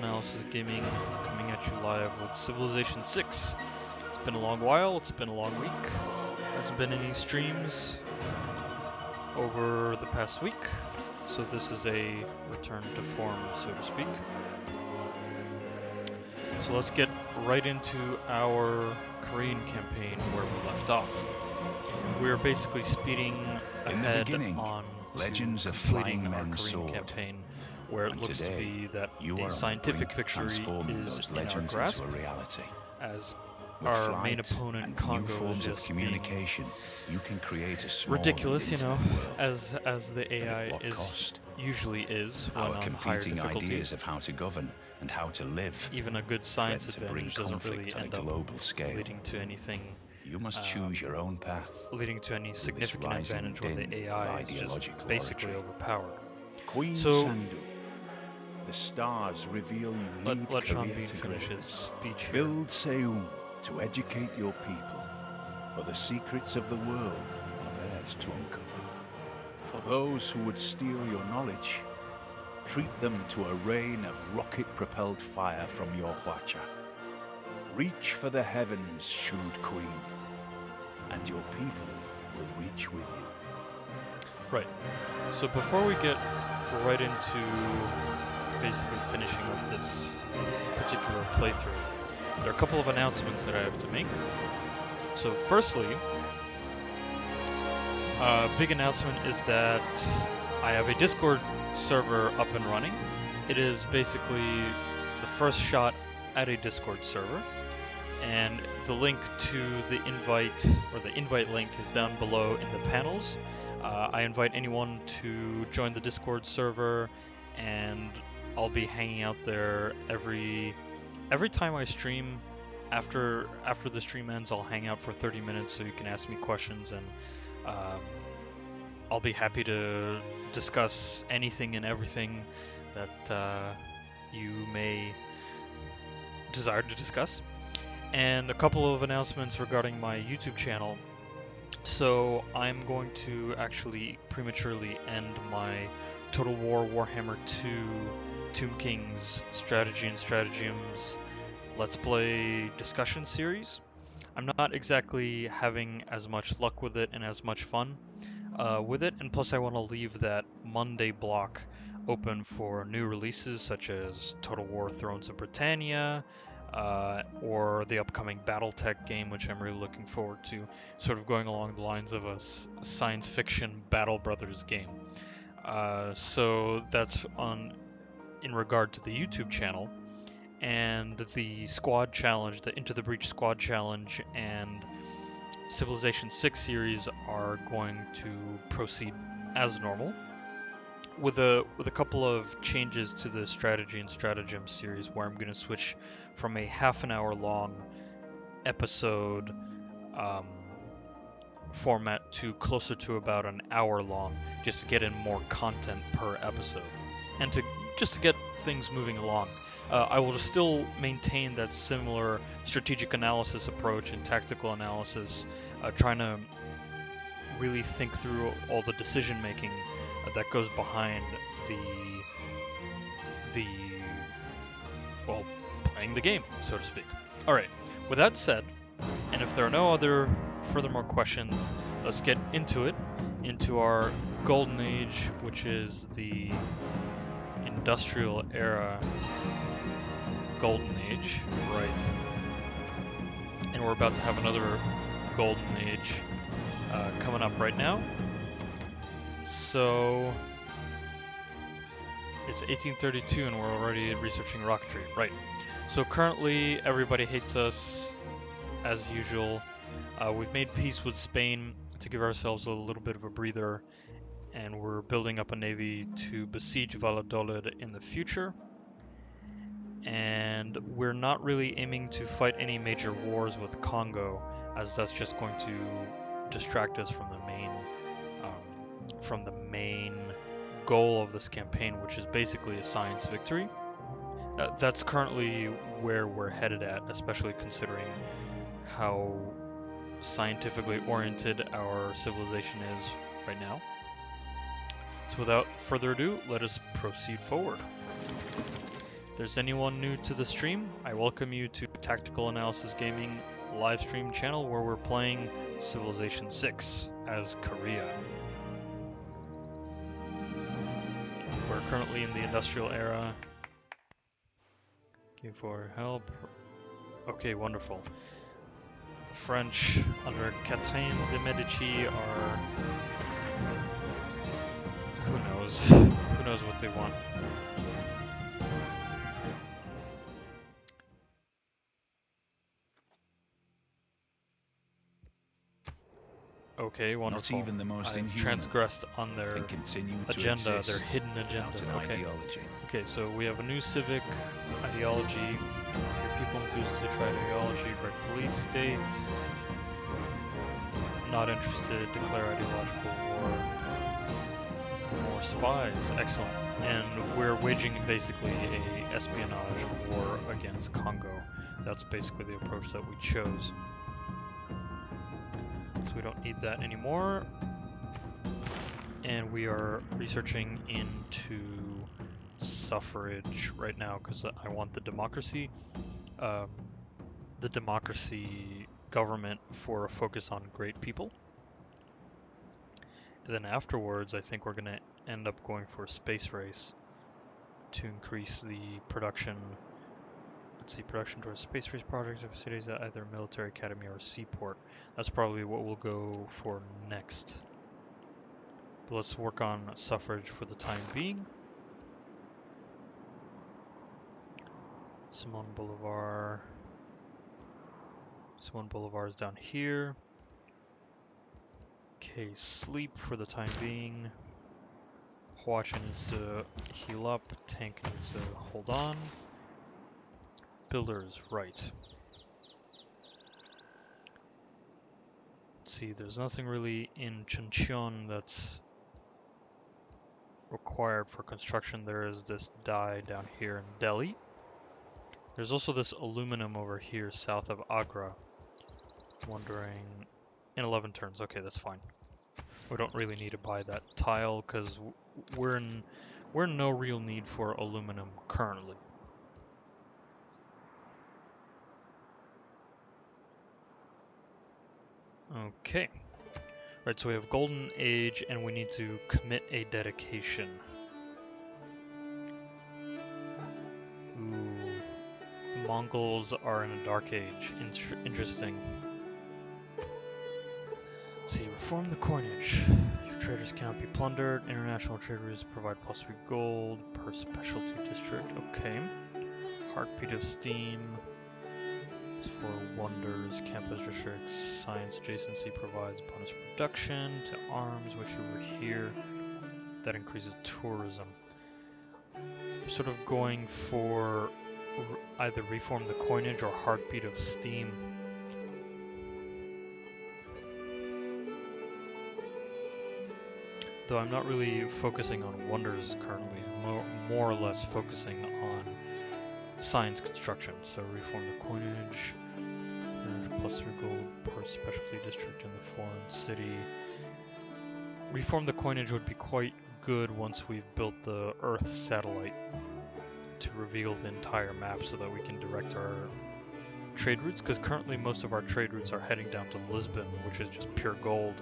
Analysis Gaming coming at you live with Civilization 6. It's been a long while, it's been a long week. Hasn't been any streams over the past week, so this is a return to form, so to speak. So let's get right into our Korean campaign where we left off. We're basically speeding ahead on legends of completing flying our men's Korean sword. campaign, where it And looks to today, be that you a are scientific victory transforming is those in our legends grasp, into a reality. as With our flight main opponent and Congo new forms is of just communication, you can create a small ridiculous, and you know, intimate world. as the But at AI what is cost? usually is when Our on higher competing difficulties. ideas of how to govern and how to live Even a good science threaten to bring advantage doesn't really conflict on a end up global scale. leading to anything, You must choose your own path. leading to any through this significant rising advantage when din the of AI is just ideological basically oratory. overpowered. Queen So- Sandu, the stars reveal you lead Let Sean Korea Bean to finish his greatness. speech here. Build Seoul to educate your people, for the secrets of the world are theirs to uncover. For those who would steal your knowledge, treat them to a rain of rocket-propelled fire from your hwacha. Reach for the heavens, shrewd queen, and your people will reach with you. Right. So before we get right into basically finishing up this particular playthrough, there are a couple of announcements that I have to make. So firstly, a big announcement is that I have a Discord server up and running. It is basically the first shot at a Discord server, and the link to the invite, or the invite link, is down below in the panels. I invite anyone to join the Discord server, and I'll be hanging out there every time I stream. After the stream ends, I'll hang out for 30 minutes so you can ask me questions, and I'll be happy to discuss anything and everything that you may desire to discuss. And a couple of announcements regarding my YouTube channel. So I'm going to actually prematurely end my Total War Warhammer 2 Tomb Kings Strategy and Stratagems Let's Play discussion series. I'm not exactly having as much luck with it and as much fun with it, and plus I want to leave that Monday block open for new releases such as Total War Thrones of Britannia, or the upcoming BattleTech game, which I'm really looking forward to, sort of going along the lines of a science fiction Battle Brothers game. So that's in regard to the YouTube channel. And the squad challenge, the Into the Breach squad challenge, and Civilization 6 series are going to proceed as normal, with a couple of changes to the strategy and stratagem series, where I'm going to switch from a half an hour long episode format to closer to about an hour long, just to get in more content per episode, and to get things moving along. I will still maintain that similar strategic analysis approach and tactical analysis, trying to really think through all the decision making that goes behind playing the game, so to speak. Alright, with that said, and if there are no other furthermore questions, let's get into our golden age, which is the industrial era golden age, right? And we're about to have another golden age coming up right now. So it's 1832 and we're already researching rocketry, right? So currently everybody hates us as usual. We've made peace with Spain to give ourselves a little bit of a breather, and we're building up a navy to besiege Valladolid in the future. And we're not really aiming to fight any major wars with Congo, as that's just going to distract us from the main goal of this campaign, which is basically a science victory. That's currently where we're headed at, especially considering how scientifically oriented our civilization is right now. So without further ado, let us proceed forward. If there's anyone new to the stream, I welcome you to Tactical Analysis Gaming Livestream channel where we're playing Civilization 6 as Korea. We're currently in the industrial era. Give for help. Okay, wonderful. The French under Catherine de Medici are... who knows? Who knows what they want? Okay, wonderful. Not even the most I've inhuman transgressed on their can continue to agenda, exist their hidden agenda. without an Okay. ideology. Okay, so we have a new civic ideology. Your people enthused to try ideology, red police state. Not interested, declare ideological war. More spies, excellent. And we're waging basically a espionage war against Congo. That's basically the approach that we chose. So we don't need that anymore. And we are researching into suffrage right now because I want the democracy government for a focus on great people. And then afterwards, I think we're going to end up going for a space race to increase the production. Let's see, production towards space race projects of cities at either military academy or seaport. That's probably what we'll go for next. But let's work on suffrage for the time being. Simone Boulevard. Simone Boulevard is down here. Okay, sleep for the time being. Hwacha needs to heal up. Tank needs to hold on. Builders, right. Let's see, there's nothing really in Chuncheon that's required for construction. There is this dye down here in Delhi. There's also this aluminum over here south of Agra. Wondering... in 11 turns, okay, that's fine. We don't really need to buy that tile because we're in no real need for aluminum currently. Okay. Right, so we have Golden Age and we need to commit a dedication. Ooh. Mongols are in a dark age. Interesting. Let's see, reform the coinage. If traders cannot be plundered, international trade routes provide +3 gold per specialty district. Okay. Heartbeat of Steam. It's for wonders. Campus districts. Science adjacency provides bonus production to arms. Wish you were here. That increases tourism. I'm sort of going for either reform the coinage or heartbeat of Steam. Though I'm not really focusing on wonders currently, I'm more or less focusing on science construction. So reform the coinage, +3 gold per specialty district in the foreign city. Reform the coinage would be quite good once we've built the Earth satellite to reveal the entire map so that we can direct our trade routes, because currently most of our trade routes are heading down to Lisbon, which is just pure gold.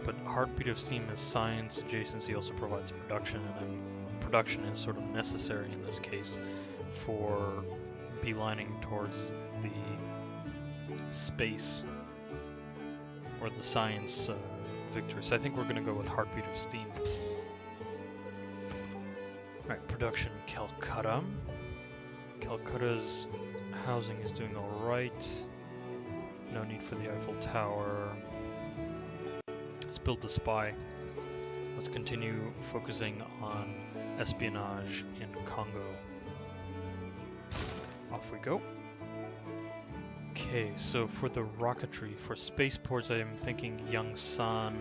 But Heartbeat of Steam is science, adjacency also provides production, and production is sort of necessary in this case for beelining towards the space or the science victory. So I think we're going to go with Heartbeat of Steam. Alright, production Calcutta. Calcutta's housing is doing alright. No need for the Eiffel Tower. Let's build the spy. Let's continue focusing on espionage in Congo. Off we go. Okay, so for the rocketry, for spaceports, I am thinking Yangsan,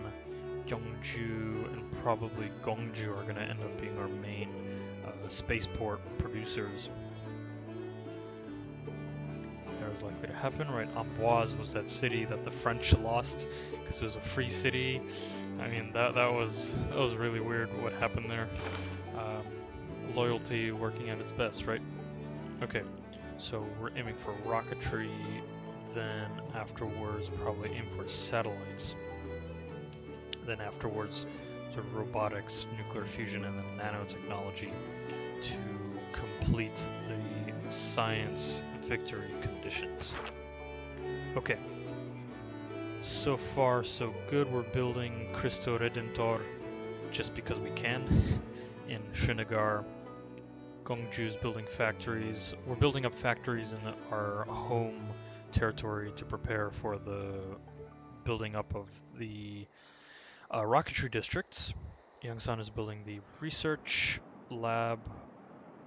Gyeongju, and probably Gongju are going to end up being our main spaceport producers. That was likely to happen, right? Amboise was that city that the French lost because it was a free city. I mean, that was really weird what happened there. Loyalty working at its best, right? Okay, so we're aiming for rocketry, then afterwards probably aim for satellites. Then afterwards, sort of robotics, nuclear fusion, and then nanotechnology to complete the science victory conditions. Okay. So far, so good. We're building Cristo Redentor just because we can in Srinagar. Gongju's building factories. We're building up factories in our home territory to prepare for the building up of the rocketry districts. Yongsan is building the research lab,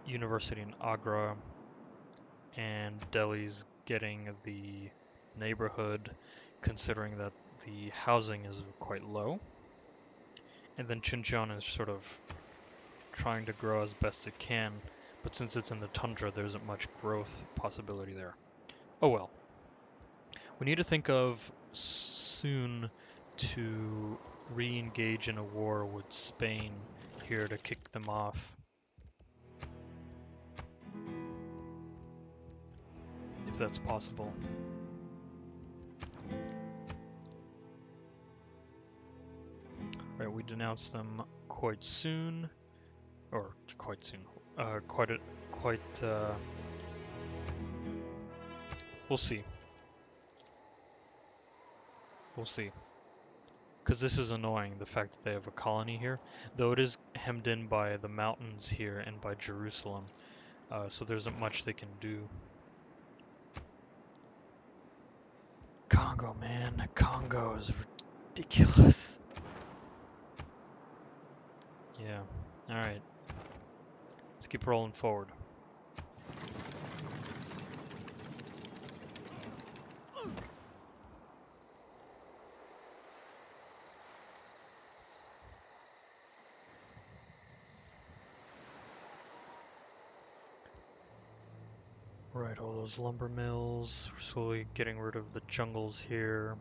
university in Agra, and Delhi's getting the neighborhood, considering that the housing is quite low. And then Xinjiang is sort of trying to grow as best it can, but since it's in the tundra, there isn't much growth possibility there. Oh well. We need to think of soon to re-engage in a war with Spain here to kick them off. If that's possible. Right, we denounce them quite soon. Or quite soon. We'll see. We'll see. Because this is annoying, the fact that they have a colony here. Though it is hemmed in by the mountains here and by Jerusalem. So there isn't much they can do. Congo, man. Congo is ridiculous. Yeah. Alright. Let's keep rolling forward. Right, all those lumber mills. We're slowly getting rid of the jungles here.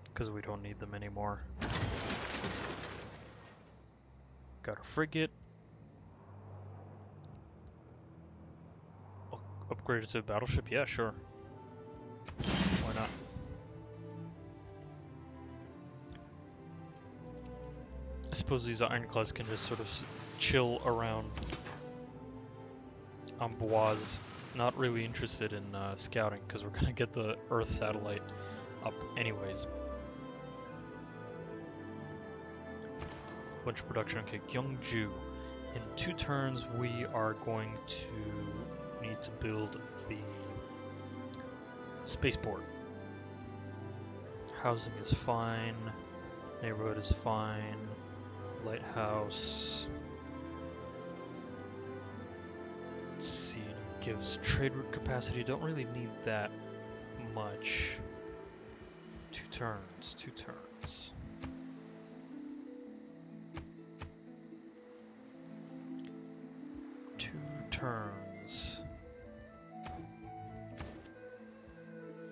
Because we don't need them anymore. Got a frigate. Upgrade it to a battleship? Yeah, sure. Why not? I suppose these ironclads can just sort of chill around Amboise. Not really interested in scouting because we're going to get the Earth satellite up anyways. Bunch of production. Okay, Gyeongju. In 2 turns, we are going to need to build the spaceport. Housing is fine. Neighborhood is fine. Lighthouse. Let's see. It gives trade route capacity. Don't really need that much. 2 turns. 2 turns. Turns.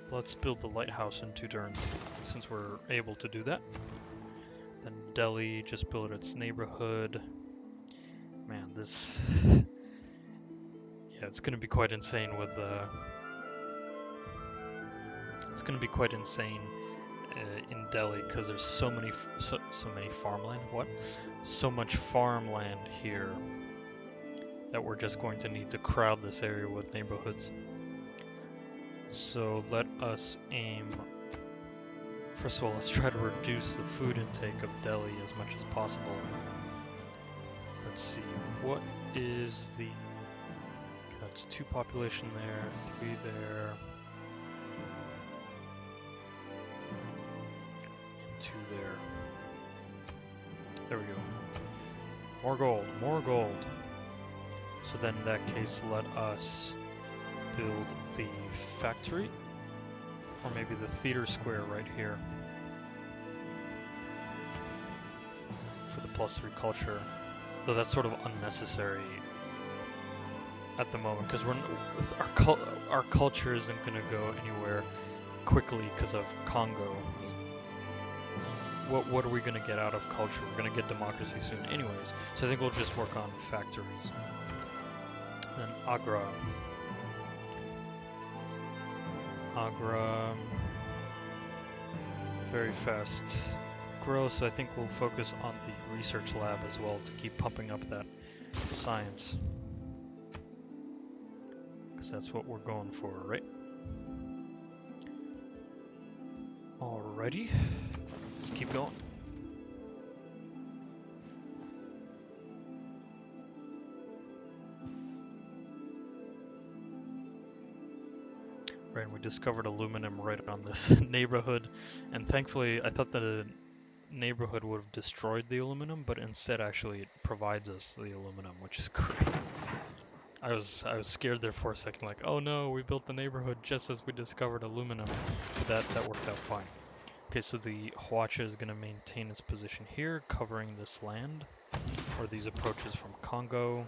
Let's build the lighthouse in 2 turns, since we're able to do that. Then Delhi, just build its neighborhood. Man, this... yeah, it's gonna be quite insane with it's gonna be quite insane in Delhi, because there's so many farmland. What? So much farmland here that we're just going to need to crowd this area with neighborhoods. So let us aim. First of all, let's try to reduce the food intake of Delhi as much as possible. Let's see, what is the... That's 2 population there, 3 there, and 2 there. There we go. More gold, more gold. So then in that case, let us build the factory, or maybe the theater square right here for the +3 culture, though that's sort of unnecessary at the moment, because our culture isn't going to go anywhere quickly because of Congo. what are we going to get out of culture? We're going to get democracy soon anyways. So I think we'll just work on factories. Then Agra. Agra. Very fast growth, so I think we'll focus on the research lab as well to keep pumping up that science. Because that's what we're going for, right? Alrighty, let's keep going. Right, and we discovered aluminum right on this neighborhood, and thankfully I thought the neighborhood would have destroyed the aluminum, but instead actually it provides us the aluminum, which is great. I was scared there for a second, like, oh no, we built the neighborhood just as we discovered aluminum, but that worked out fine. Okay, so the Hwacha is going to maintain its position here, covering this land, or these approaches from Congo.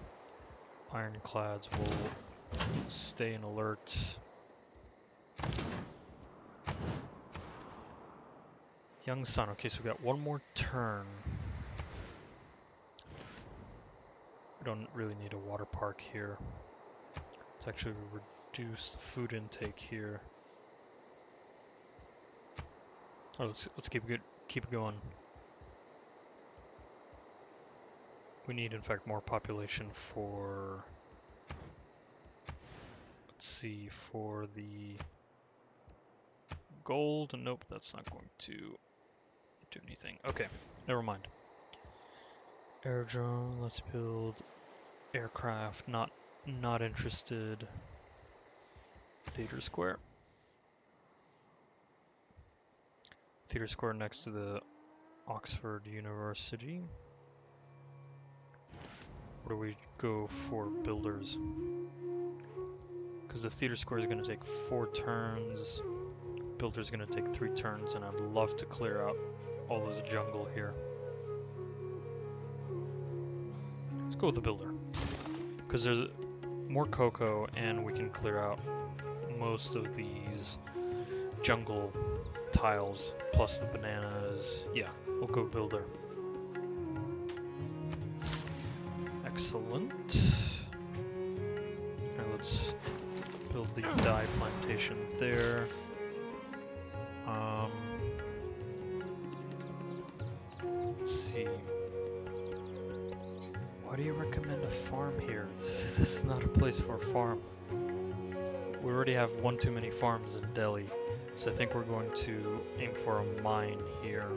Ironclads will stay in alert. Young Sun, okay, so we got one more turn. We don't really need a water park here. Let's actually reduce the food intake here. Oh, let's keep it going. We need, in fact, more population for. Let's see, for the gold. Nope, that's not going to do anything. Okay, never mind. Aerodrome. Let's build aircraft. Not interested. Theater Square. Theater Square next to the Oxford University. Where do we go for builders? Because the Theater Square is going to take 4 turns. Builder's going to take 3 turns, and I'd love to clear out all this jungle here. Let's go with the builder. Because there's more cocoa, and we can clear out most of these jungle tiles, plus the bananas. Yeah, we'll go builder. Excellent. Now let's build the dye plantation there. Let's see. Why do you recommend a farm here? This is not a place for a farm. We already have one too many farms in Delhi, so I think we're going to aim for a mine here.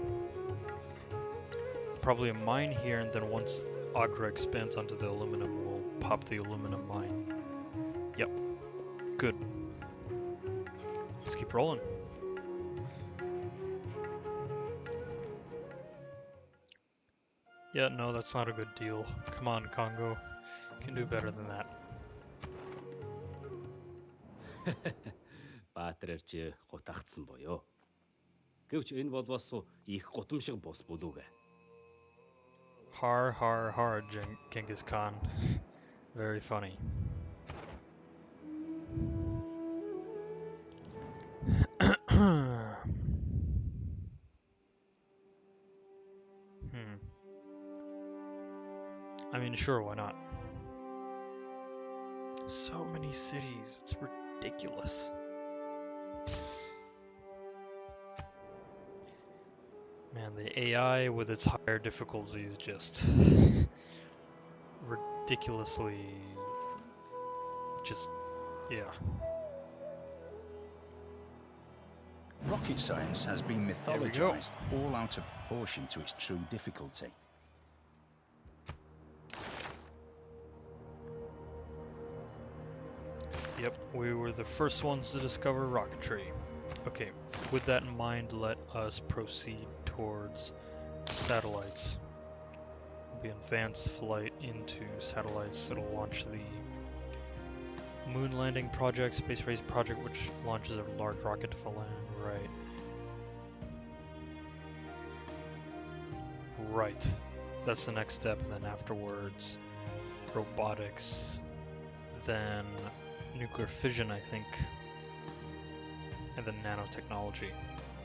Probably a mine here, and then once Agra expands onto the aluminum, we'll pop the aluminum mine. Yep. Good. Let's keep rolling. Yeah, no, that's not a good deal. Come on, Congo. You can do better than that. Баатраар чи гутагдсан боёо. Гэвч энэ болвоос их гутамшиг бус болов гэ. Har, Genghis Khan. Very funny. I mean, sure, why not? So many cities, it's ridiculous. Man, the AI with its higher difficulty is just ridiculously yeah. Rocket science has been mythologized all out of proportion to its true difficulty. Yep, we were the first ones to discover rocketry. Okay, with that in mind, let us proceed towards satellites. It'll be advanced flight into satellites that'll launch the moon landing project, space race project, which launches a large rocket to land, right. Right, that's the next step, and then afterwards, robotics, then nuclear fission, I think, and then nanotechnology,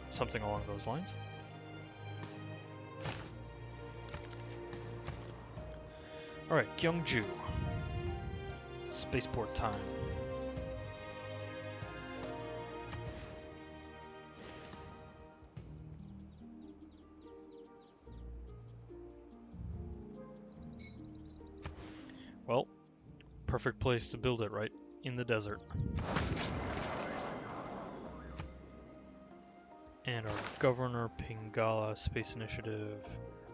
something along those lines. Alright, Gyeongju. Spaceport time. Well, perfect place to build it, right? In the desert. And our governor, Pingala Space Initiative,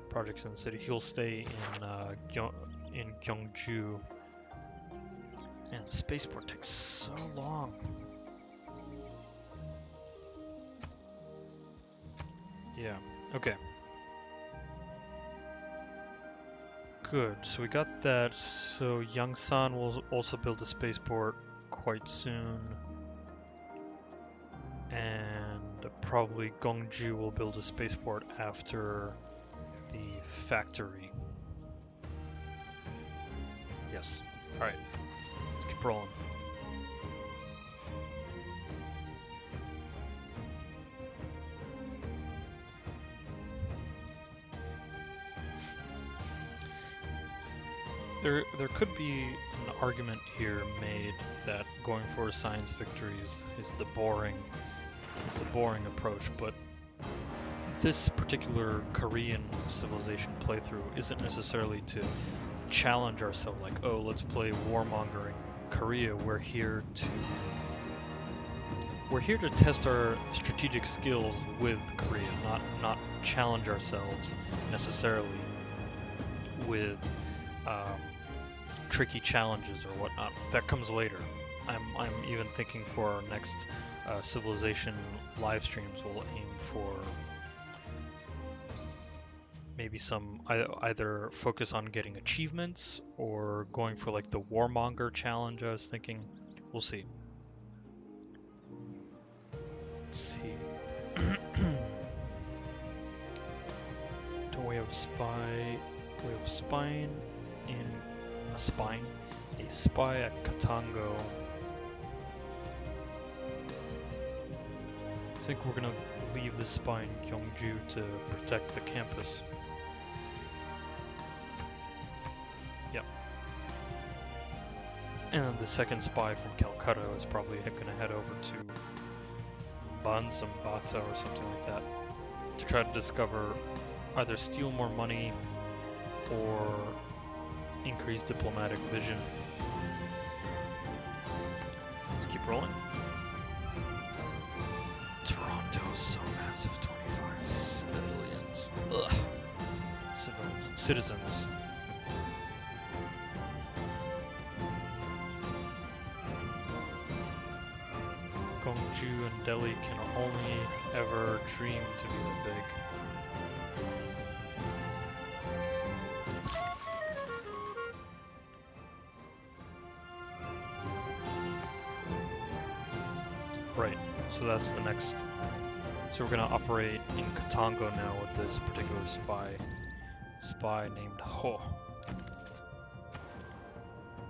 projects in the city. He'll stay in Gyeongju. And the spaceport takes so long. Yeah, okay. Good, so we got that. So Yangsan will also build a spaceport quite soon. And probably Gongju will build a spaceport after the factory. Yes. Alright. Let's keep rolling. There could be an argument here made that going for science victories is the boring approach, but this particular Korean civilization playthrough isn't necessarily to challenge ourselves like, oh, let's play warmongering Korea. We're here to test our strategic skills with Korea, not challenge ourselves necessarily with tricky challenges or whatnot. That comes later. I'm even thinking for our next civilization live streams, we'll aim for maybe some either focus on getting achievements or going for like the warmonger challenge. I was thinking, we'll see. Let's see. Don't we have a spy? We have a spy at Katango. I think we're gonna leave the spy in Gyeongju to protect the campus. Yep. And the second spy from Calcutta is probably gonna head over to Bansambata or something like that to try to discover either steal more money or increase diplomatic vision. Let's keep rolling. Toronto's so massive, 25 civilians. Ugh. Citizens. Gyeongju and Delhi can only ever dream to be that big. Right, so that's the next. So we're gonna operate in Katango now with this particular spy named Ho.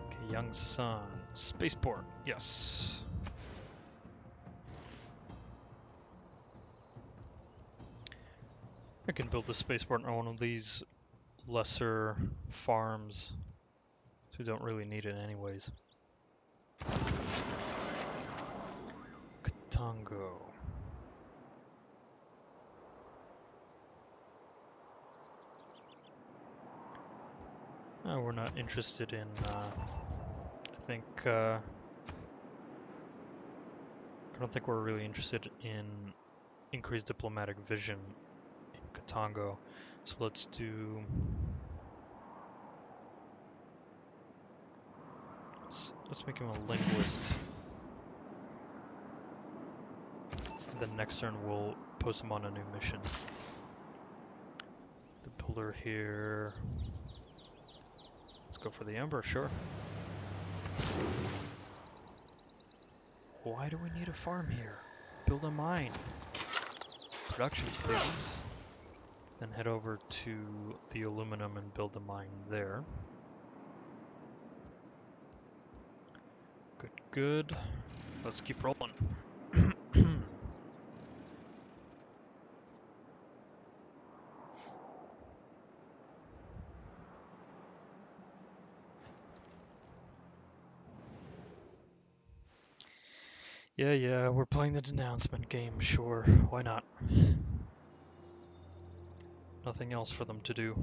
Okay, Yangsan spaceport. Yes. I can build a spaceport on one of these lesser farms, so we don't really need it anyways. Katango. We're not interested in, I don't think we're really interested in increased diplomatic vision in Katango. So let's make him a linguist. And then next turn we'll post him on a new mission. The builder here. Let's go for the Ember, sure. Why do we need a farm here? Build a mine. Production, please. Then head over to the aluminum and build a mine there. Good. Let's keep rolling. Yeah, we're playing the denouncement game, sure. Why not? Nothing else for them to do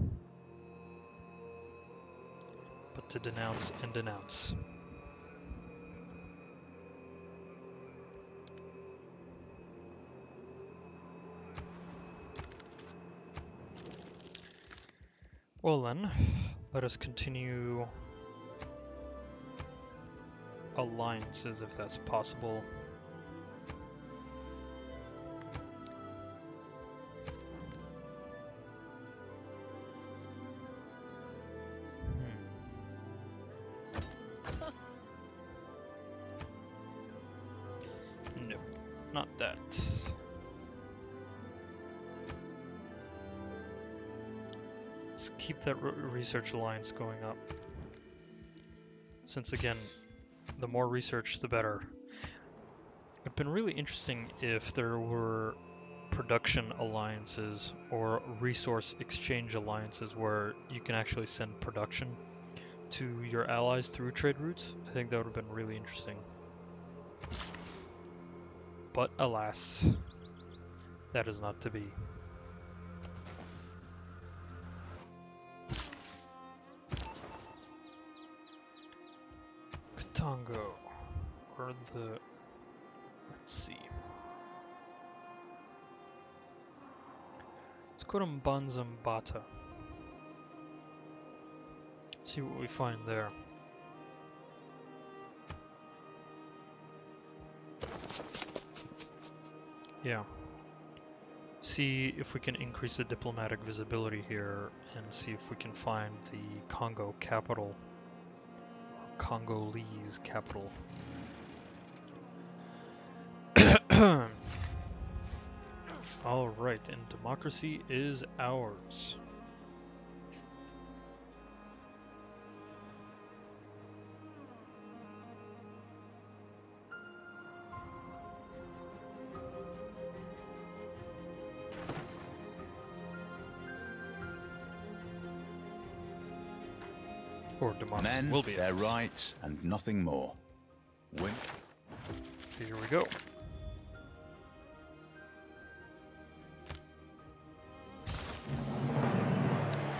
but to denounce and denounce. Well then, let us continue alliances if that's possible. No, not that. Let's keep that research alliance going up. Since again, the more research, the better. It'd been really interesting if there were production alliances or resource exchange alliances where you can actually send production to your allies through trade routes. I think that would have been really interesting. But alas, that is not to be. Katongo, or the, let's see. Let's go to Mbanzambata. See what we find there. Yeah. See if we can increase the diplomatic visibility here and see if we can find the Congo capital, Congolese capital. All right, and democracy is ours. Or democracy Men, will be their ours. rights, and nothing more. Women. Here we go.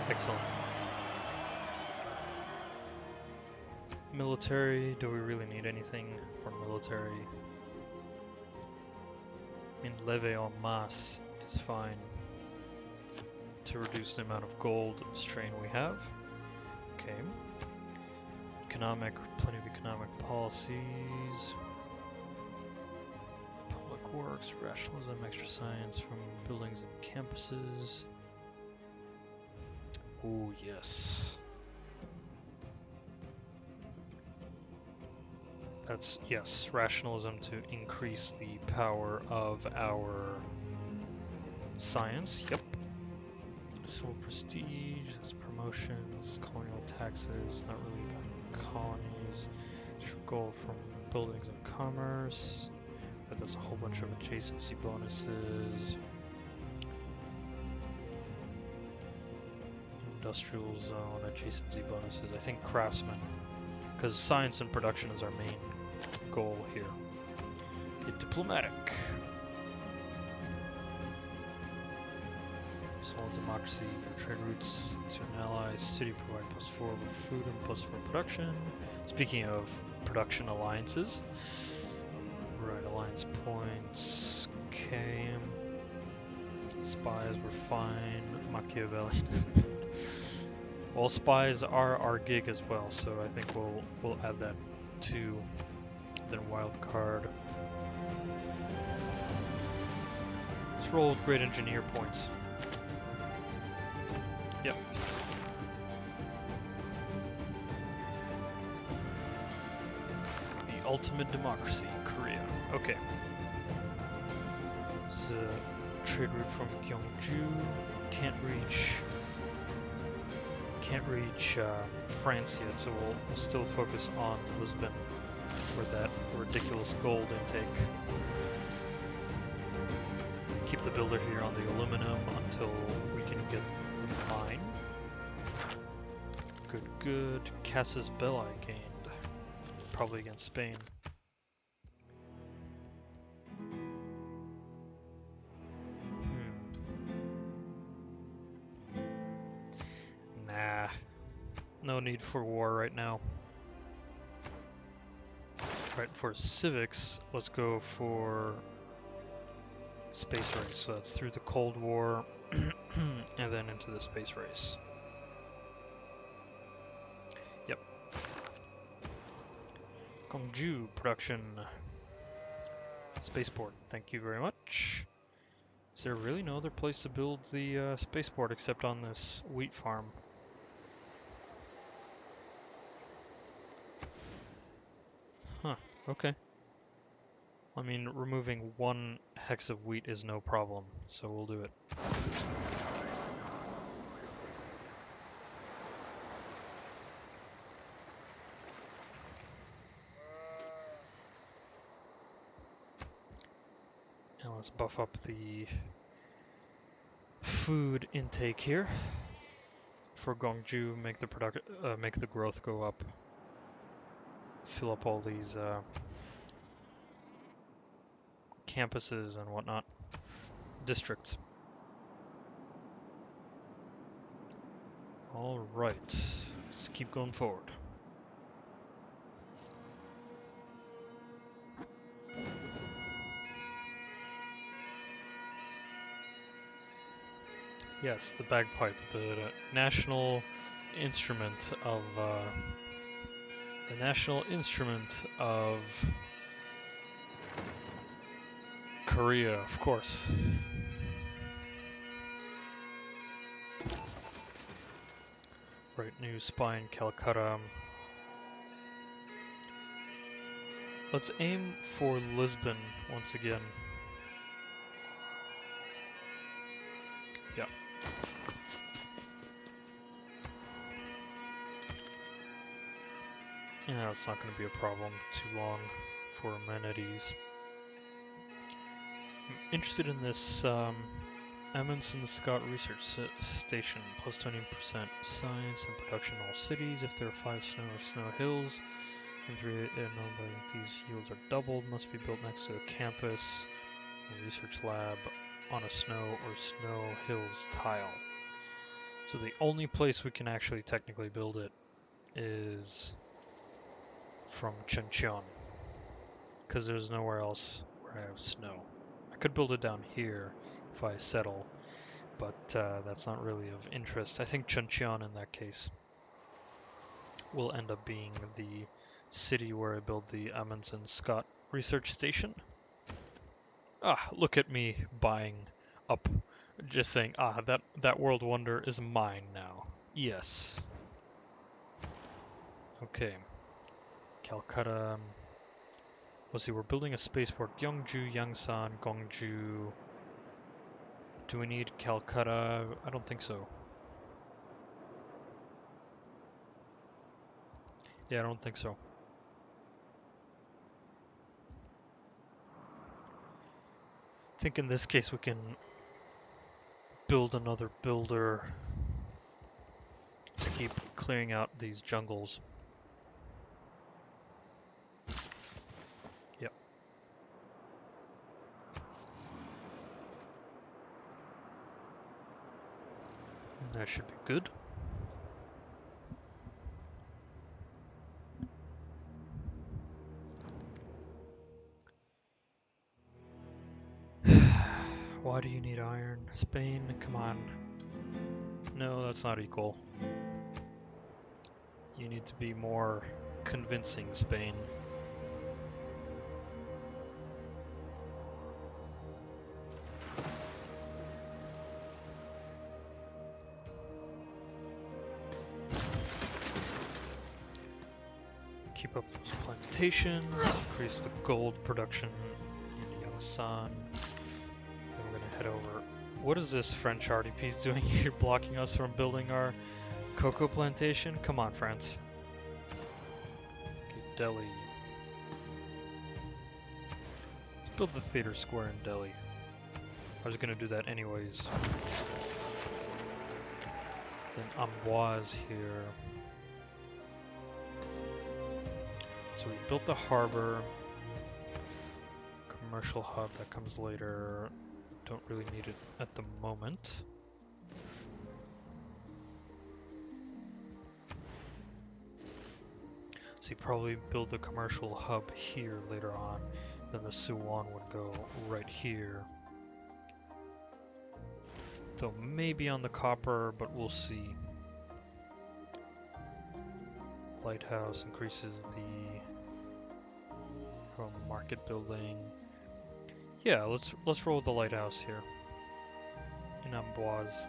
Excellent. Military, do we really need anything for military? I mean, levy en masse is fine to reduce the amount of gold strain we have. Okay. Plenty of economic policies. Public works, rationalism, extra science from buildings and campuses. Oh, yes. That's, yes, rationalism to increase the power of our science. Yep. Civil prestige, that's promotions, colonial taxes, not really about colonies. Goal from buildings and commerce. But that's a whole bunch of adjacency bonuses. Industrial zone, adjacency bonuses. I think craftsman. Because science and production is our main goal here. Okay, diplomatic. Solid democracy, trade routes to an ally, city provide +4 with food and +4 production. Speaking of production alliances, right, alliance points, okay. Spies were fine, Machiavellian. Well, spies are our gig as well, so I think we'll add that too. Then wild card. Let's roll with great engineer points. Yep. The ultimate democracy, Korea. Okay. This is a trade route from Gyeongju. Can't reach France yet, so we'll still focus on Lisbon for that ridiculous gold intake. Keep the builder here on the aluminum until we can get the mine. Good. Casus Belli gained. Probably against Spain. Nah, no need for war right now. Right, for civics, let's go for space race. So that's through the Cold War and then into the space race. Yep. Gongju production. Spaceport, thank you very much. Is there really no other place to build the spaceport except on this wheat farm? Huh, okay. I mean, removing 1 hex of wheat is no problem, so we'll do it. And let's buff up the food intake here for Gongju. Make the growth go up. Fill up all these campuses and whatnot. Districts. All right, let's keep going forward. Yes, the bagpipe, the national instrument of Korea, of course. Right, new spy in Calcutta. Let's aim for Lisbon once again. Yeah. Yeah, it's not going to be a problem too long for amenities. I'm interested in this Amundsen Scott Research Station, plus 20% science and production in all cities. If there are 5 snow or snow hills, and 3 these yields are doubled, must be built next to a campus, a research lab on a snow or snow hills tile. So the only place we can actually technically build it is from Chuncheon, because there's nowhere else where I have snow. I could build it down here if I settle, but that's not really of interest. I think Chuncheon in that case will end up being the city where I build the Amundsen Scott Research Station. Ah, look at me buying up, just saying, that world wonder is mine now. Yes. Okay. Calcutta. Let's see, we're building a spaceport. Gyeongju, Yangsan, Gongju. Do we need Calcutta? I don't think so. Yeah, I don't think so. I think in this case we can build another builder to keep clearing out these jungles. Yep. That should be good. Why do you need iron? Spain, come on. No, that's not equal. You need to be more convincing, Spain. Keep up those plantations, increase the gold production in Yangsan. Then we're gonna head over. What is this French RDPs doing here, blocking us from building our cocoa plantation? Come on, France. Okay, Delhi. Let's build the theater square in Delhi. I was gonna do that anyways. Then Amboise here. So we built the harbor. Commercial hub, that comes later. Don't really need it at the moment. So you probably build the commercial hub here later on. Then the Suwon would go right here. Though maybe on the copper, but we'll see. Lighthouse increases the market building. Yeah, let's roll with the lighthouse here in Amboise.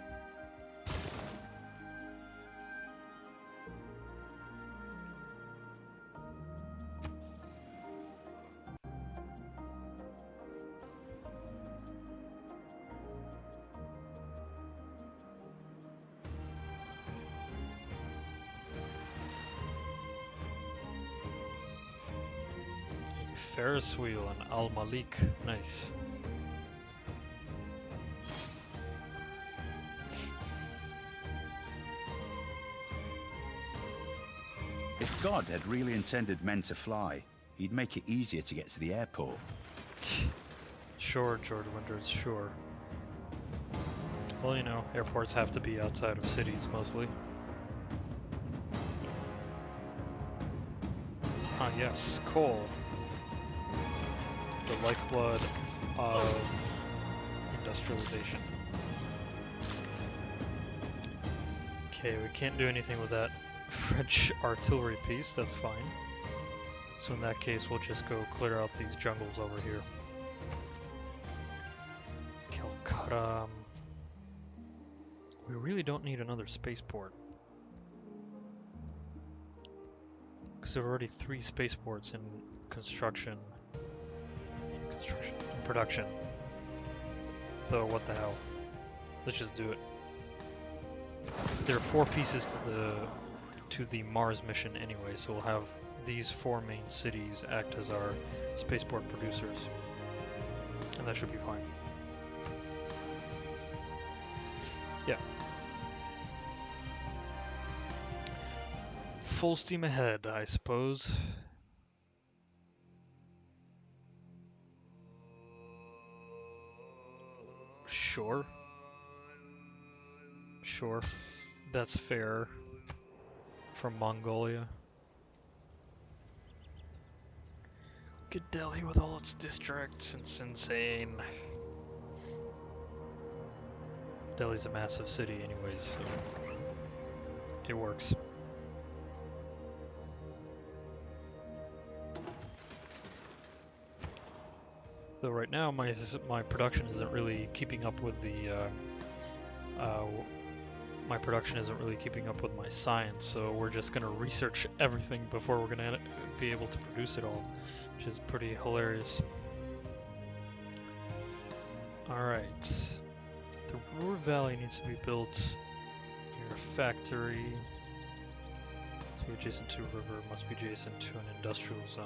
Ferris wheel and Al Malik, nice. If God had really intended men to fly, he'd make it easier to get to the airport. Sure, George Winters, sure. Well, you know, airports have to be outside of cities mostly. Ah, yes, coal. The lifeblood of industrialization. Okay, we can't do anything with that French artillery piece, that's fine. So in that case, we'll just go clear out these jungles over here. Calcutta. We really don't need another spaceport. Because there are already 3 spaceports in construction. In production. So what the hell? Let's just do it. There are 4 pieces to the Mars mission anyway, so we'll have these 4 main cities act as our spaceport producers. And that should be fine. Yeah. Full steam ahead, I suppose. Sure. Sure. That's fair. From Mongolia. Look at Delhi with all its districts. It's insane. Delhi's a massive city anyways, so it works. Though right now my production isn't really keeping up with the my production isn't really keeping up with my science, so we're just gonna research everything before we're gonna be able to produce it all, which is pretty hilarious. Alright. The Ruhr Valley needs to be built near a factory. So adjacent to a river, must be adjacent to an industrial zone.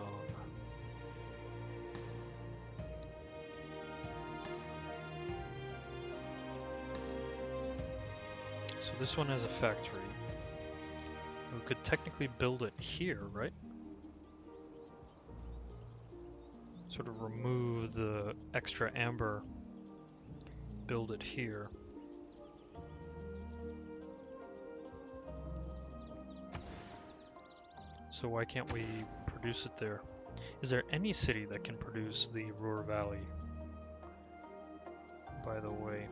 So this one has a factory. We could technically build it here, right? Sort of remove the extra amber, build it here. So why can't we produce it there? Is there any city that can produce the Ruhr Valley? By the way,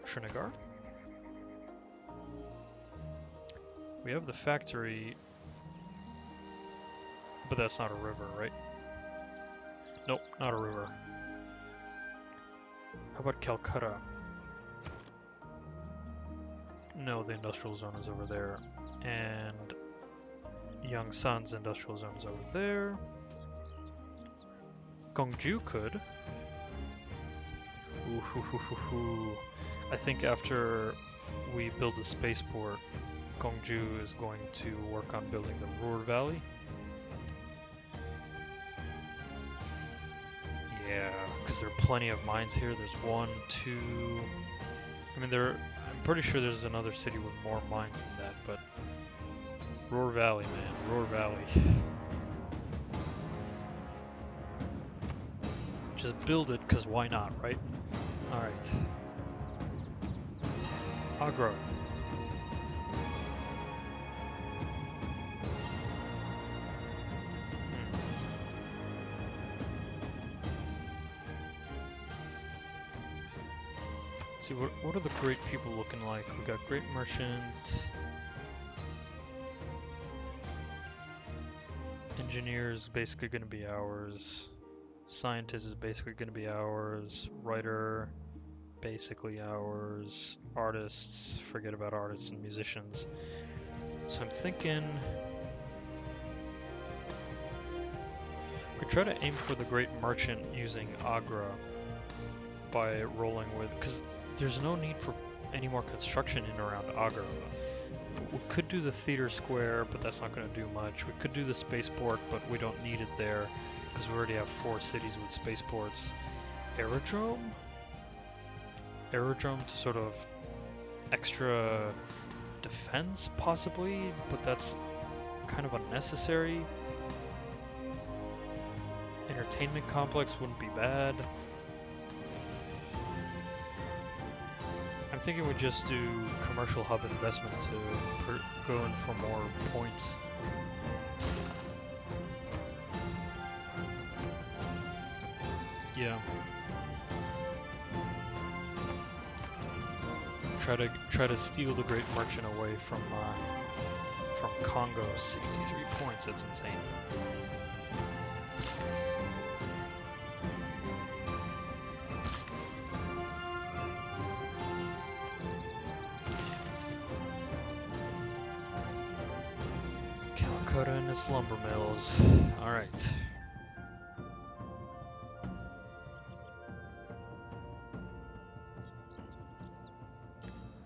Srinagar? We have the factory, but that's not a river, right? Nope, not a river. How about Calcutta? No, the industrial zone is over there. And Yongsan's industrial zone is over there. Gongju could. Ooh, I think after we build a spaceport, Gongju is going to work on building the Ruhr Valley. Yeah, because there are plenty of mines here. There's 1, 2... I mean, I'm pretty sure there's another city with more mines than that, but... Ruhr Valley, man. Ruhr Valley. Just build it, because why not, right? Alright. Agra. See, what are the great people looking like? We got great merchant. Engineer is basically going to be ours. Scientist is basically going to be ours. Writer, basically ours. Artists, forget about artists and musicians. So I'm thinking could try to aim for the great merchant using Agra by rolling with, because there's no need for any more construction in and around Agra. We could do the theater square, but that's not going to do much. We could do the spaceport, but we don't need it there because we already have 4 cities with spaceports. Aerodrome? Aerodrome to sort of extra defense, possibly, but that's kind of unnecessary. Entertainment complex wouldn't be bad. I'm thinking we just do commercial hub investment to go in for more points. Yeah. Try to steal the great merchant away from Congo. 63 points. That's insane. Calcutta and its lumber mills. All right.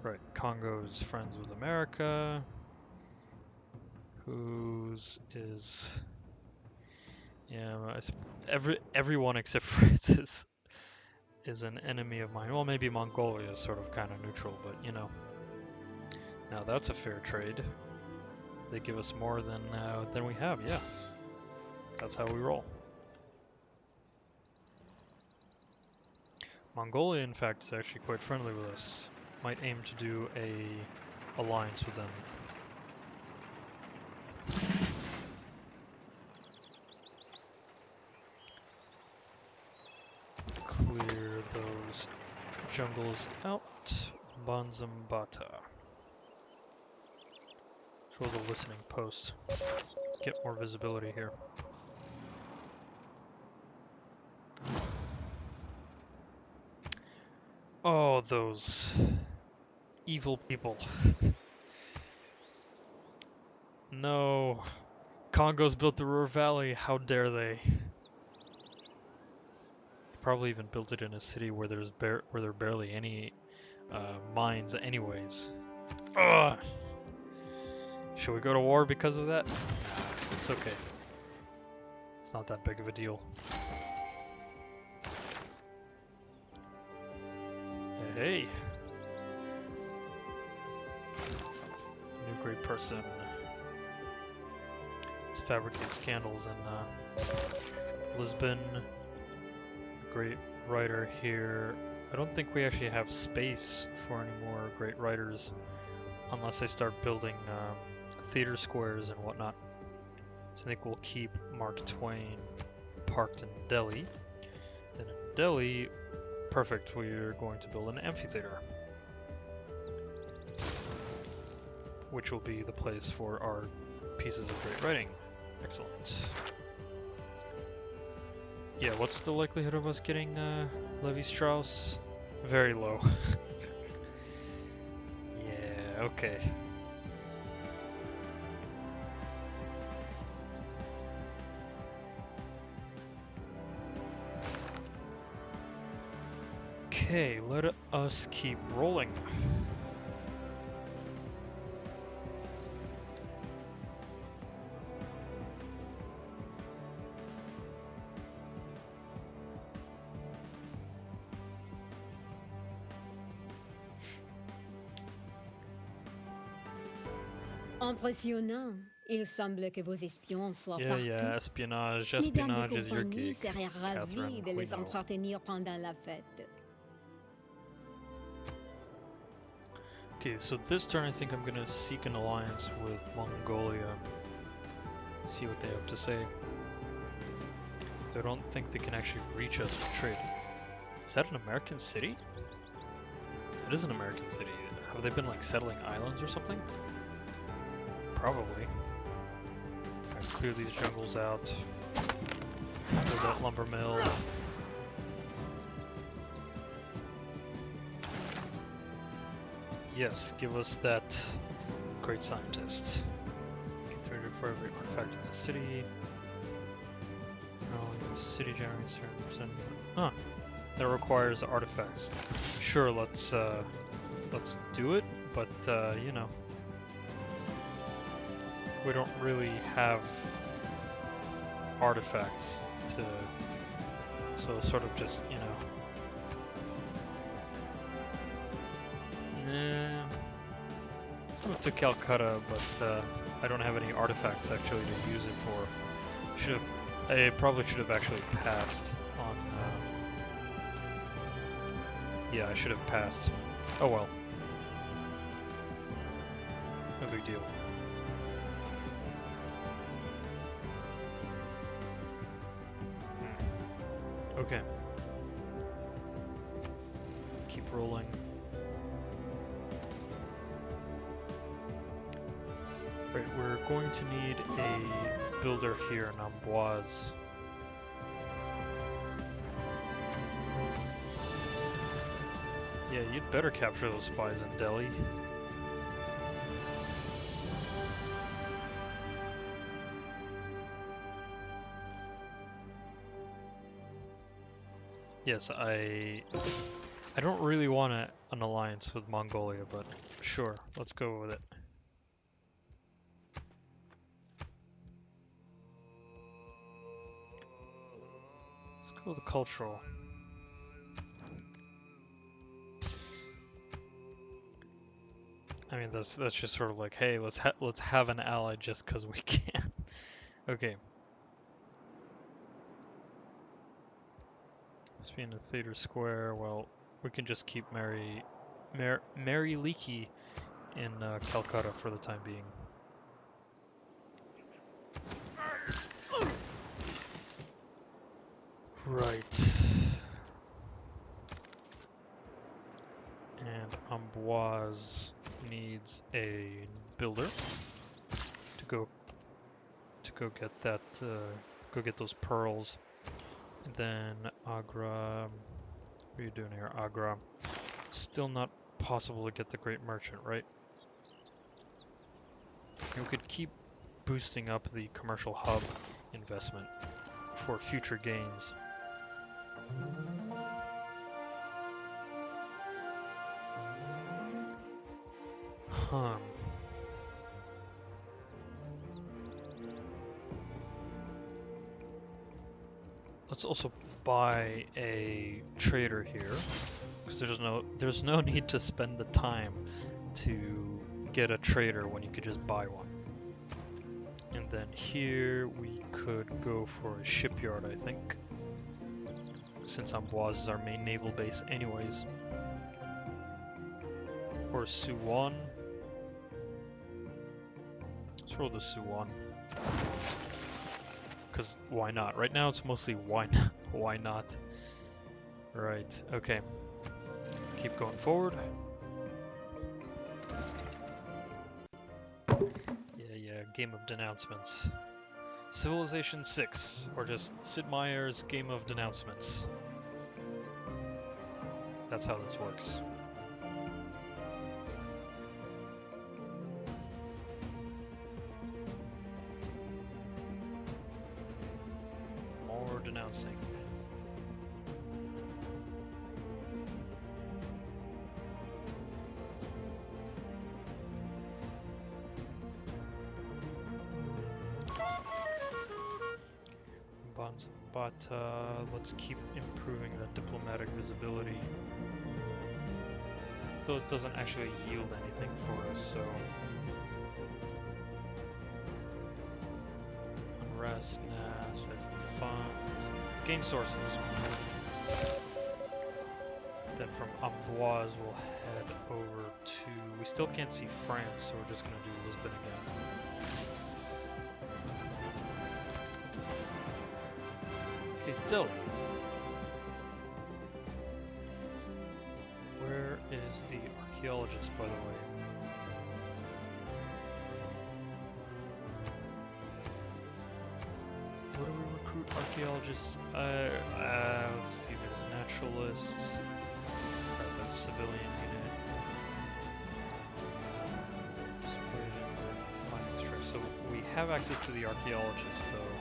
Right, Congo's friends with America. Whose is... Yeah, everyone except France is an enemy of mine. Well, maybe Mongolia is sort of kind of neutral, but you know. Now that's a fair trade. They give us more than we have, yeah. That's how we roll. Mongolia, in fact, is actually quite friendly with us. Might aim to do a alliance with them. Clear those jungles out. Banzambata. Control the listening post. Get more visibility here. Oh, those evil people. No. Congo's built the Ruhr Valley. How dare they? Probably even built it in a city where there are barely any mines anyways. Ugh. Should we go to war because of that? Nah, it's okay. It's not that big of a deal. Hey. New great person. To fabricate scandals in Lisbon. Great writer here. I don't think we actually have space for any more great writers unless I start building theater squares and whatnot. So I think we'll keep Mark Twain parked in Delhi. Then in Delhi, perfect, we're going to build an amphitheater, which will be the place for our pieces of great writing. Excellent. Yeah, what's the likelihood of us getting Levi-Strauss? Very low. Yeah, okay. Okay, let us keep rolling. Impressionnant. Il semble que vos espions soient partout. Yeah, espionnage Mesdames de is your compagnie gig. seraient ravis Catherine, de we les know. entretenir pendant la fête. Okay, so this turn I think I'm gonna seek an alliance with Mongolia. See what they have to say. I don't think they can actually reach us with trade. Is that an American city? It is an American city. Have they been like settling islands or something? Probably. Alright, clear these jungles out. Build that lumber mill. Yes, give us that great scientist. Get 300 for every artifact in the city. No, the city generates 30%. Huh. That requires artifacts. Sure, let's do it, but you know, we don't really have artifacts to, so sort of just, you know. Nah. Let's move to Calcutta, but I don't have any artifacts actually to use it for. I probably should have actually passed on. Yeah, I should have passed. Oh well. No big deal. Okay. Keep rolling. Right, we're going to need a builder here in Amboise. Yeah, you'd better capture those spies in Delhi. Yes, I don't really want an alliance with Mongolia, but sure, let's go with it. Let's go with the cultural. I mean, that's just sort of like, hey, let's have an ally just because we can. Okay. Speaking of Theater Square, well, we can just keep Mary Leakey in Calcutta for the time being. Right. And Amboise needs a builder to go get that go get those pearls. And then Agra, what are you doing here, Agra? Still not possible to get the Great Merchant, right? We could keep boosting up the commercial hub investment for future gains. Let's also buy a trader here, because there's no need to spend the time to get a trader when you could just buy one. And then here we could go for a shipyard, I think, since Amboise is our main naval base anyways. Or Suwon. Let's roll the Suwon. Because why not? Right now it's mostly why not? Why not? Right, okay. Keep going forward. Yeah, Game of Denouncements. Civilization 6, or just Sid Meier's Game of Denouncements. That's how this works. More denouncing. But let's keep improving the diplomatic visibility. Though it doesn't actually yield anything for us, so... Unrest, nah, siphon funds, gain sources. Then from Amboise we'll head over to... We still can't see France, so we're just gonna do Lisbon again. Delhi. Where is the archaeologist, by the way? Where do we recruit archaeologists? Let's see, there's naturalists. That's civilian unit. Civilian finding strike. So we have access to the archaeologists, though.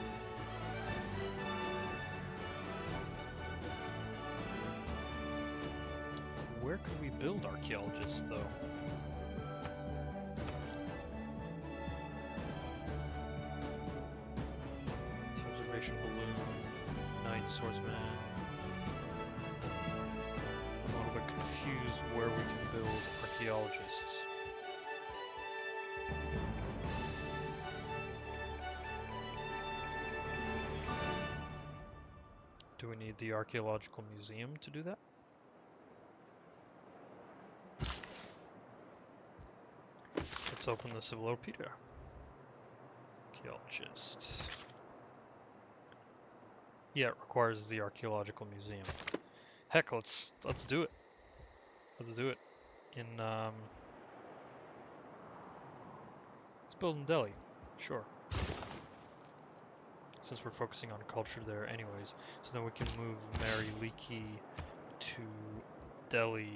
Where could we build archaeologists, though? Observation balloon, night swordsman. I'm a little bit confused where we can build archaeologists. Do we need the archaeological museum to do that? Let's open the Civlopedia. Archaeologist. Yeah, it requires the archaeological museum. Heck, let's do it. Let's do it. Let's build in Delhi. Sure. Since we're focusing on culture there anyways. So then we can move Mary Leakey to Delhi.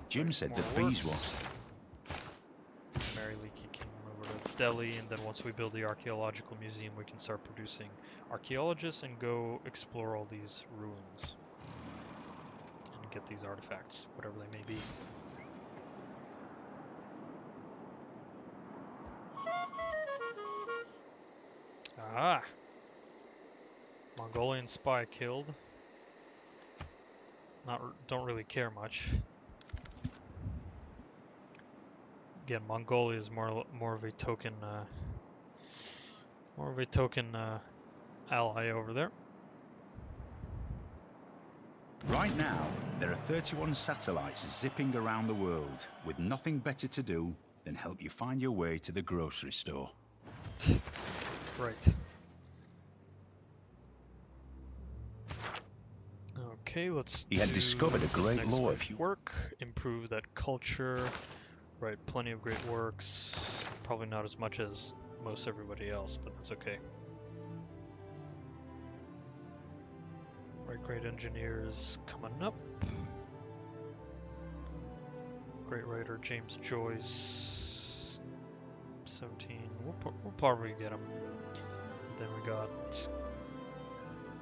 Jim said that bees Works. Mary Leakey can move over to Delhi, and then once we build the archaeological museum, we can start producing archaeologists and go explore all these ruins and get these artifacts, whatever they may be. Ah! Mongolian spy killed. Don't really care much. Again, Mongolia is more of a token ally over there. Right now, there are 31 satellites zipping around the world with nothing better to do than help you find your way to the grocery store. Right. Okay, let's He had do discovered a the great next law great if you- work, improve that culture. Right, plenty of great works. Probably not as much as most everybody else, but that's okay. Right, great engineers coming up. Great writer James Joyce. 17. We'll probably get him. Then we got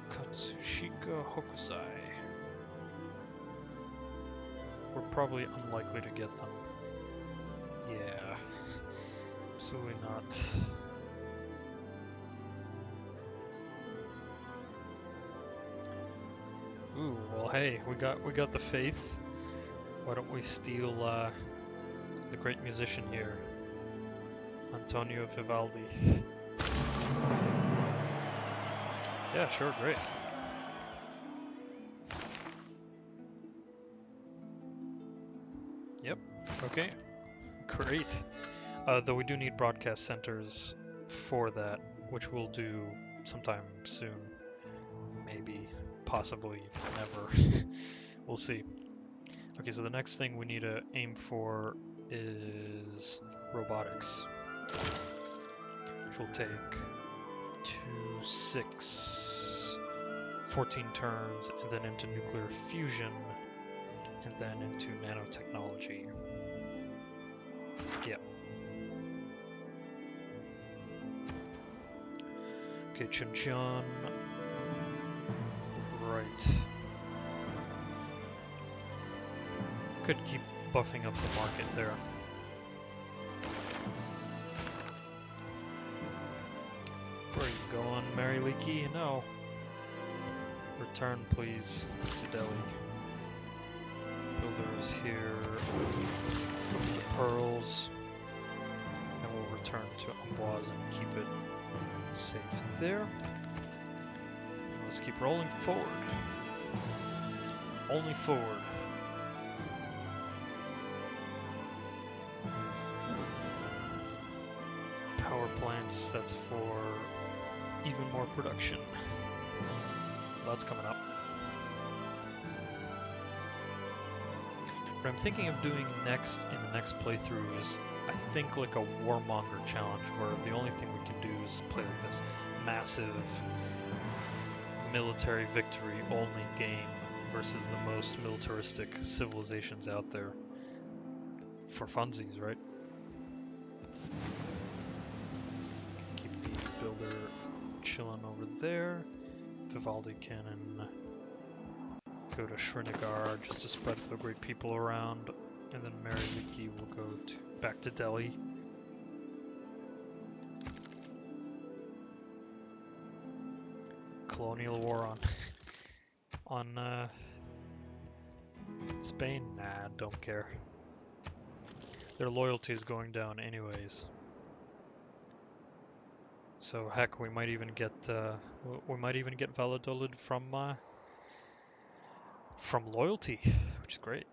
Katsushika Hokusai. We're probably unlikely to get them. Yeah, absolutely not. Ooh, well, hey, we got the faith. Why don't we steal the great musician here, Antonio Vivaldi? Yeah, sure, great. Yep. Okay. Great. Though we do need broadcast centers for that, which we'll do sometime soon. Maybe, possibly, never. We'll see. Okay, so the next thing we need to aim for is robotics, which will take 2, 6, 14 turns, and then into nuclear fusion, and then into nanotechnology. Yep. Okay, Chuncheon. Right. Could keep buffing up the market there. Where are you going, Mary Leakey? No. Return, please, to Delhi. Builders here. The pearls. Then we'll return to Amboise and keep it safe there. Let's keep rolling forward. Only forward. Power plants, that's for even more production. that's coming up. What I'm thinking of doing next in the next playthrough is, I think, like a warmonger challenge, where the only thing we can do is play like this massive military victory only game versus the most militaristic civilizations out there. For funsies, right? Keep the builder chilling over there. Vivaldi cannon go to Srinagar just to spread the great people around, and then Mariliki will go back to Delhi. Colonial war on Spain? Nah, don't care. Their loyalty is going down anyways. So heck, we might even get Valladolid from loyalty, which is great.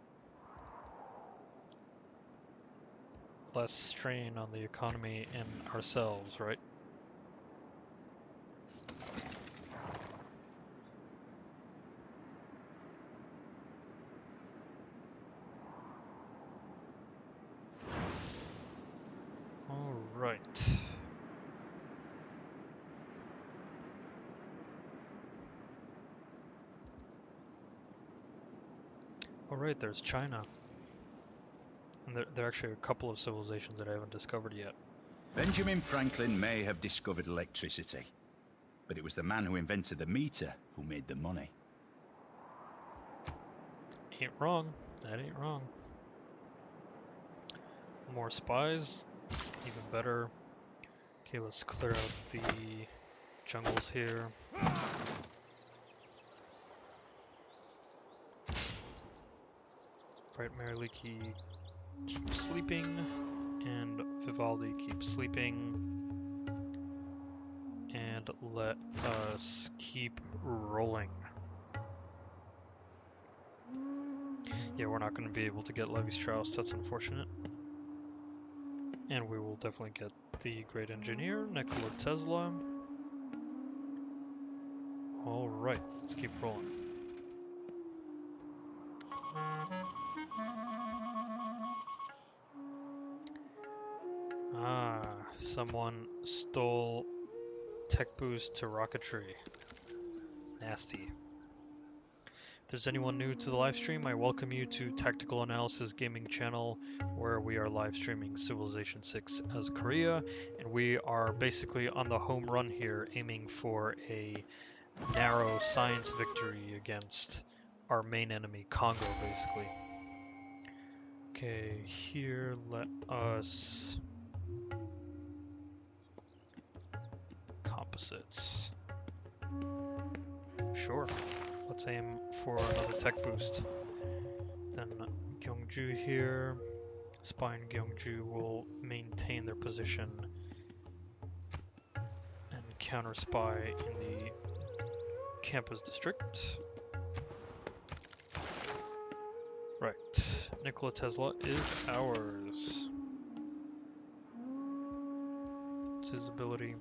Less strain on the economy and ourselves, right? All right. All right, there's China. And there are actually a couple of civilizations that I haven't discovered yet. Benjamin Franklin may have discovered electricity, but it was the man who invented the meter who made the money. Ain't wrong. That ain't wrong. More spies, even better. Okay, let's clear out the jungles here. Right, Mariliki keep sleeping, and Vivaldi keep sleeping. And let us keep rolling. Yeah, we're not going to be able to get Levi-Strauss, that's unfortunate. And we will definitely get the great engineer, Nikola Tesla. Alright, let's keep rolling. Ah, someone stole tech boost to rocketry. Nasty. If there's anyone new to the live stream, I welcome you to Tactical Analysis Gaming channel, where we are live streaming Civilization 6 as Korea, and we are basically on the home run here, aiming for a narrow science victory against our main enemy, Congo, basically. Okay, here let us... Composites. Sure. Let's aim for another tech boost. Then Gyeongju here. Spy and Gyeongju will maintain their position and counter spy in the campus district. Right. Nikola Tesla is ours. It's his ability.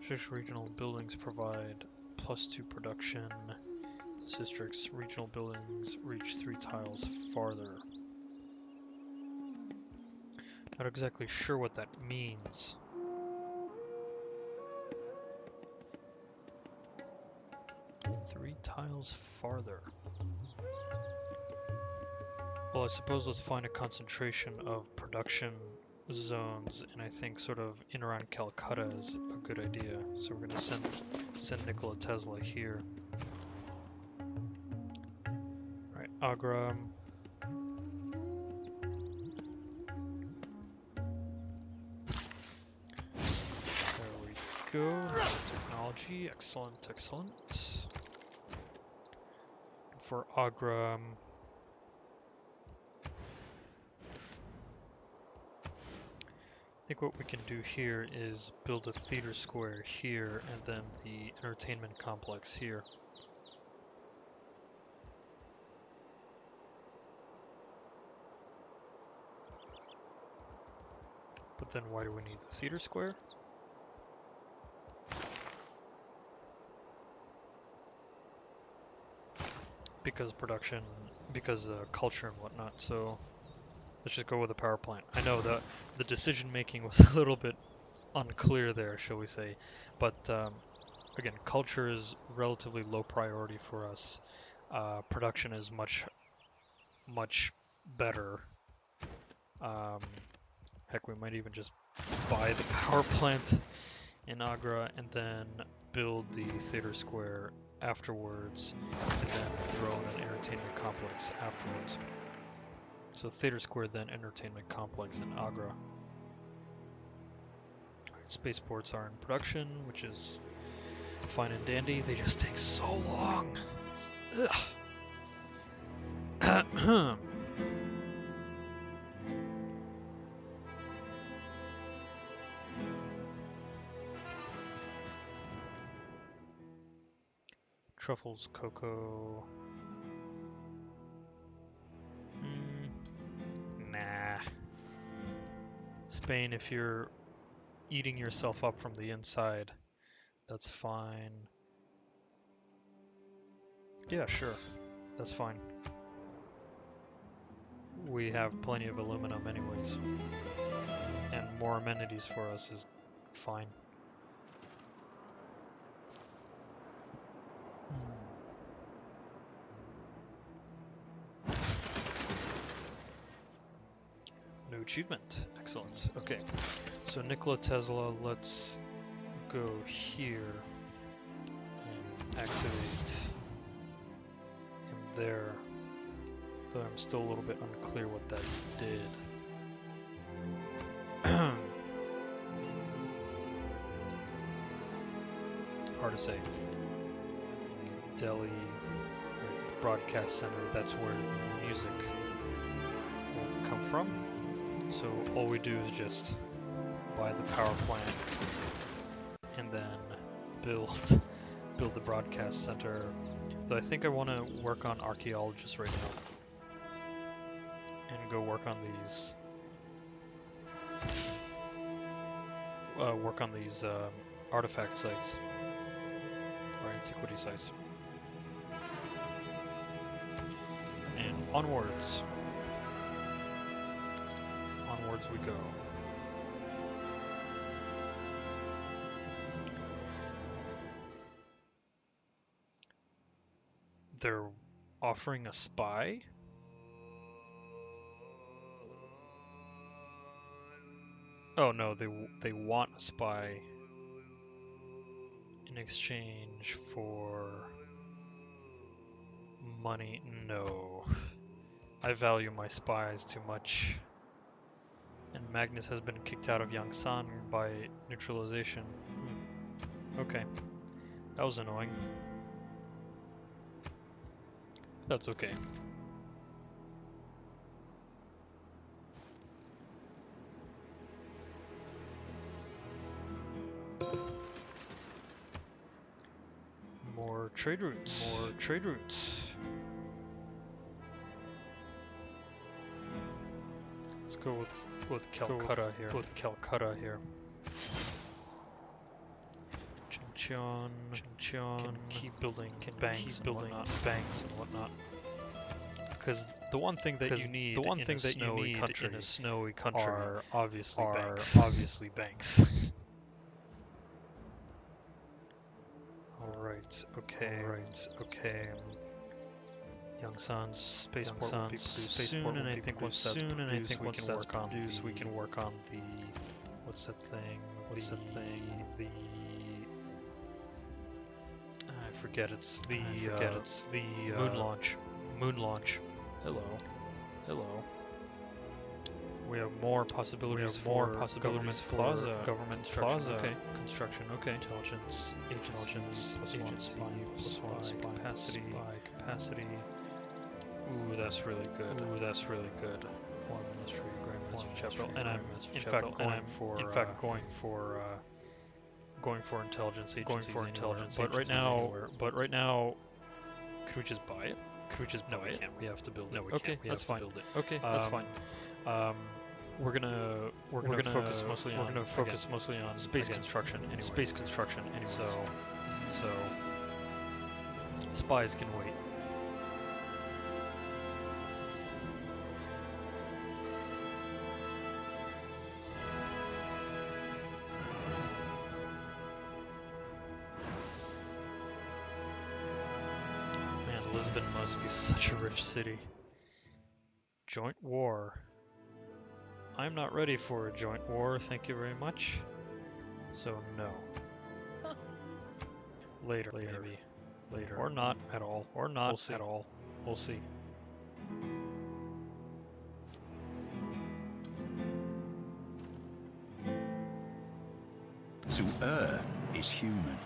6 regional buildings provide +2 production. This district's regional buildings reach 3 tiles farther. Not exactly sure what that means. Three tiles farther. Well, I suppose let's find a concentration of production zones, and I think sort of in around Calcutta is a good idea. So we're gonna send Nikola Tesla here. Alright, Agra. There we go. Technology, excellent, excellent. For Agra, I think what we can do here is build a theater square here and then the entertainment complex here. But then why do we need the theater square? because production, because culture and whatnot. So let's just go with a power plant. I know that the decision making was a little bit unclear there, shall we say, but again, culture is relatively low priority for us. Production is much better. Heck, we might even just buy the power plant in Agra and then build the theater square afterwards, and then throw in an entertainment complex afterwards. So theater square, then entertainment complex in Agra. Spaceports are in production, which is fine and dandy. They just take so long. Ugh. Truffles, cocoa. Nah. Spain, if you're eating yourself up from the inside, that's fine. Yeah, sure. That's fine. We have plenty of aluminum anyways. And more amenities for us is fine. New achievement. Excellent. Okay. So Nikola Tesla, let's go here and activate him there. Though I'm still a little bit unclear what that did. Hard to say. Delhi, the broadcast center, that's where the music will come from. So all we do is just buy the power plant and then build the broadcast center. Though I think I want to work on archaeologists right now and go work on these artifact sites or antiquity sites. And onwards we go. They're offering a spy? Oh no, they want a spy in exchange for money. No. I value my spies too much. And Magnus has been kicked out of Yangsan by neutralization. Okay. That was annoying. That's okay. More trade routes. More trade routes. Let's go with Calcutta here. With Calcutta here. Chincheon can keep building banks and whatnot. Because the one thing that you need in a snowy country are obviously banks. Alright, okay. Yangsan's spaceport will be produced soon, and I think once that's produced, we can work on the what's that thing? I forget. It's the moon launch. Hello. We have more possibilities for government plaza. Okay. Construction. Okay. Intelligence agency plus one spy capacity. Ooh, that's really good. Foreign Ministry, Grand Ministry Chapter, and I'm in fact going for intelligence agencies. But right now, could we just buy it? No, we can't. We have to build it. Okay, that's fine. Okay, that's fine. We're gonna focus mostly on space construction anyway. So spies can wait. Lisbon must be such a rich city. Joint war. I'm not ready for a joint war, thank you very much. So no. Later, maybe. Later. Or not at all. Or not at all. We'll see. To err is human,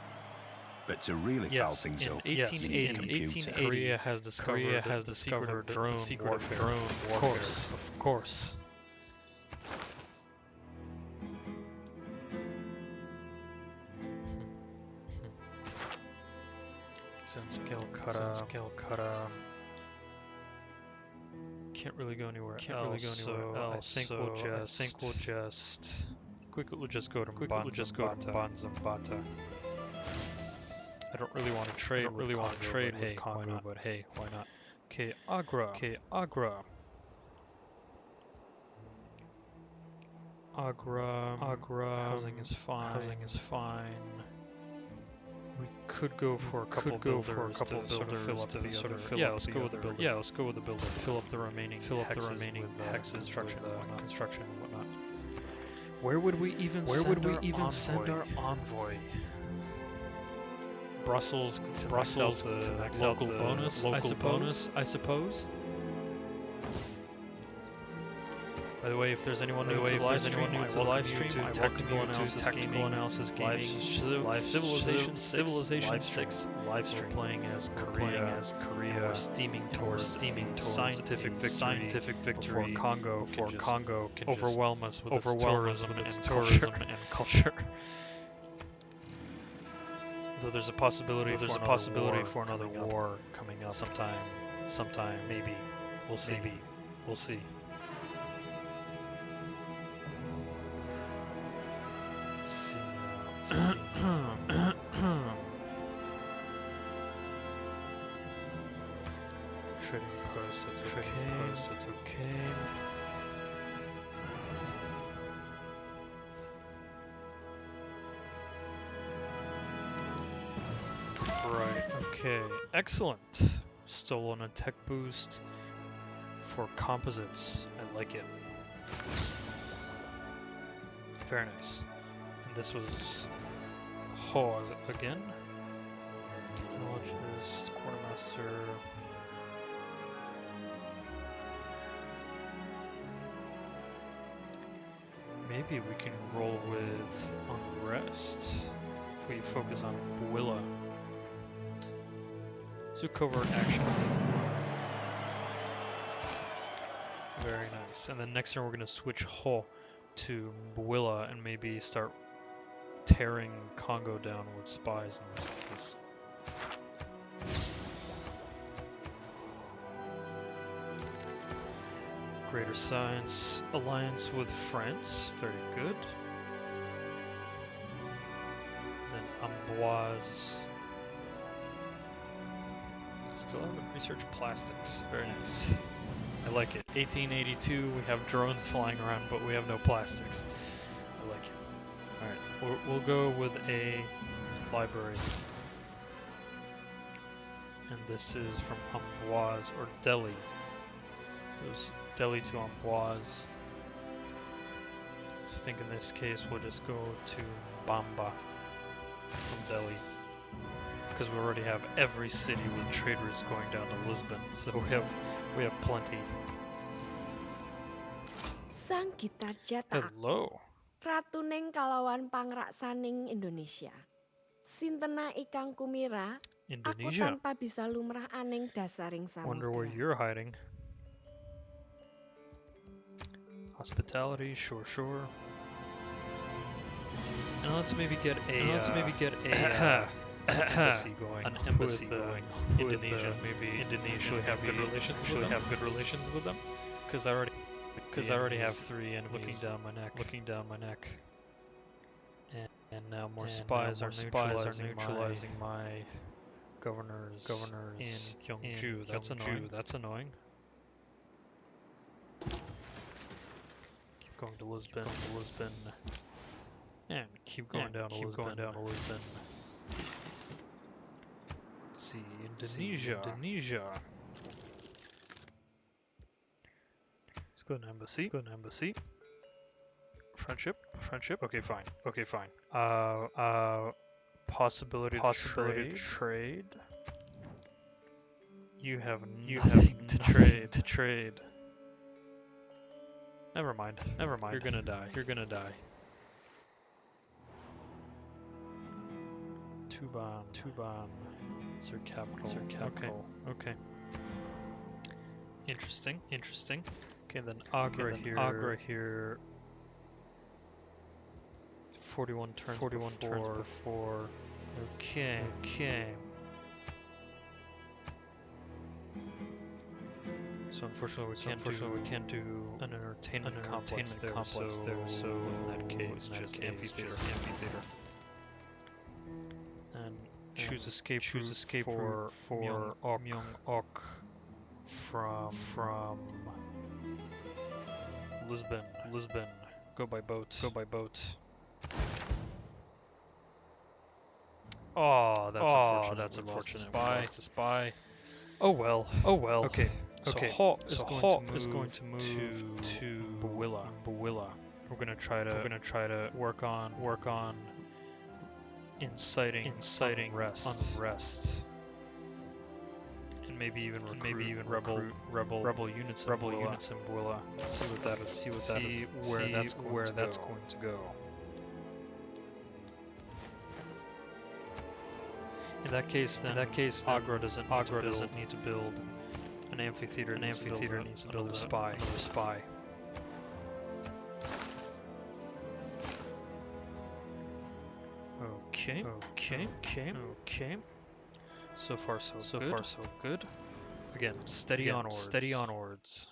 but to really foul things up, you need a computer. Korea has discovered the secret of drone warfare. Of course. Since Calcutta. Can't really go anywhere else. I think we'll just go to Banzambata. I don't really want to trade with Congo, but hey, why not? Okay, Agra. Agra. Housing is fine. We could go for a couple builders to fill up the builder. Fill up the remaining hexes with construction and whatnot. Where would we even send our envoy? Brussels to max out the local bonus, I suppose. By the way, if there's anyone new to the live stream, I Tactical Analysis Gaming, Civilization 6 live stream. We're playing as Korea, we're steaming towards scientific victory before Congo can overwhelm us with its tourism and culture. Though there's a possibility for another war coming up sometime, maybe. We'll see. Trading post, that's okay. Right, okay, excellent. Stolen a tech boost for composites. I like it. Very nice. And this was Hall again. Technologist, quartermaster. Maybe we can roll with unrest if we focus on Builla. So covert action. Very nice. And then next turn we're going to switch Ho to Builla and maybe start tearing Congo down with spies in this case. Greater Science alliance with France, very good. Then Amboise. Still haven't researched plastics, very nice. I like it. 1882, we have drones flying around, but we have no plastics. I like it. Alright, we'll go with a library. And this is from Amboise, or Delhi. It was Delhi to Amboise. I think in this case we'll just go to Bamba from Delhi. Because we already have every city with traders going down to Lisbon, so we have plenty. Sang gitar cetak. Hello. Ratuning kalawan pangraksaning Indonesia. Sintena ikang kumira. Aku Indonesia. tanpa bisa lumrah aning dasaring Wonder where samudra. you're hiding. Hospitality, sure. And let's maybe get a embassy going. Indonesia. Maybe Indonesia have good relations with them. Because I already have 3 enemies looking down my neck. And now more spies are neutralizing my governors in Gyeongju. That's annoying. Keep going to Lisbon, and keep going down to Lisbon. Let's see. Indonesia. Let's go to embassy. Friendship. Okay, fine. Possibility to trade. You have nothing to trade. Never mind. You're gonna die. Tuban. Sir capital. Okay. Interesting. Okay, then Agra here. 41 turns before. Okay. So unfortunately we can't do an entertainment complex there. So in that case, just amphitheater. And choose escape route for Myung-ok from Lisbon. Go by boat. Oh, that's unfortunate. We lost the spy. Oh well. Okay. So Hawk is going to move to Bawilla. We're gonna try to work on inciting unrest, and maybe even recruit rebel units in Bawilla. See what that is. Where that's going to go. In that case, Agra doesn't need to build an amphitheater. An amphitheater needs to build a spy. Okay. So far so good. Again, steady onwards.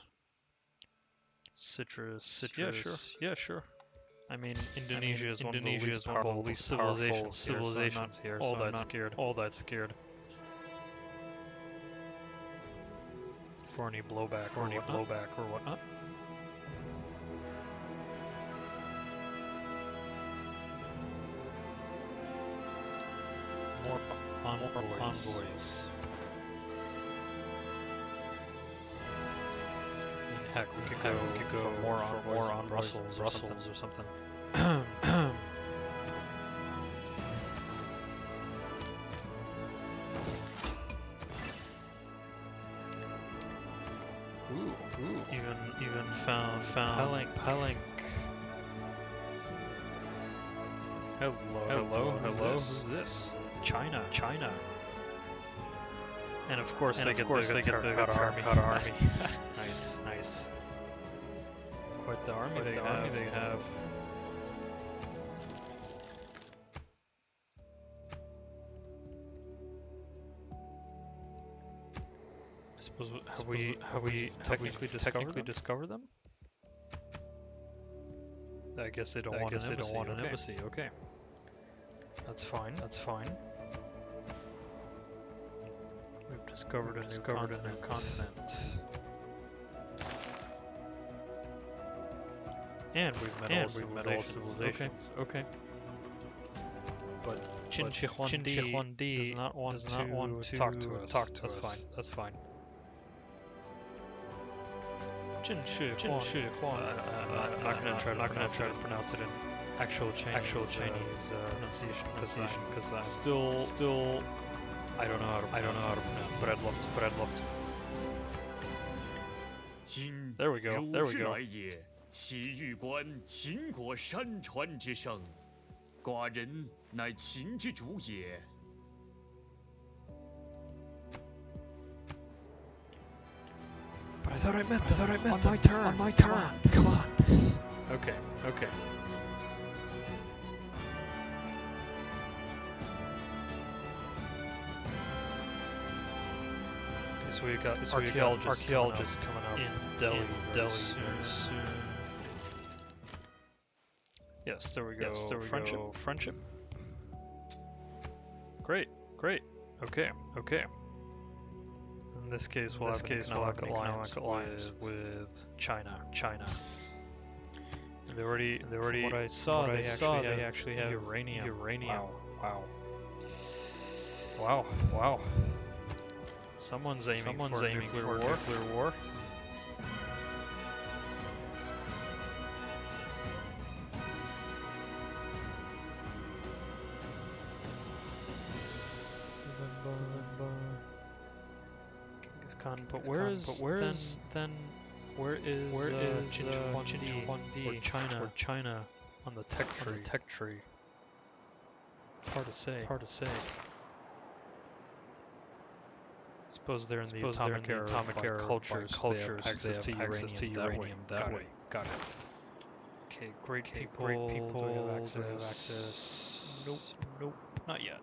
Citrus. Yeah, sure. I mean, Indonesia is one of the least civilizations here. All that scared. For any blowback or whatnot. More envoys. I mean, heck, we could go for more on Brussels or something. Ooh. Even found Palank. Hello. Who's this? China. And of course they get the Terracotta army. Nice. Quite the army they have. I suppose have we technically discovered them? I guess they don't want an embassy. Okay. That's fine. We've discovered a new continent. And we've met all civilizations. Okay. But Qin Shi Huangdi does not want to talk to us. That's fine. Qin Shi Huang. I'm not gonna try to pronounce it in actual Chinese pronunciation because I'm still I don't know how to pronounce it, but I'd love to. There we go. 其玉观秦国山川之声，寡人乃秦之主也。But I thought I meant on my turn. Come on. Okay. Okay, so we got archaeologists coming up in Delhi soon. Yes, there we go. Friendship. Great. Okay. In this case, we'll have an economic alliance with China. And they already. From what I saw, they actually have uranium. Wow. Someone's aiming for nuclear war. But where is Jinchuandi or China on the tech tree? It's hard to say. Suppose they're in the atomic era cultures. They have access to uranium that way. Got it. Okay, great people. Do we have access? Nope. Not yet.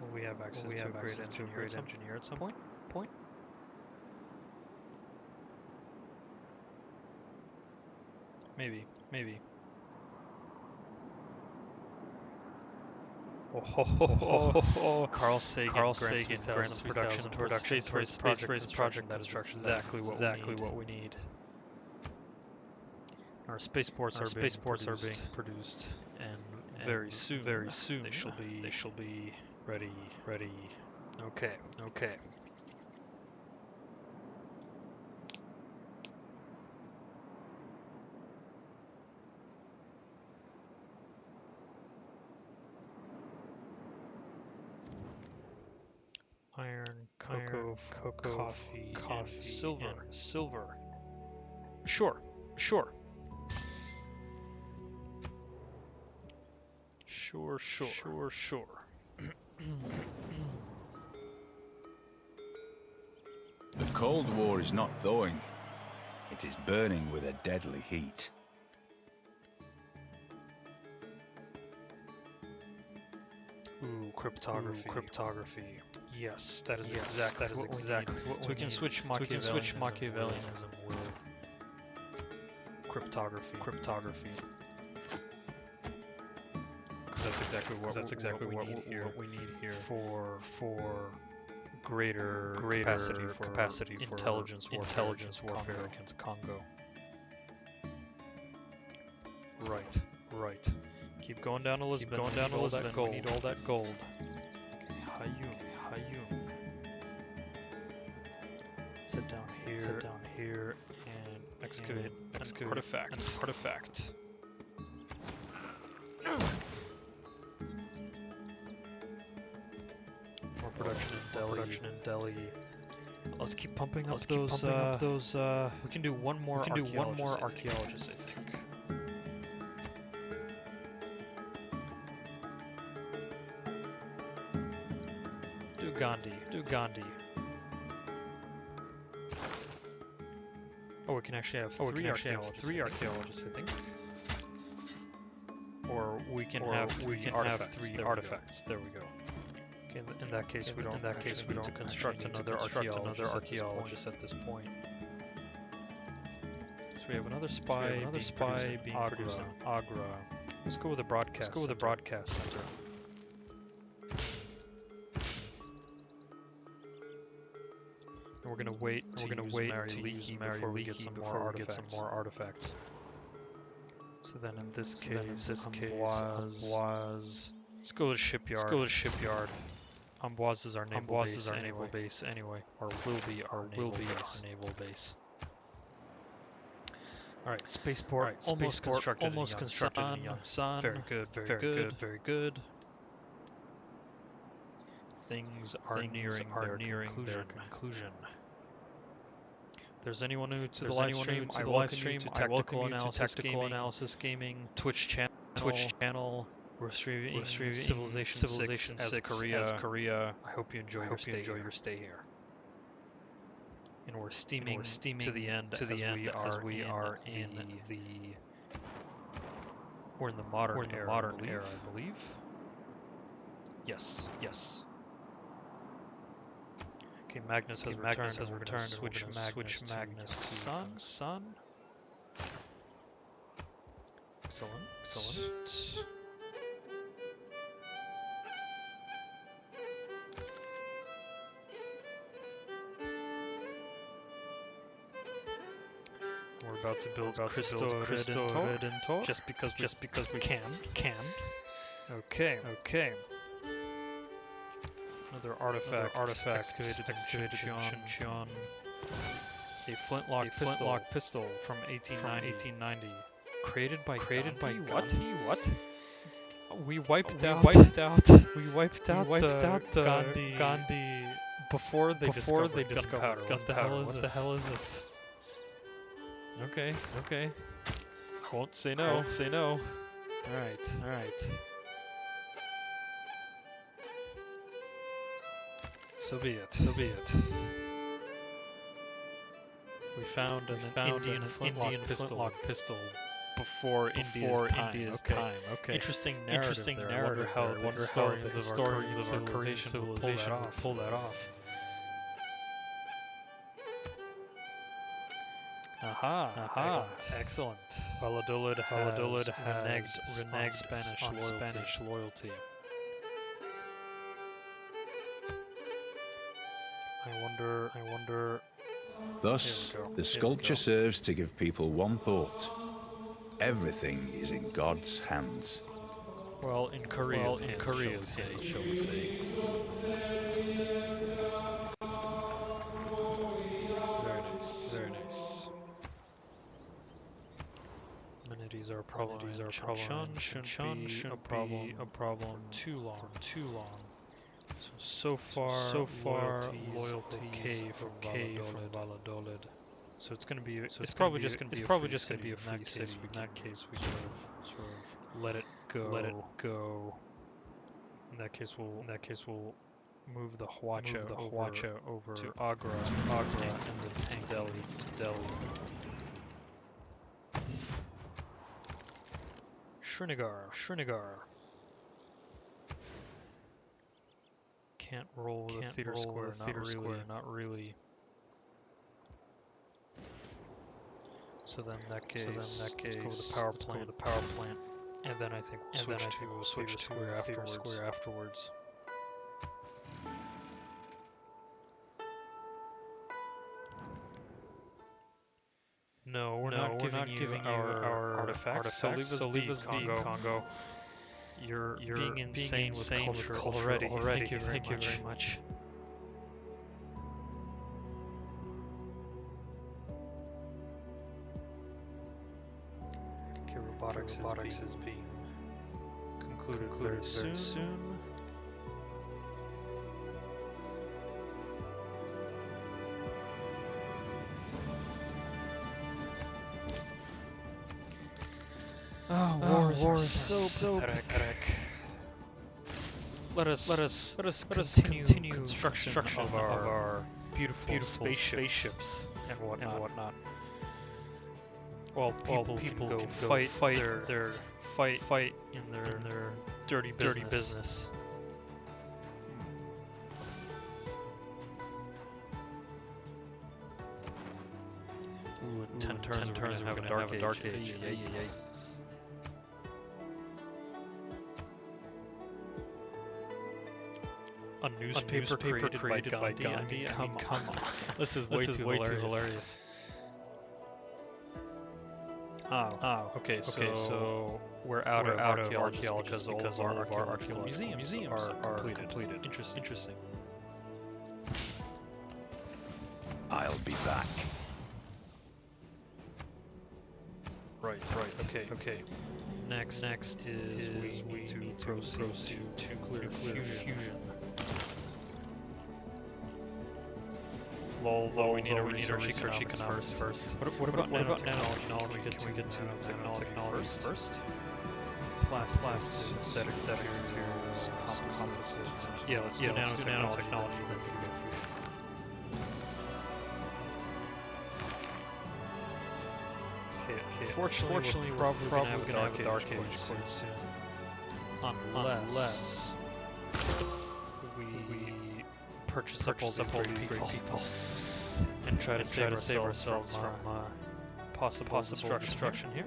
Will we have access to a great engineer at some point? Maybe. Carl Sagan grants production towards space race project. That is exactly what we need. Our spaceports are being produced, and very soon they shall be ready. Okay. Iron, cocoa, coffee, and silver. Sure. The Cold War is not thawing. It is burning with a deadly heat. Ooh, cryptography. Yes, that is exactly what we need. So we can switch Machiavellianism with cryptography. Because that's exactly what we need here for greater capacity for intelligence warfare against Congo. Right. Keep going down to Lisbon. We need all that gold. Okay, Hayum. Sit down here and excavate an artifact. More production in Delhi. Let's keep pumping up those. We can do one more archaeologist, I think. Do Gandhi. Oh, we can actually have three archaeologists, I think. Or we can have three artifacts. There we go. Okay, in that case, we don't need to construct another archaeologist at this point. So we have another spy being produced in Agra. Let's go with the broadcast center. And we're gonna wait to use before we get some more artifacts. So then in this case, Amboise. Let's go to shipyard. Amboise is our naval base anyway, or will be our naval base. All right, spaceport almost constructed in Yongsan. Very good. Things are nearing their conclusion. If there's anyone new to the live stream, I welcome you to Tactical Analysis Gaming Twitch channel. We're streaming Civilization 6 as Korea. I hope you enjoy your stay here. And we're steaming to the end as we are in the we're in the modern era, I believe. Yes. Okay, Magnus has returned. We're going to switch Magnus to Sun. Excellent. We're We're about to build Cristo Redentor just because we can. Okay. Another artifact excavated in Chuncheon. A flintlock pistol from 1890. Created by Gandhi? What? We wiped out Gandhi before they discovered gunpowder. What the hell is this? Okay. Won't say no. Alright. So be it. We found an Indian flintlock pistol before India's time. Okay. Interesting narrative there. I wonder how the historians of our Korean civilization will pull that off. Aha. Excellent. Valladolid has reneged Spanish loyalty. I wonder. Thus, the sculpture serves to give people one thought. Everything is in God's hands. Well, in Korea's hands, shall we say. Very nice. Amenities are a problem. Shouldn't be a problem for too long. So far, loyalty okay from Valladolid. So it's probably just gonna be a free city. In that case, we sort of let it go. In that case, we'll move the Hwacha over to Agra, and then to Delhi. Srinagar. Can't roll the theater square, not really. So then in that case, let's go with the power plant. And then I think we'll switch to theater square afterwards. No, we're not giving you our artifacts. So leave us be, Congo. You're being insane with culture already. Thank you very much. Okay, robotics is being concluded very soon. Wars are so pathetic. Let us continue construction of our beautiful spaceships and whatnot. While people can fight in their dirty business. Ooh, in 10 turns we're gonna have a dark age. Yay. A newspaper created by Gandhi? I mean, come on. This is way too hilarious. Okay, so we're out of archaeologists because all of our archaeological museums are completed. Interesting. I'll be back. Right. Okay. Next is we need to proceed to nuclear fusion. Lol, we need to research economics first. What about nanotechnology? Can we get to nanotechnology first? Plastics, synthetic materials, composites. Yeah, let's do nanotechnology then fusion. Okay. Fortunately, we're probably gonna have a dark age quite soon. Unless we purchase up all these great people and try to save ourselves from possible destruction here.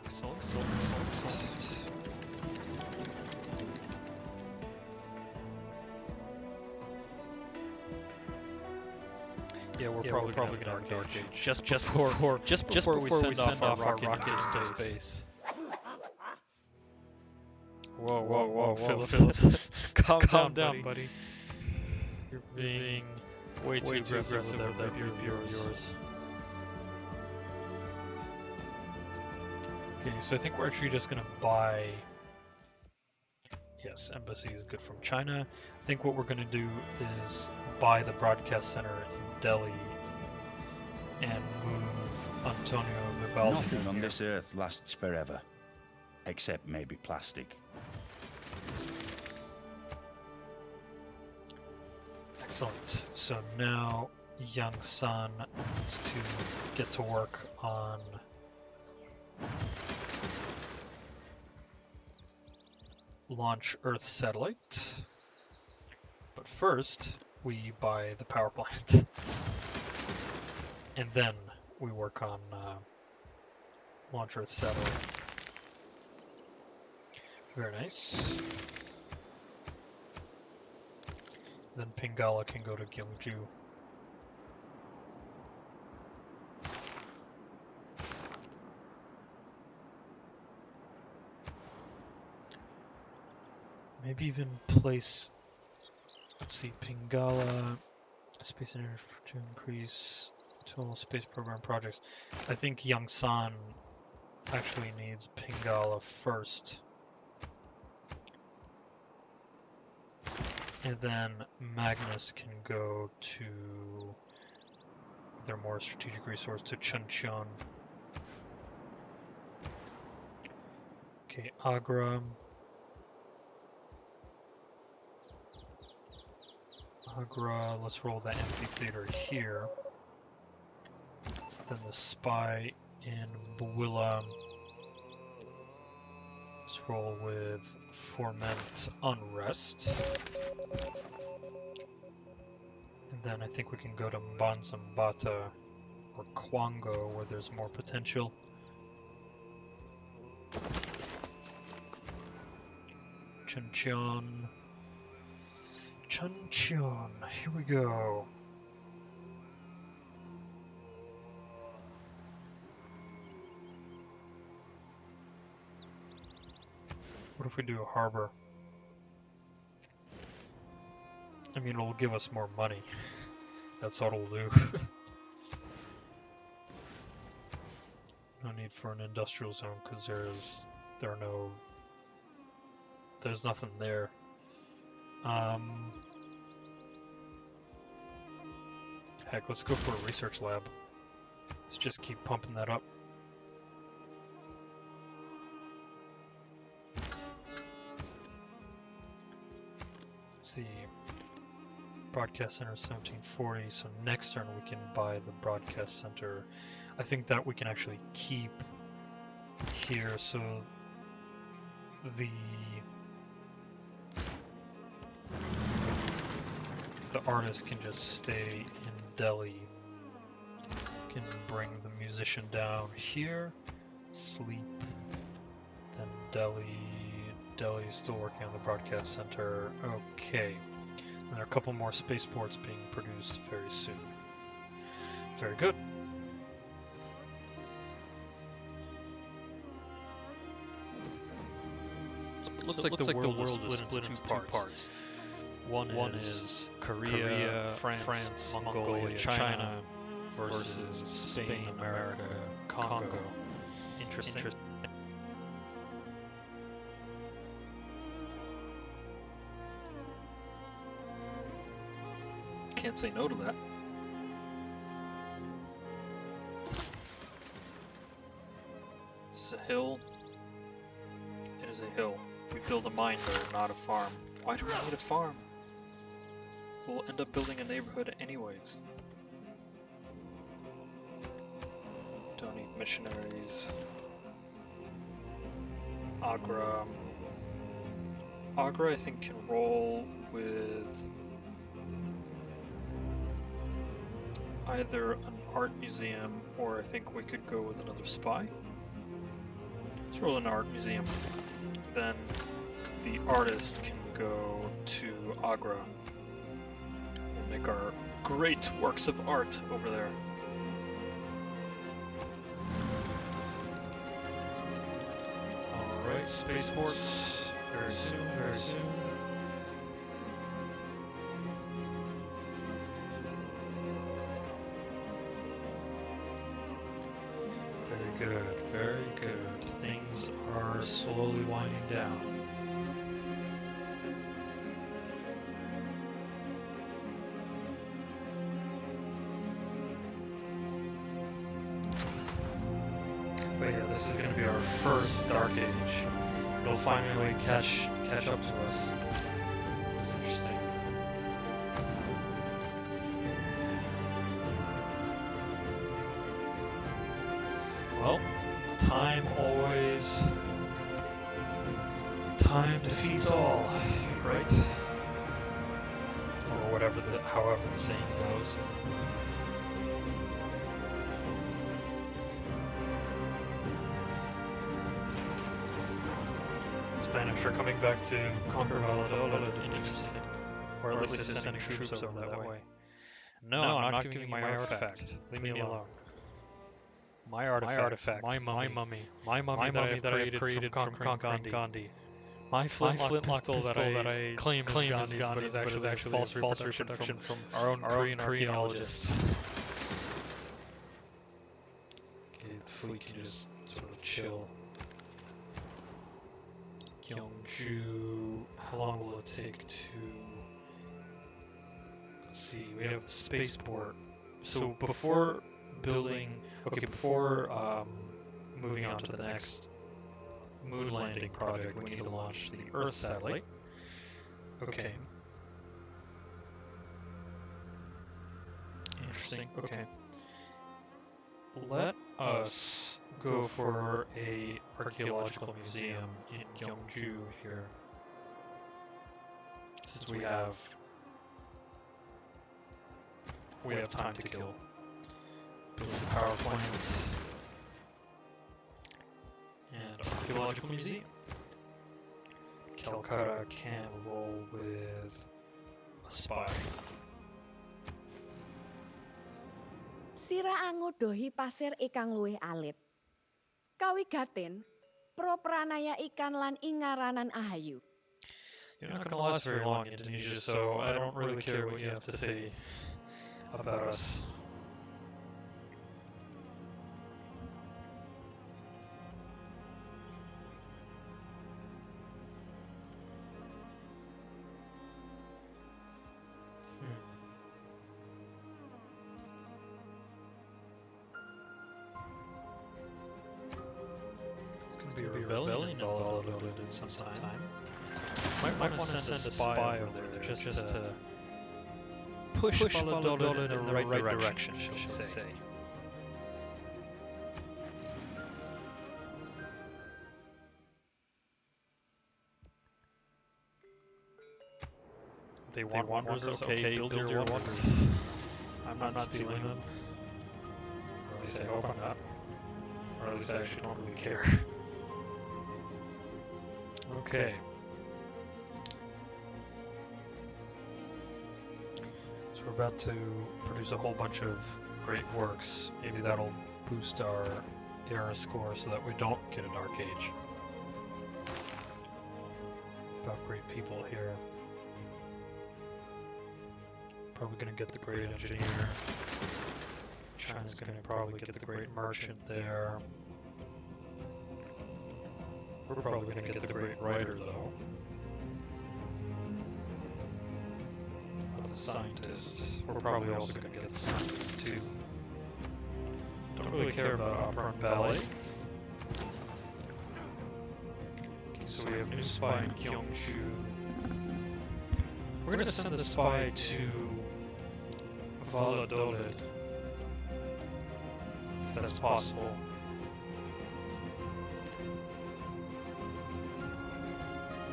Excellent. we're probably gonna have a dark age just before we send off our rocket into space. Whoa, Philip. Calm down, buddy. You're being way too aggressive with that review of yours. Okay, so I think we're actually just gonna buy. Yes, embassy is good from China. I think what we're gonna do is buy the broadcast center in Delhi and move Antonio Vivaldi. Nothing on this earth lasts forever, except maybe plastic. Excellent. So now Young San needs to get to work on launch Earth satellite. But first, we buy the power plant. And then we work on launch Earth satellite. Very nice. Then Pingala can go to Gyeongju. Maybe even place, let's see, Pingala, space and energy to increase total space program projects. I think Yongsan actually needs Pingala first. And then Magnus can go to their more strategic resource, to Chuncheon. Okay, Agra. Let's roll the amphitheater here. Then the spy in Builla. Let's roll with Foment Unrest. And then I think we can go to Mbanzambata or Kwango where there's more potential. Chuncheon. Here we go. What if we do a harbor? I mean, it'll give us more money. That's all it'll do. No need for an industrial zone because there's nothing there. Heck, let's go for a research lab. Let's just keep pumping that up. Let's see. Broadcast center 1740, so next turn we can buy the broadcast center. I think that we can actually keep here, so the artist can just stay in Delhi. Can bring the musician down here, sleep, then Delhi's still working on the broadcast center. Okay. And there are a couple more spaceports being produced very soon. Very good. Looks like the world is split into two parts. One is Korea, France, Mongolia, China versus Spain, America, Congo. Interesting. Can't say no to that. This is a hill. It is a hill. We build a mine there, not a farm. Why do we need a farm? We'll end up building a neighborhood anyways. Don't need missionaries. Agra, I think, can roll with either an art museum, or I think we could go with another spy. Let's roll an art museum. Then the artist can go to Agra. We'll make our great works of art over there. Alright, spaceports. Very soon, very soon. Very good, very good. Things are slowly winding down. But yeah, this is going to be our first Dark Age. It'll finally catch up to us. It's interesting. Well, time defeats all, right? Or however the saying goes. Spanish are coming back to conquer Valladolid. Interesting. Or at least they're sending troops over that way. No, I'm not giving you my artifact. Leave me alone. My artifact, my mummy that I have created from conquering Gandhi. My flintlock pistol that I claim is Gandhi's, but is actually false reproduction from our own Korean archaeologists. Okay, the fleet can just sort of chill. Gyeongju, how long will it take to... Let's see, we have the spaceport. So before moving on to the next moon landing project, we need to launch the Earth satellite. Okay. Interesting, okay. Let us go for a archaeological museum in Gyeongju here. Since we have time to kill. Build a power plant and archaeological museum. Calcutta can roll with a spy. Sira angodohi pasir ikang luwih alit. Kawigaten, pro pranaya ikan lan ingaranan ahayu. You're not gonna last very long in Indonesia, so I don't really care what you have to say about us. Be a rebellion in Valladolid in some time. Might want to send a spy over there just to push Valladolid in the right direction, shall we say. They want wonders, okay, build your wonders. I'm not stealing them. Or at least I hope I'm not. Or at least I actually don't really care. Okay. So we're about to produce a whole bunch of great works. Maybe that'll boost our era score so that we don't get a Dark Age. About great people here. Probably gonna get the great engineer. China's gonna probably get the great merchant there. We're probably going to get the great writer, though. Not the scientist. We're probably also going to get the scientist, too. Don't really care about opera and ballet. Okay, so we have new spy in Gyeongju. We're going to send the spy to Valladolid, if that's possible.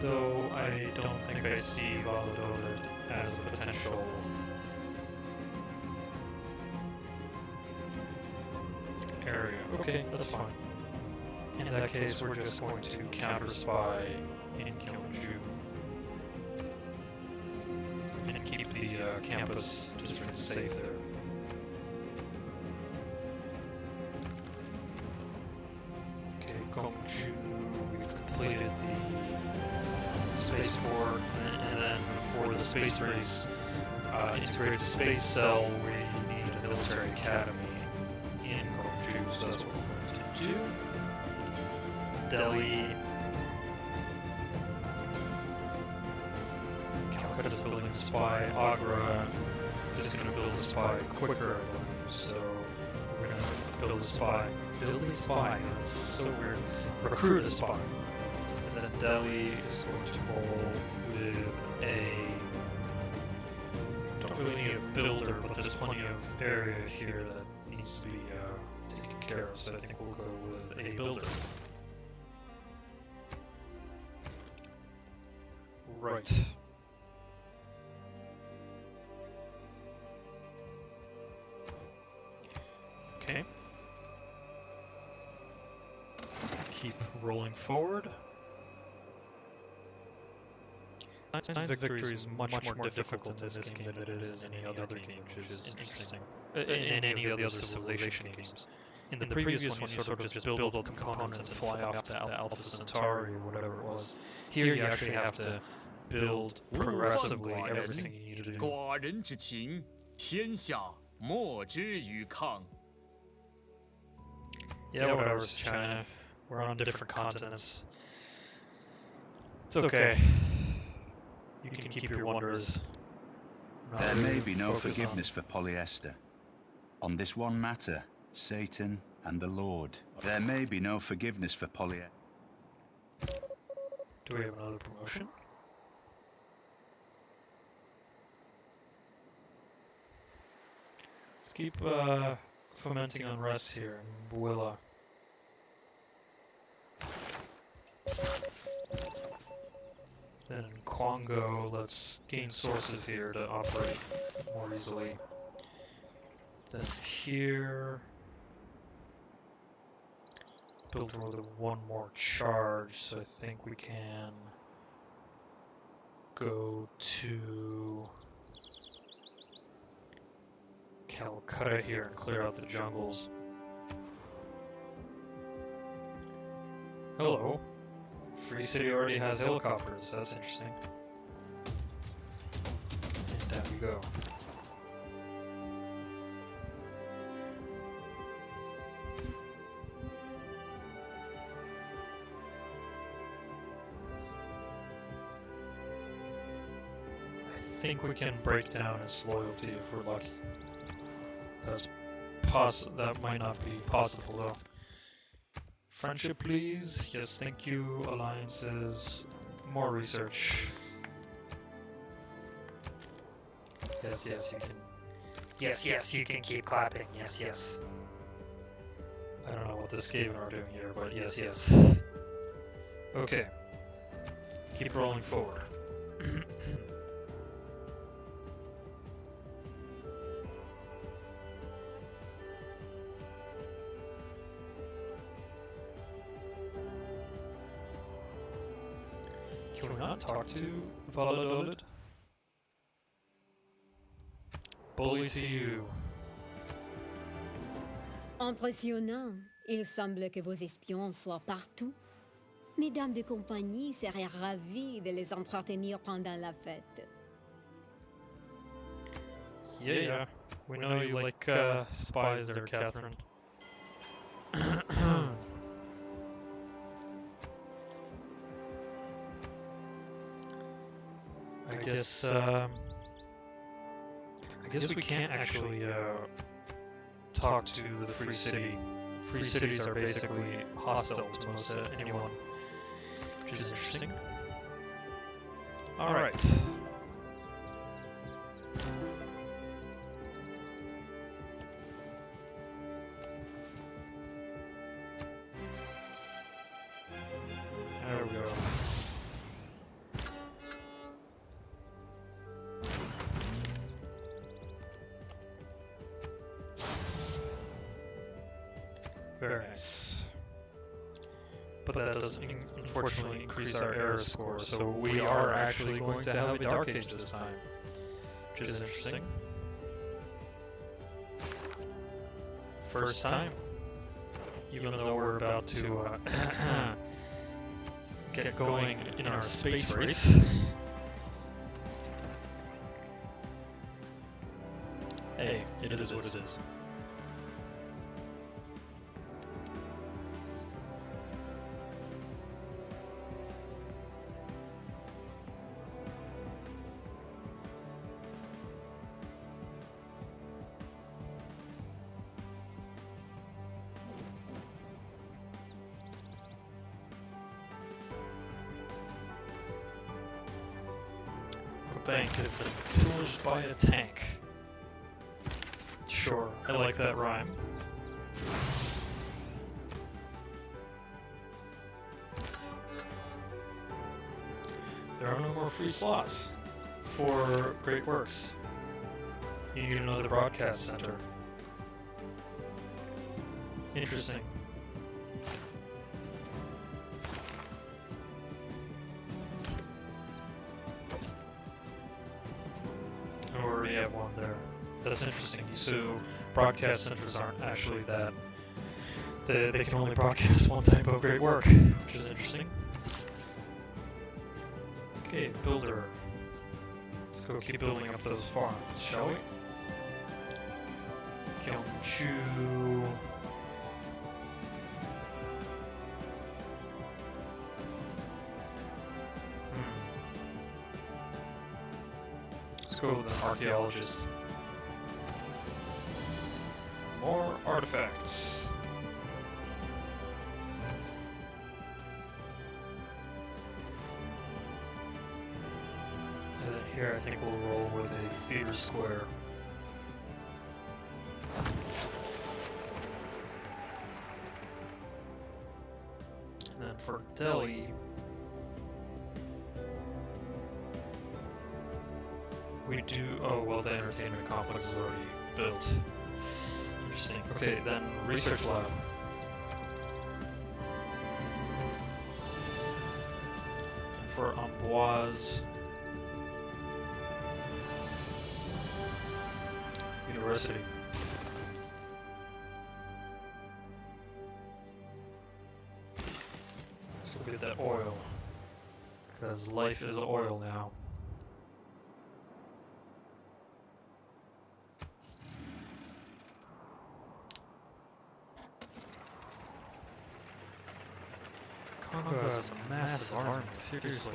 Though I don't think I see Valladolid as a potential area. Okay, that's fine. In that case, we're just going to counter-spy in Gyeongju. And keep the campus district safe there. Okay, Gongju, we've completed the spaceport, and then for the space race, integrated space cell, we need a military academy in Gongju, so that's what we're going to do. Delhi. Calcutta's building a spy. Agra is going to build a spy quicker, I believe, so we're going to build a spy. Build a spy? That's so weird. Recruit a spy. And then Delhi is going to roll with a... Don't really need a builder, but there's plenty of area here that needs to be taken care of, so I think we'll go with a builder. Right. Okay. Keep rolling forward. Ninth victory is much more difficult in this game than it is in any other game, which is interesting. In any of the other Civilization games. In the previous one, you sort of just build all the components and fly off to Alpha Centauri or whatever it was. Here, you actually have to build progressively everything you need to do. 寡人之情，天下莫之与抗。 Yeah, whatever, it's China. We're on different continents. It's okay. You can keep your wonders. There may be no forgiveness for polyester. On this one matter, Satan and the Lord. There may be no forgiveness for polyester. Do we have another promotion? Let's keep fomenting unrest here in Builla. Then in Kwango, let's gain sources here to operate more easily. Then here, build with one more charge, so I think we can go to Calcutta here and clear out the jungles. Hello. Free City already has helicopters, that's interesting. And down you go. I think we can break down his loyalty if we're lucky. That might not be possible though. Friendship, please. Yes, thank you. Alliances. More research. Yes, you can. Yes, you can keep clapping. Yes. I don't know what the Skaven are doing here, but yes. Okay. Keep rolling forward. Can we not talk to Valladolid? Bully to you. Impressionnant. Il semble que vos espions soient partout. Mesdames de compagnie seraient ravies de les entretenir pendant la fête. Yeah. We know you like spies there, Catherine. I guess we can't actually talk to the Free City. Free cities are basically hostile to most anyone, which is interesting. Alright. There we go. Very nice. But that doesn't unfortunately increase our error score, so we are actually going to have a Dark Age this time. which is interesting. First time, even though we're about to get going in our space race. Hey, it is what it is. Bank has been pillaged by a tank. Sure, I like that rhyme. There are no more free slots for great works. You need another broadcast center. Interesting. I already have one there. That's interesting. So broadcast centers aren't actually that. They can only broadcast one type of great work, which is interesting. Okay, builder. Let's go keep building up those farms, shall we? Gyeongju. Let's go with an archaeologist. More artifacts. And then here I think we'll roll with a theater square. And then for Delhi, we do. Oh, well, the entertainment complex is already built. Interesting. Okay, then research lab. And for Amboise University. Let's go get that oil. Because life is oil now. Congo has a massive army, seriously.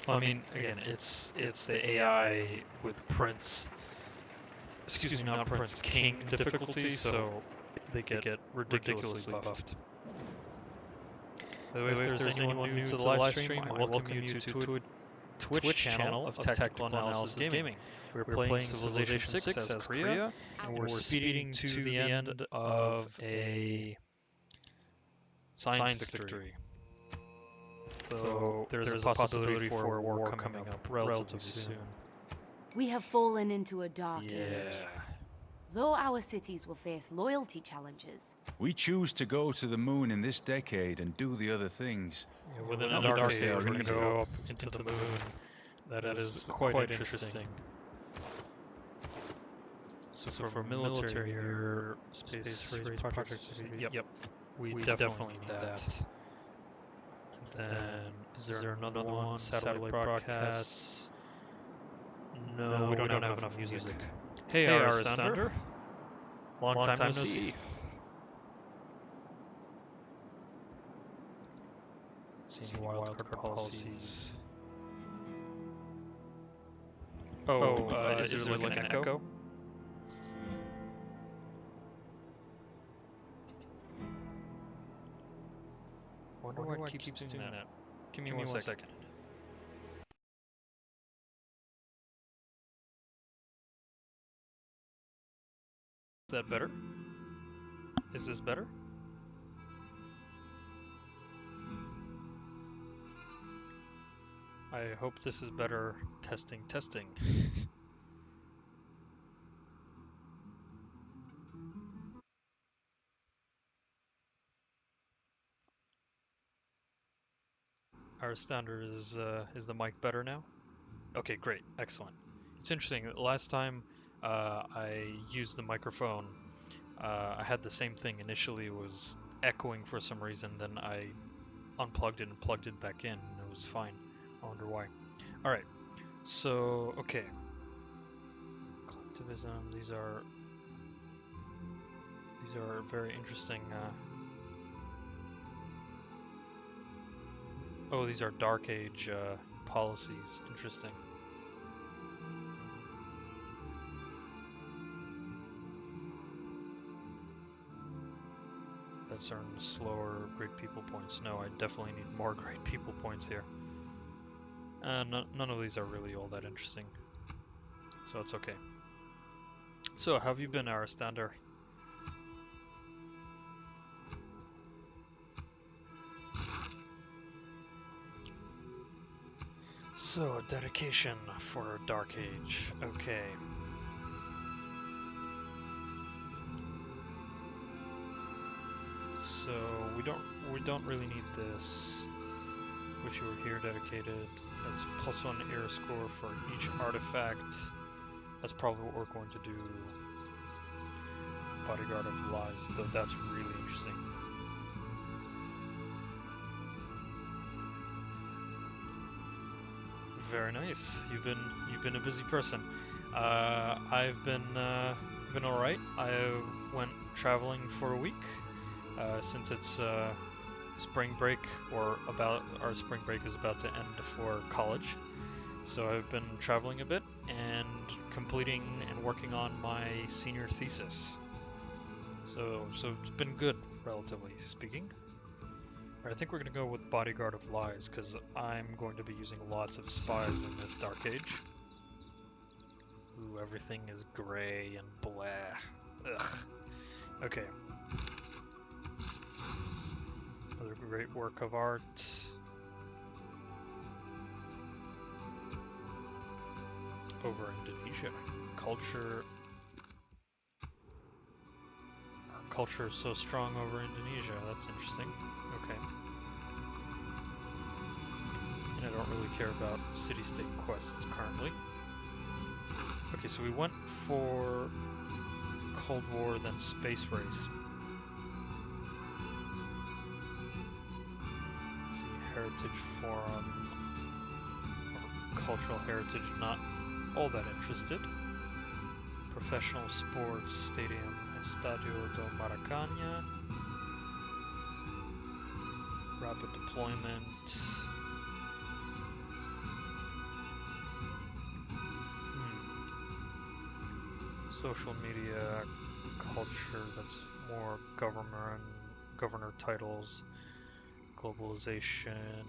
Well, I mean, again, it's the AI with Prince, excuse me, not Prince, King difficulty, so they get ridiculously buffed. By the way, if there's anyone new to the live stream, I welcome you to a Twitch channel of Technical Analysis Gaming. We're playing Civilization 6 as Korea, and we're speeding to the end of a science victory. Though there's a possibility for a war coming up relatively soon. We have fallen into a dark Yeah. age. Though our cities will face loyalty challenges, We choose to go to the moon in this decade and do the other things. Yeah, within a Not dark because age, they we're are going to easy. go up into the moon. That is quite interesting. So for military or space race projects, yep, we definitely need that. And then, is there another one? Satellite broadcasts? No, we don't have enough music. Hey, Aristander. Long time no see. See any wildcard policies? Is there like an echo? Wonder why it keeps doing that. Give me 1 second. Is that better? Is this better? I hope this is better. Testing, testing. Our standard is the mic better now? Okay, great, excellent. It's interesting. Last time I used the microphone, I had the same thing. Initially, it was echoing for some reason. Then I unplugged it and plugged it back in, and it was fine. I wonder why. All right. So okay. Collectivism. These are very interesting. Oh, these are Dark Age policies. Interesting. That's earned slower great people points. No, I definitely need more great people points here. None of these are really all that interesting, so it's okay. So, how have you been, Aristander? So, dedication for Dark Age. Okay. So we don't really need this. Wish you were here dedicated. That's +1 era score for each artifact. That's probably what we're going to do. Bodyguard of Lies, though that's really interesting. Very nice. You've been a busy person. I've been all right. I went traveling for a week since it's spring break, or about our spring break is about to end for college. So I've been traveling a bit and completing and working on my senior thesis. So it's been good, relatively speaking. I think we're going to go with Bodyguard of Lies, because I'm going to be using lots of spies in this Dark Age. Ooh, everything is gray and blah. Ugh. Okay. Another great work of art. Over Indonesia. Culture. Our culture is so strong over Indonesia. That's interesting. Okay. And I don't really care about city-state quests currently. Okay, so we went for Cold War, then Space Race. Let's see, Heritage Forum, or Cultural Heritage, not all that interested. Professional Sports Stadium, Estadio do Maracanã. Rapid Deployment. Social media, culture, that's more governor titles, globalization,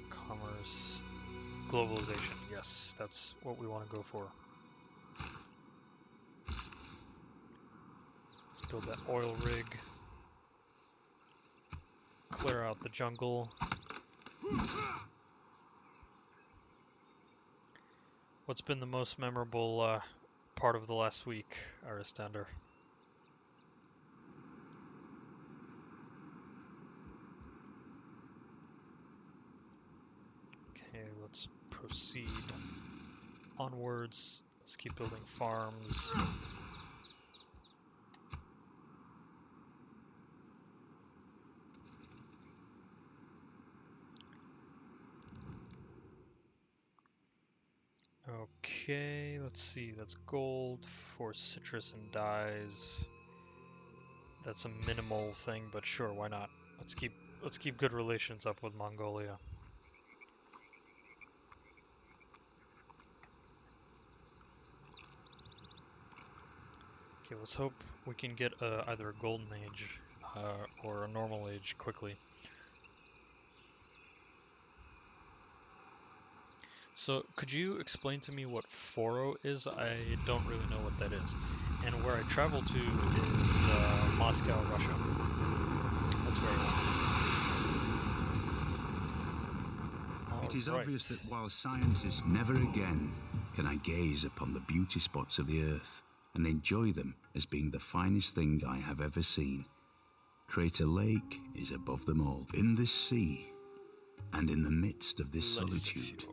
commerce, globalization, yes, that's what we want to go for. Let's build that oil rig, clear out the jungle. What's been the most memorable part of the last week, Aristander? Okay, let's proceed onwards. Let's keep building farms. Okay, let's see, that's gold for citrus and dyes. That's a minimal thing, but sure, why not? Let's keep good relations up with Mongolia. Okay, let's hope we can get either a golden age or a normal age quickly. So, could you explain to me what Foro is? I don't really know what that is. And where I travel to is Moscow, Russia. That's where I want. It is obvious that while scientists never again can I gaze upon the beauty spots of the earth and enjoy them as being the finest thing I have ever seen, Crater Lake is above them all. In this sea, and in the midst of this solitude,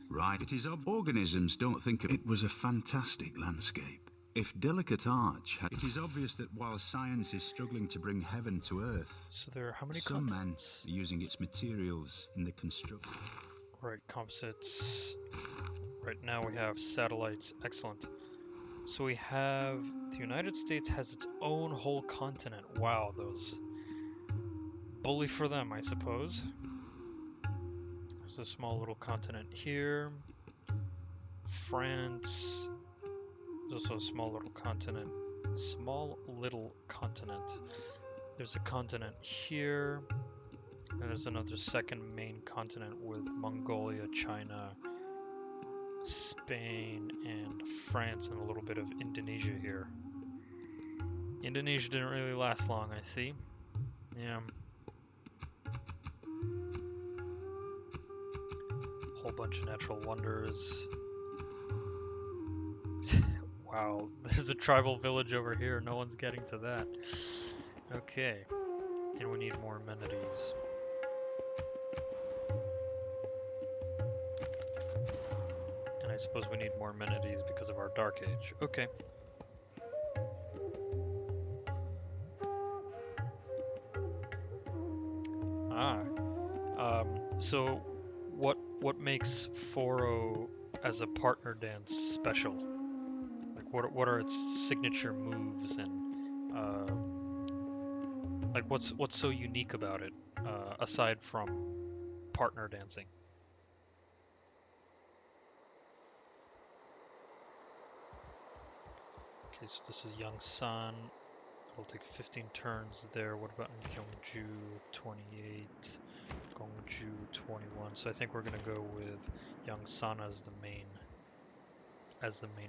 Right, it is of organisms don't think of it was a fantastic landscape. If delicate arch, it is obvious that while science is struggling to bring heaven to earth, So there are how many some men continents? are using its materials in the construction. Right, composites. Right now we have satellites. Excellent. So we have the United States has its own whole continent. Wow, those bully for them, I suppose. There's a small little continent here. France. There's also a small little continent. Small little continent. There's a continent here. And there's another second main continent with Mongolia, China, Spain, and France, and a little bit of Indonesia here. Indonesia didn't really last long, I see. Yeah. Whole bunch of natural wonders. Wow, there's a tribal village over here. No one's getting to that. Okay. And we need more amenities. And I suppose we need more amenities because of our Dark Age. Okay. So what makes Foro as a partner dance special? Like what are its signature moves and like what's so unique about it aside from partner dancing? Okay, so this is Young Sun. It'll take 15 turns there. What about Gyeongju 28? Gongju 21. So I think we're gonna go with Young Sun as the main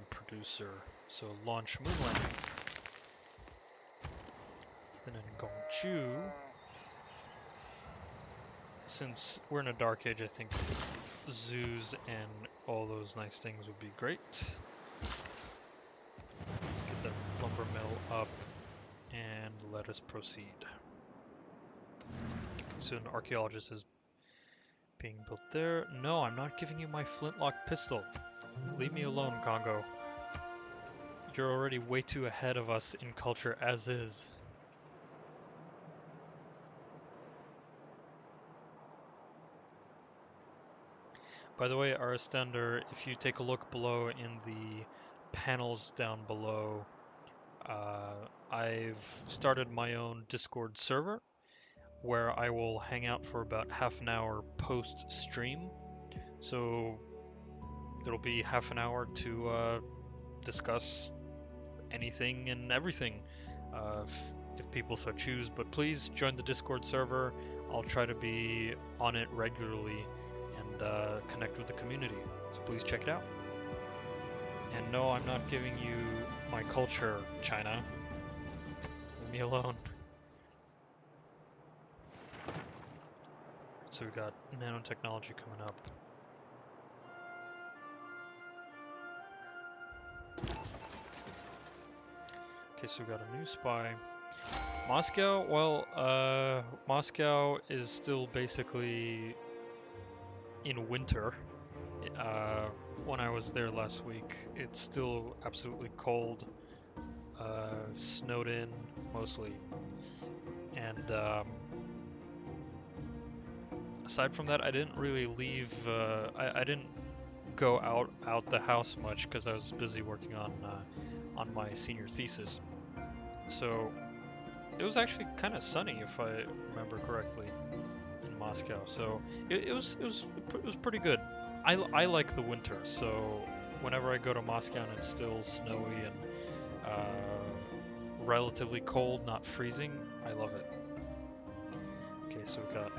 producer. So launch moon landing. Then in Gongju, since we're in a dark age, I think zoos and all those nice things would be great. Let's get that lumber mill up and let us proceed. So an archaeologist is being built there. No, I'm not giving you my flintlock pistol. Leave me alone, Congo. You're already way too ahead of us in culture as is. By the way, Aristender, if you take a look below in the panels down below, I've started my own Discord server where I will hang out for about half an hour post stream. So it'll be half an hour to discuss anything and everything if people so choose. But please join the Discord server. I'll try to be on it regularly and connect with the community. So please check it out. And no, I'm not giving you my culture, China. Leave me alone. So we got nanotechnology coming up. Okay, so we got a new spy. Moscow, well, Moscow is still basically in winter. When I was there last week, it's still absolutely cold, snowed in mostly, and aside from that, I didn't really leave. I didn't go out the house much because I was busy working on my senior thesis. So it was actually kind of sunny, if I remember correctly, in Moscow. So it was pretty good. I like the winter, so whenever I go to Moscow and it's still snowy and relatively cold, not freezing, I love it. Okay, so we got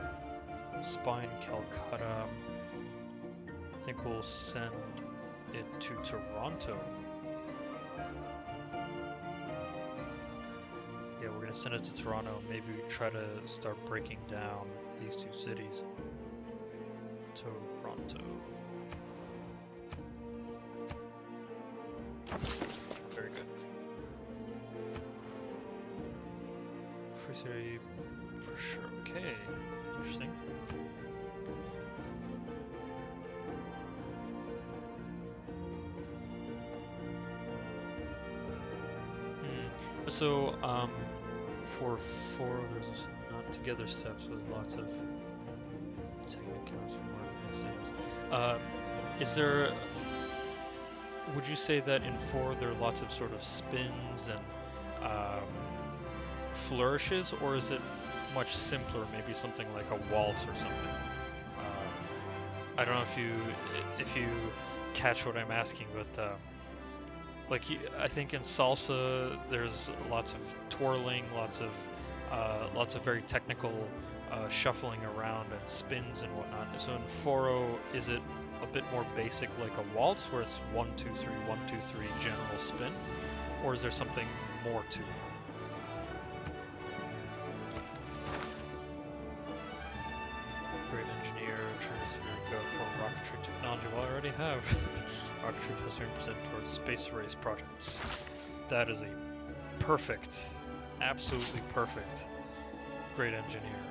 spy in Calcutta. I think we'll send it to Toronto. Yeah, we're gonna send it to Toronto. Maybe we try to start breaking down these two cities. Toronto. Very good. Free city for sure. Okay, interesting. So, for there's not together steps with lots of technicals for more advanced standards. Is there? Would you say that in 4 there are lots of sort of spins and flourishes, or is it much simpler? Maybe something like a waltz or something. I don't know if you catch what I'm asking, but like I think in salsa there's lots of twirling, lots of very technical shuffling around and spins and whatnot. So in foro, is it a bit more basic like a waltz where it's 1 2 3 1 2 3 general spin, or is there something more to it? Great engineer, transfer go for rocketry technology. Well, I already have. Rocketry plus 3% towards space race projects. That is a perfect, absolutely perfect, great engineer.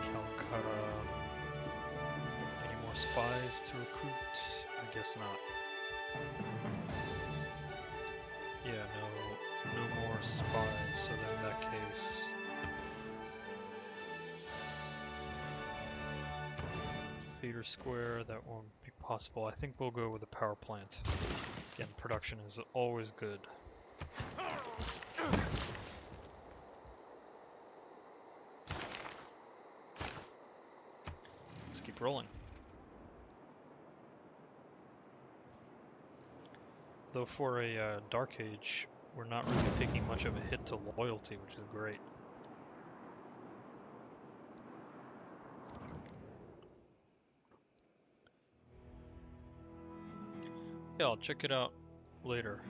Calcutta. Any more spies to recruit? I guess not. Yeah, no more spies. So then in that case, theater square, that won't be possible. I think we'll go with a power plant. Again, production is always good. Let's keep rolling. Though for a Dark Age, we're not really taking much of a hit to loyalty, which is great. Yeah, I'll check it out later.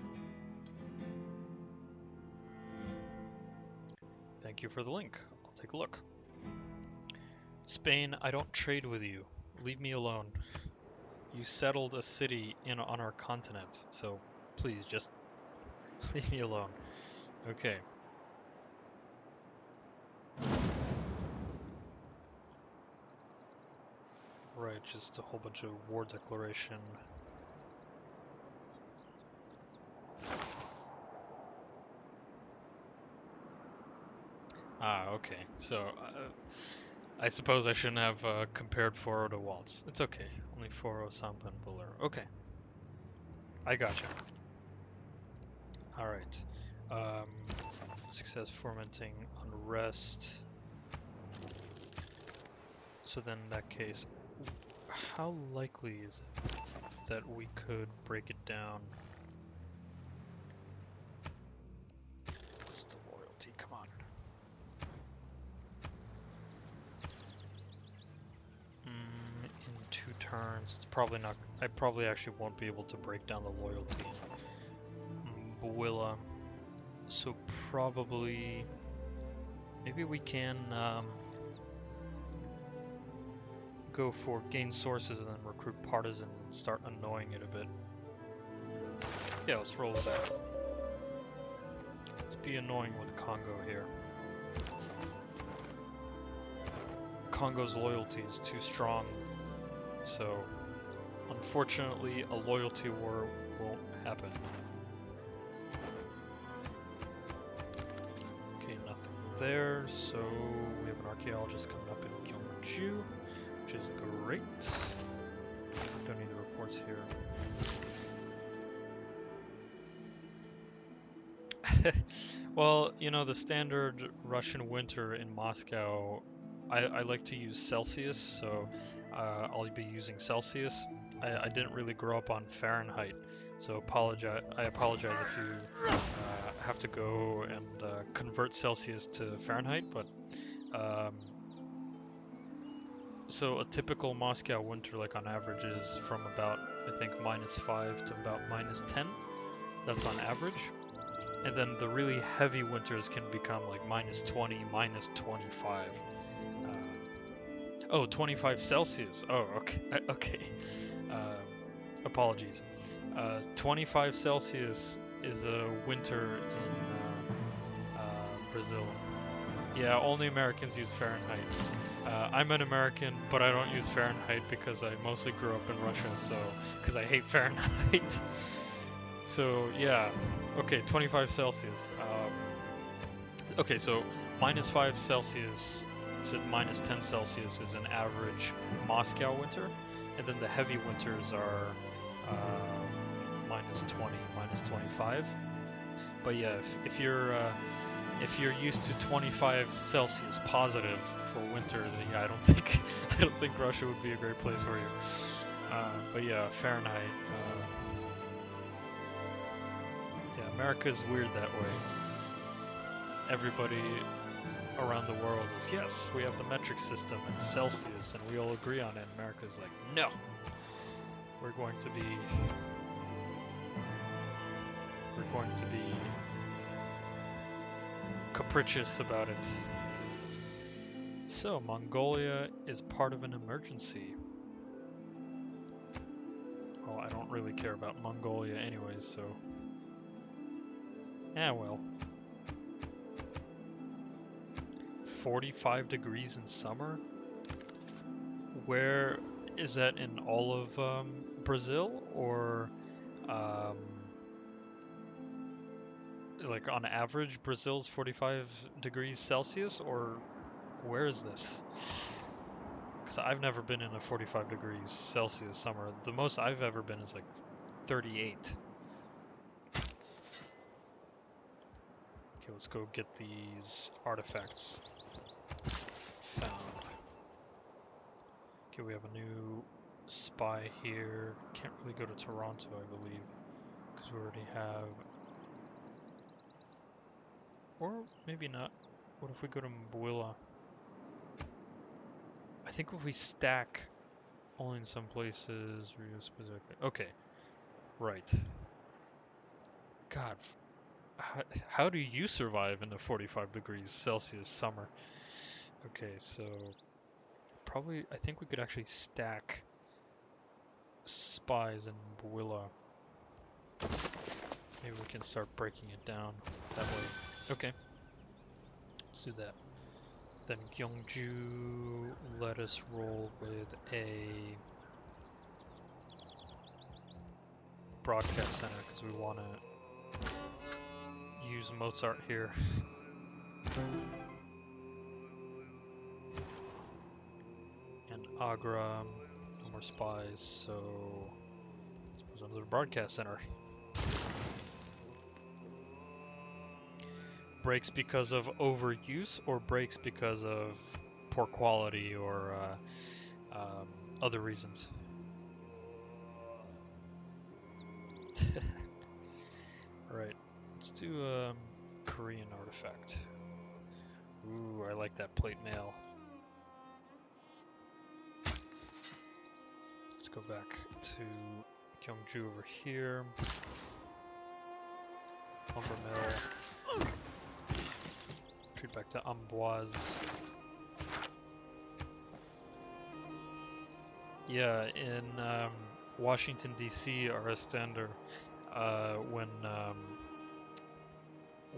Thank you for the link. I'll take a look. Spain, I don't trade with you. Leave me alone. You settled a city on our continent, so please just leave me alone. Okay. Right, just a whole bunch of war declaration. Ah, okay. So, I suppose I shouldn't have compared Foro to Waltz. It's okay. Only Foro, Sampan, Buller. Okay. I gotcha. Alright. Success fomenting unrest. So then in that case, how likely is it that we could break it down? What's the loyalty? Come on. In 2 turns, it's probably not. I probably actually won't be able to break down the loyalty. Builla. So probably, maybe we can go for gain sources and then recruit partisans and start annoying it a bit. Yeah, let's roll with that. Let's be annoying with Congo here. Congo's loyalty is too strong, so unfortunately a loyalty war won't happen. Okay, nothing there, so we have an archaeologist coming up in Gyeongju, which is great. Don't need the reports here. Well, you know, the standard Russian winter in Moscow, I like to use Celsius, so I'll be using Celsius. I didn't really grow up on Fahrenheit, so I apologize if you have to go and convert Celsius to Fahrenheit, but so a typical Moscow winter, like on average, is from about, I think, -5 to about -10. That's on average. And then the really heavy winters can become like -20, -25. Oh, 25 Celsius. Oh, okay. Okay. Apologies. 25 Celsius is a winter in Brazil. Yeah, only Americans use Fahrenheit. I'm an American, but I don't use Fahrenheit because I mostly grew up in Russia, so because I hate Fahrenheit. So yeah, okay, 25 Celsius. Okay, so -5 Celsius to -10 Celsius is an average Moscow winter, and then the heavy winters are -20, -25. But yeah, if you're used to 25 Celsius positive for winters, yeah, I don't think Russia would be a great place for you. But yeah, Fahrenheit. Yeah, America's weird that way. Everybody around the world is, yes, we have the metric system and Celsius, and we all agree on it. America's like, no, we're going to be capricious about it. So, Mongolia is part of an emergency. Well, I don't really care about Mongolia anyways, so... Yeah, well. 45 degrees in summer? Where is that in all of Brazil? Or, like on average, Brazil's 45 degrees Celsius? Or where is this? Because I've never been in a 45 degrees Celsius summer. The most I've ever been is like 38. Okay, let's go get these artifacts found. Okay, we have a new spy here. Can't really go to Toronto, I believe, because we already have... Or maybe not. What if we go to Mbuila? I think if we stack only in some places, specifically. Okay, right. God, how do you survive in a 45 degrees Celsius summer? Okay, so probably I think we could actually stack spies in Mbuila. Maybe we can start breaking it down that way. Okay, let's do that. Then Gyeongju, let us roll with a broadcast center because we want to use Mozart here. And Agra, no more spies, so I suppose another broadcast center. Breaks because of overuse or breaks because of poor quality or other reasons? Alright, let's do Korean artifact. Ooh, I like that plate mail. Let's go back to Gyeongju over here. Lumber mill. Retreat back to Amboise. Yeah, in Washington D.C. our standard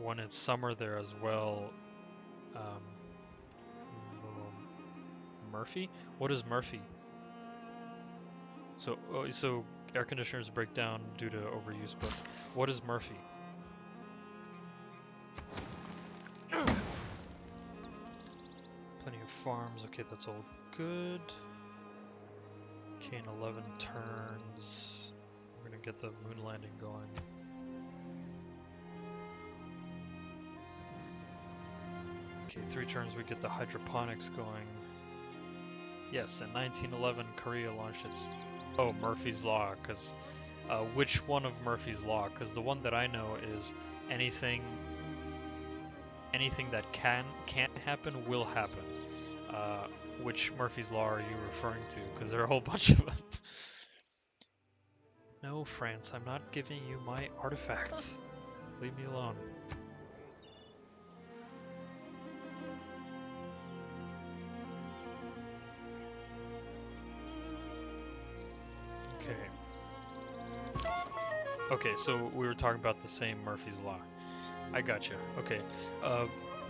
when it's summer there as well. Murphy? What is Murphy? So air conditioners break down due to overuse, but what is Murphy? Plenty of farms. Okay, that's all good. Okay, in 11 turns, we're gonna get the moon landing going. Okay, 3 turns we get the hydroponics going. Yes, in 1911 Korea launched its... Oh, Murphy's Law, because... which one of Murphy's Law? Because the one that I know is anything that can't happen will happen. Which Murphy's Law are you referring to? Because there are a whole bunch of them. No, France, I'm not giving you my artifacts. Leave me alone. Okay. Okay, so we were talking about the same Murphy's Law. I gotcha. Okay.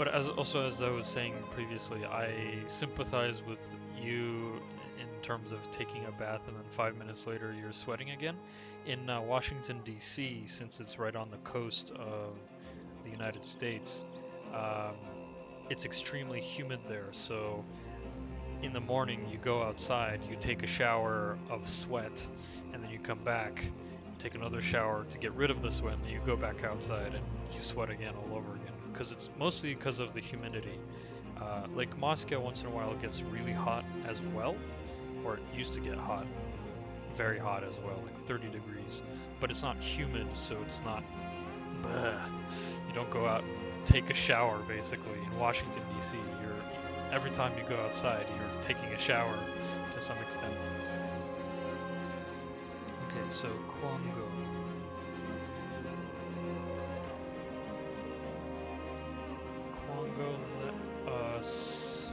But as I was saying previously, I sympathize with you in terms of taking a bath and then 5 minutes later you're sweating again. In Washington D.C., since it's right on the coast of the United States, it's extremely humid there. So in the morning you go outside, you take a shower of sweat, and then you come back, take another shower to get rid of the sweat, and then you go back outside and you sweat again all over again. Because it's mostly because of the humidity. Like Moscow once in a while gets really hot as well, or it used to get hot, very hot as well, like 30 degrees. But it's not humid, so it's not. Bleh. You don't go out and take a shower basically. In Washington D.C., every time you go outside, you're taking a shower to some extent. Okay, so Kwango. Kwango let us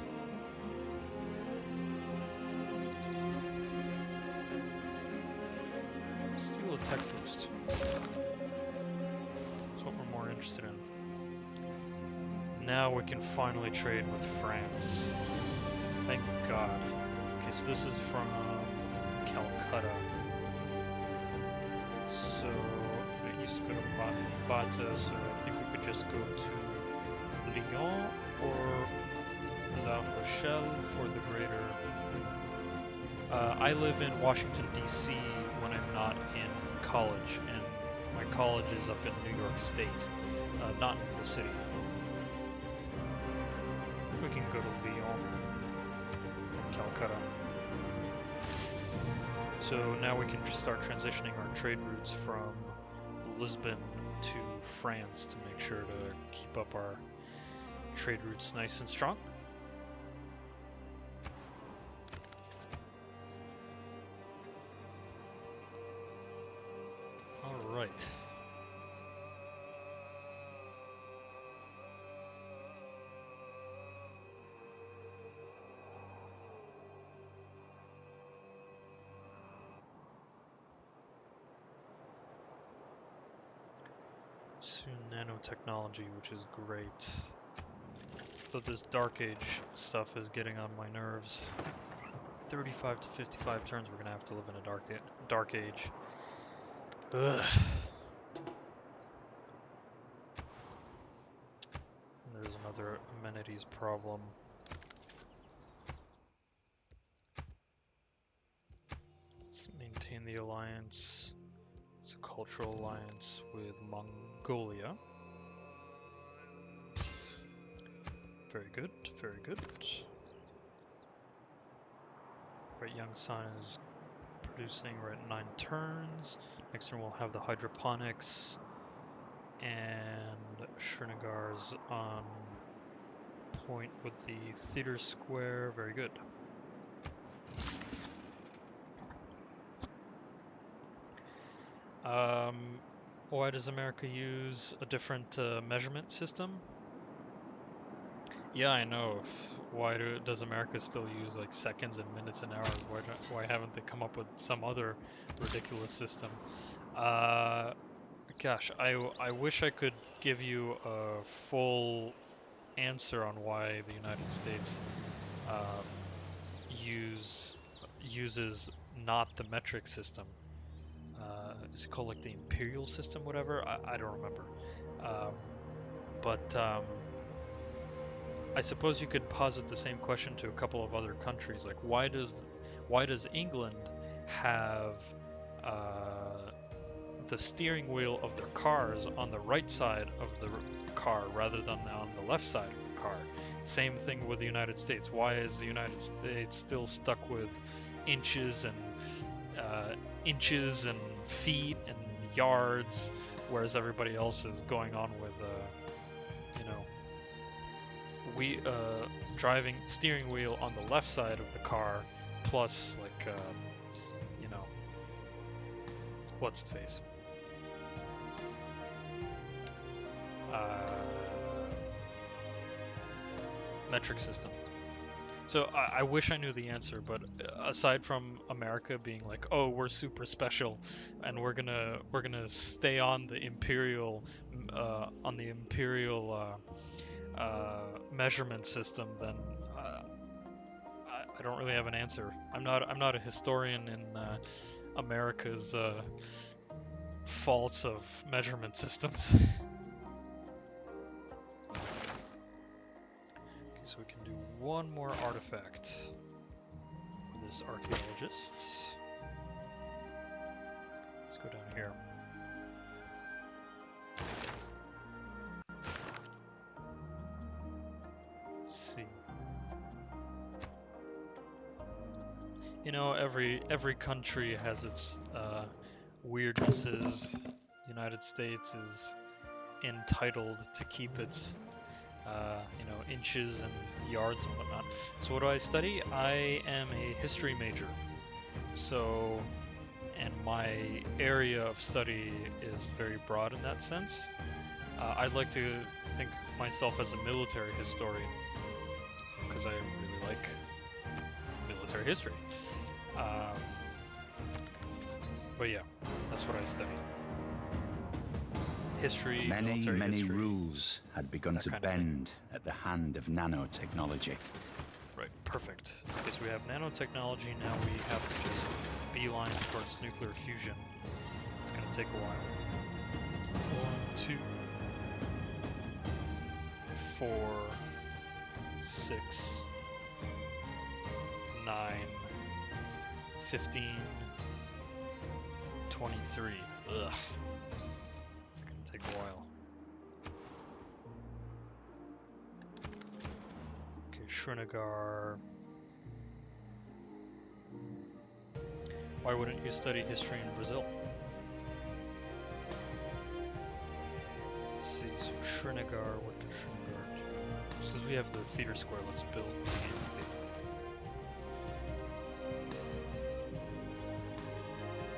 steal a tech boost. That's what we're more interested in. Now we can finally trade with France. Thank God. Okay, so this is from Calcutta. So it used to go to Bata, so I think we could just go to Lyon or La Rochelle for the greater. I live in Washington, D.C. when I'm not in college, and my college is up in New York State, not in the city. We can go to Lyon from Calcutta. So now we can just start transitioning our trade routes from Lisbon to France to make sure to keep up our trade routes nice and strong. All right. Soon nanotechnology, which is great. But this Dark Age stuff is getting on my nerves. 35 to 55 turns, we're gonna have to live in a Dark Age. Ugh. And there's another amenities problem. Let's maintain the alliance. It's a cultural alliance with Mongolia. Very good, very good. Right, Young Sun is producing right 9 turns. Next turn we'll have the hydroponics, and Srinagar's on point with the theater square. Very good. Why does America use a different measurement system? Yeah, I know. Why does America still use like seconds and minutes and hours? Why haven't they come up with some other ridiculous system? Gosh, I wish I could give you a full answer on why the United States uses not the metric system. Is it called like the imperial system, whatever? I don't remember. But I suppose you could posit the same question to a couple of other countries, like why does England have the steering wheel of their cars on the right side of the car rather than on the left side of the car? Same thing with the United States. Why is the United States still stuck with inches and feet and yards, whereas everybody else is going on with driving steering wheel on the left side of the car plus like what's the face, metric system. So I wish I knew the answer, but aside from America being like, oh, we're super special, and we're gonna stay on the imperial measurement system, then I don't really have an answer. I'm not a historian in America's faults of measurement systems. Okay, so we can do one more artifact for this archaeologist. Let's go down here. Let's see. You know, every country has its weirdnesses. United States is entitled to keep its inches and yards and whatnot. So what do I study? I am a history major. So, and my area of study is very broad in that sense. I'd like to think myself as a military historian because I really like military history. But yeah, that's what I study. History, Many military history. rules had begun that to kind of thing. bend at the hand of nanotechnology. Right, perfect. Okay, so we have nanotechnology, now we have to just beeline towards nuclear fusion. It's gonna take a while. 1, 2, 4, 6, 9, 15, 23. Ugh. It's gonna take a while. Okay, Srinagar. Why wouldn't you study history in Brazil? Let's see, so Srinagar, what could Srinagar do? Since we have the theater square, let's build the theater.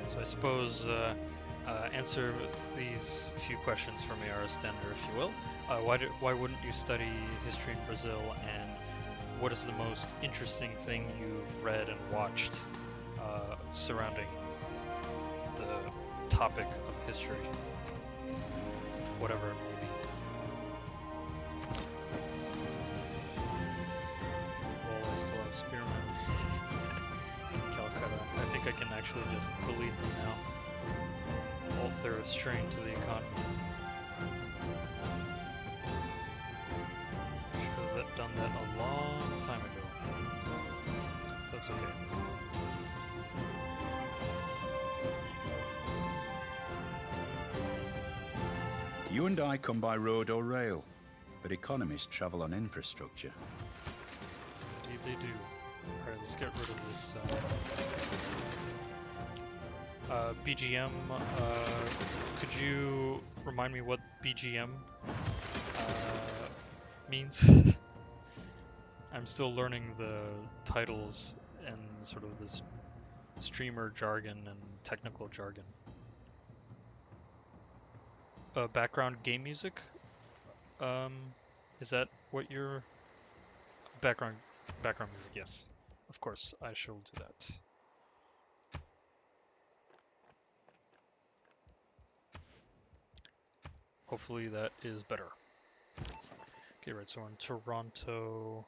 So I suppose answer these few questions for me, Aristender, if you will. Why wouldn't you study history in Brazil, and what is the most interesting thing you've read and watched surrounding the topic of history, whatever it may be? Well, I still have Spearman in Calcutta. I think I can actually just delete them now. Well, they're a strain to the economy. Should have done that a long time ago. That's okay. You and I come by road or rail, but economists travel on infrastructure. Indeed they do. Alright, let's get rid of this BGM. Could you remind me what BGM means? I'm still learning the titles and sort of this streamer jargon and technical jargon. Background game music? Is that what your background music? Yes, of course I shall do that. Hopefully that is better. Okay, right, so we're in Toronto.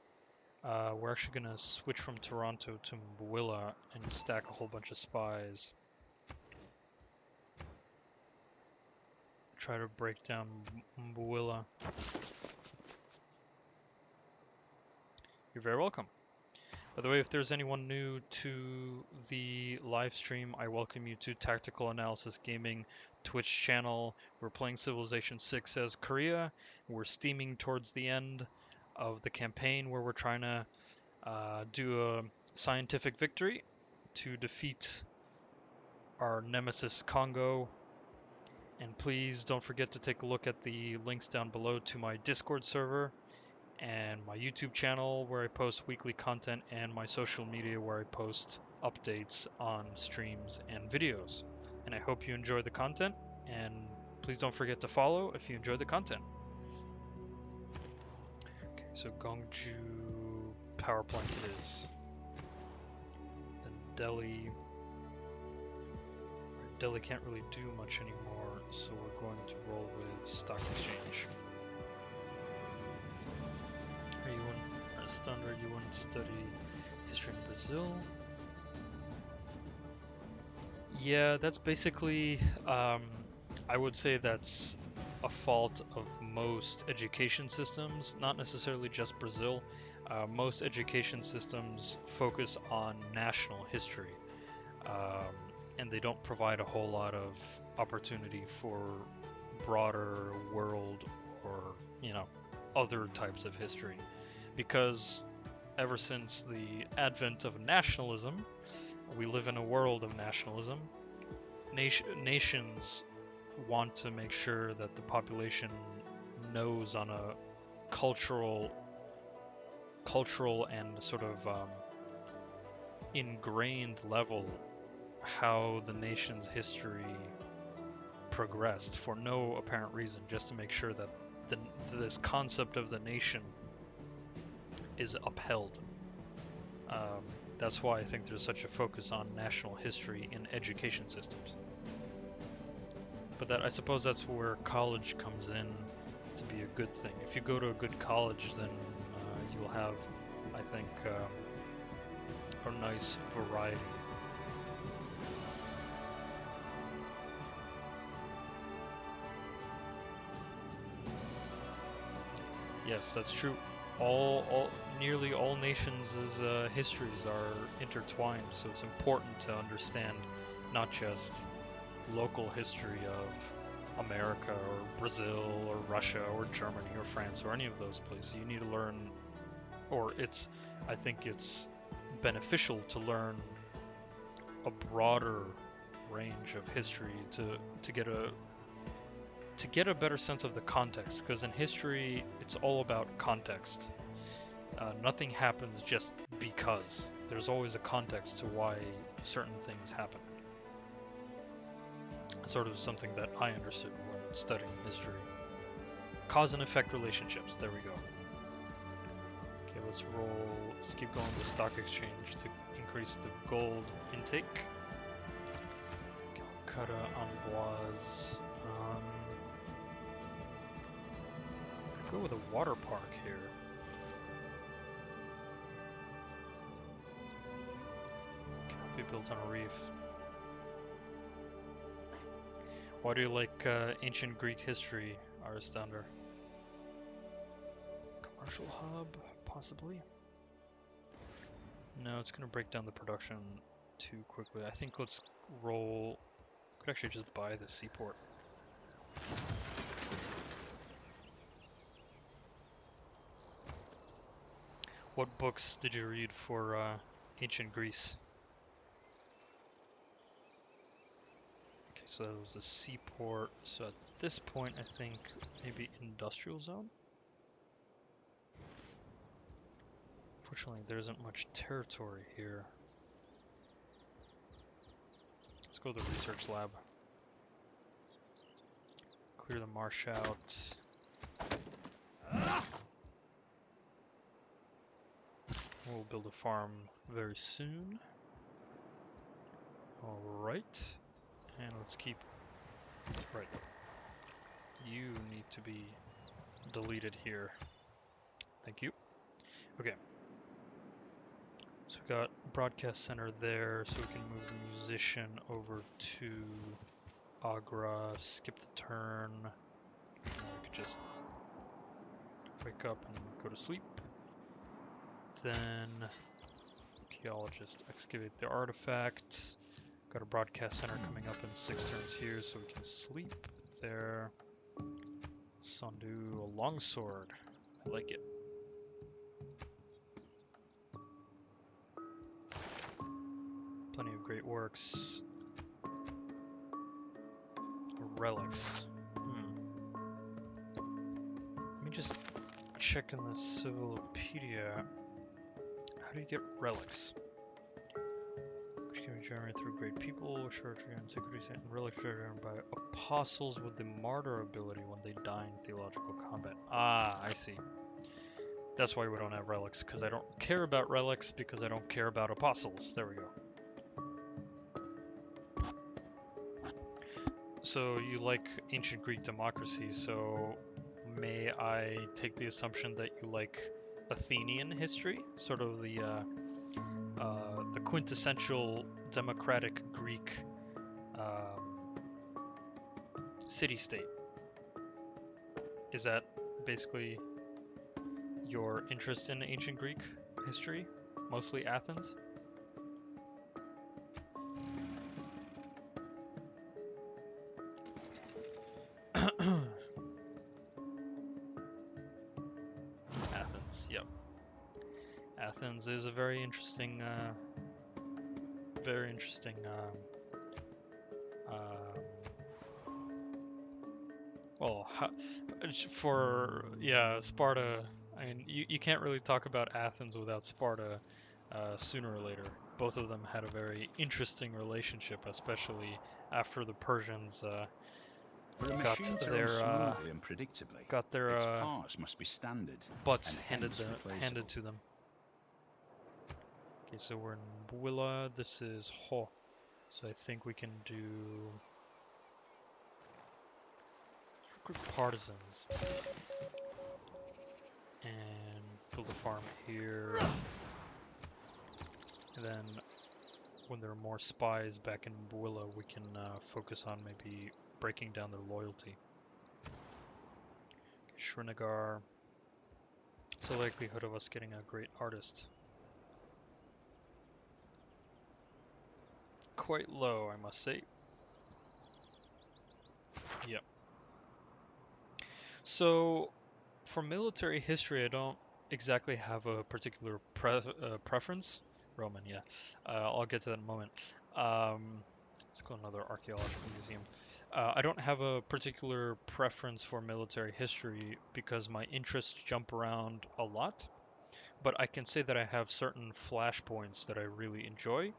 We're actually gonna switch from Toronto to Mbuila and stack a whole bunch of spies. Try to break down Mbuila. You're very welcome. By the way, if there's anyone new to the live stream, I welcome you to Tactical Analysis Gaming Twitch channel. We're playing Civilization 6 as Korea. We're steaming towards the end of the campaign where we're trying to do a scientific victory to defeat our nemesis Congo. And please don't forget to take a look at the links down below to my Discord server and my YouTube channel where I post weekly content, and my social media where I post updates on streams and videos. And I hope you enjoy the content, and please don't forget to follow if you enjoy the content. Okay, so Gongju power plant it is. Then Delhi. Delhi can't really do much anymore, so we're going to roll with stock exchange. Thunder, you want to study history in Brazil? Yeah, that's basically, I would say that's a fault of most education systems, not necessarily just Brazil. Most education systems focus on national history, and they don't provide a whole lot of opportunity for broader world or, other types of history. Because ever since the advent of nationalism, we live in a world of nationalism. Nations want to make sure that the population knows on a cultural and sort of ingrained level how the nation's history progressed for no apparent reason, just to make sure that this concept of the nation is upheld. That's why I think there's such a focus on national history in education systems. But I suppose that's where college comes in to be a good thing. If you go to a good college, then you'll have, I think, a nice variety. Yes, that's true. Nearly all nations' histories are intertwined, so it's important to understand not just local history of America or Brazil or Russia or Germany or France or any of those places. You need to learn, I think it's beneficial to learn a broader range of history to get a better sense of the context, because in history it's all about context. Nothing happens just because. There's always a context to why certain things happen. Sort of something that I understood when studying history. Cause and effect relationships, there we go. Okay, let's keep going to the stock exchange to increase the gold intake. Calcutta, Amboise. Go with a water park here. Cannot be built on a reef. Why do you like ancient Greek history, Aristander? Commercial hub, possibly? No, it's gonna break down the production too quickly. I think let's roll. Could actually just buy the seaport. What books did you read for ancient Greece? Okay, so that was the seaport. So at this point, I think maybe industrial zone? Fortunately, there isn't much territory here. Let's go to the research lab. Clear the marsh out. We'll build a farm very soon. Alright. And let's keep... Right. You need to be deleted here. Thank you. Okay. So we got broadcast center there, so we can move the musician over to Agra, skip the turn. And we could just wake up and go to sleep. Then archaeologist excavate the artifact. Got a broadcast center coming up in 6 turns here, so we can sleep there. Sondu, a longsword. I like it. Plenty of great works. Relics. Let me just check in the Civilopedia. How do you get relics? Which can be generated through great people, short antiquities, and relics generated by apostles with the martyr ability when they die in theological combat. Ah, I see. That's why we don't have relics, because I don't care about relics, because I don't care about apostles. There we go. So you like ancient Greek democracy, so may I take the assumption that you like Athenian history, sort of the quintessential democratic Greek city-state. Is that basically your interest in ancient Greek history? Mostly Athens? Athens, yep. Athens is a very interesting, well, Sparta. I mean, you can't really talk about Athens without Sparta. Sooner or later, both of them had a very interesting relationship, especially after the Persians For a got machine to run their smoothly and predictably, its parts must be standard butts and handed hence replaceable. handed to them. Okay, so we're in Builla. This is Ho. So I think we can do recruit partisans and build a farm here. And then when there are more spies back in Builla, we can focus on maybe breaking down their loyalty. Srinagar. What's the likelihood of us getting a great artist? Quite low, I must say. Yep. So, for military history, I don't exactly have a particular preference. Roman, yeah. I'll get to that in a moment. Let's go to another archaeological museum. I don't have a particular preference for military history because my interests jump around a lot. But I can say that I have certain flashpoints that I really enjoy.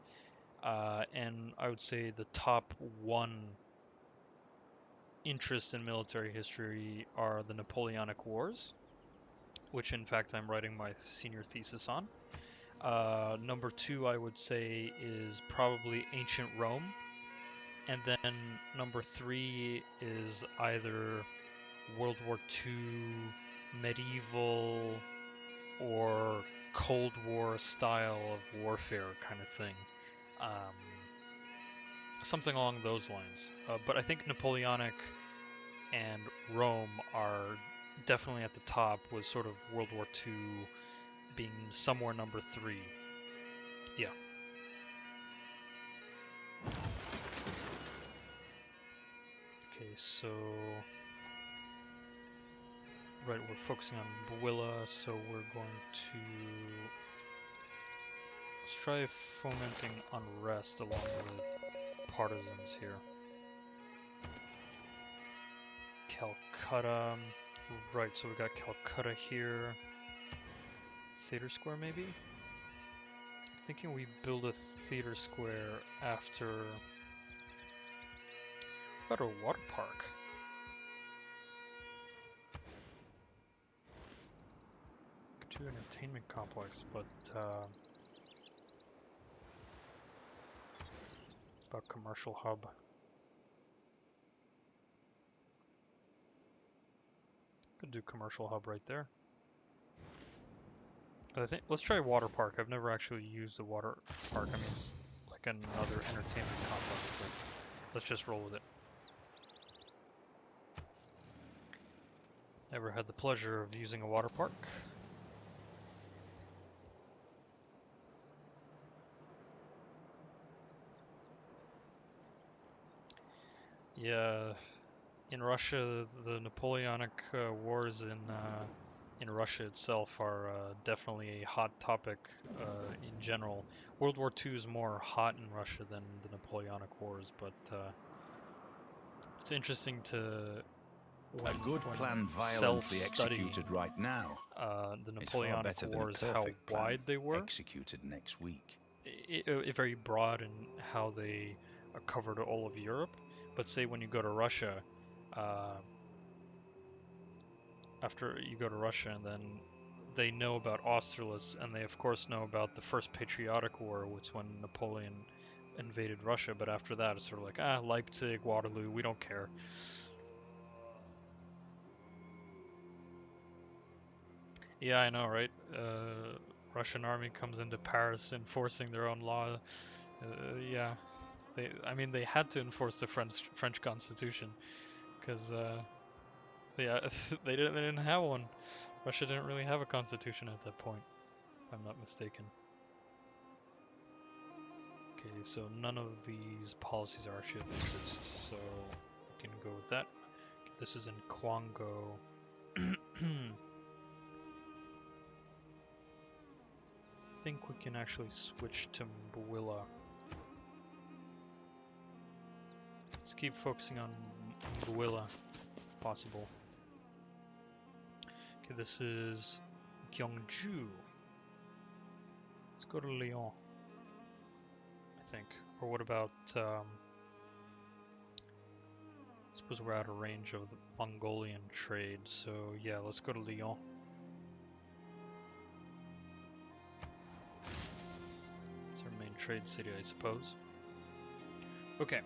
And I would say the top one interest in military history are the Napoleonic Wars, which in fact I'm writing my senior thesis on. Number two, I would say, is probably ancient Rome. And then number three is either World War II, medieval, or Cold War style of warfare kind of thing. Something along those lines. But I think Napoleonic and Rome are definitely at the top, with sort of World War II being somewhere number three. Yeah. Okay, so right, we're focusing on Builla, so we're going to let's try fomenting unrest along with partisans here. Calcutta, right, so we got Calcutta here. Theater Square, maybe? Thinking we build a theater square after. What about a water park? Could do an entertainment complex, but about commercial hub. Could do commercial hub right there. I think let's try water park. I've never actually used a water park. I mean, it's like another entertainment complex, but let's just roll with it. Never had the pleasure of using a water park. Yeah, in Russia, the Napoleonic Wars in Russia itself are definitely a hot topic in general. World War II is more hot in Russia than the Napoleonic Wars, but it's interesting to A good plan violently executed right now the is far Napoleonic better than a Wars, how perfect plan wide they were, executed next week. very broad in how they covered all of Europe. But say when you go to Russia, after you go to Russia, and then they know about Austerlitz, and they of course know about the First Patriotic War, which when Napoleon invaded Russia. But after that, it's sort of like, Leipzig, Waterloo, we don't care. Yeah, I know, right? Russian army comes into Paris enforcing their own law. Yeah, I mean, they had to enforce the French Constitution because, yeah, they didn't have one. Russia didn't really have a constitution at that point, if I'm not mistaken. Okay, so none of these policies are actually of interest, so we can go with that. Okay, this is in Kwango. I think we can actually switch to Mbwilla. Let's keep focusing on Mbwilla if possible. Okay, this is Gyeongju. Let's go to Lyon, I think. Or what about, I suppose we're out of range of the Mongolian trade, so yeah, let's go to Lyon. It's our main trade city, I suppose. Okay.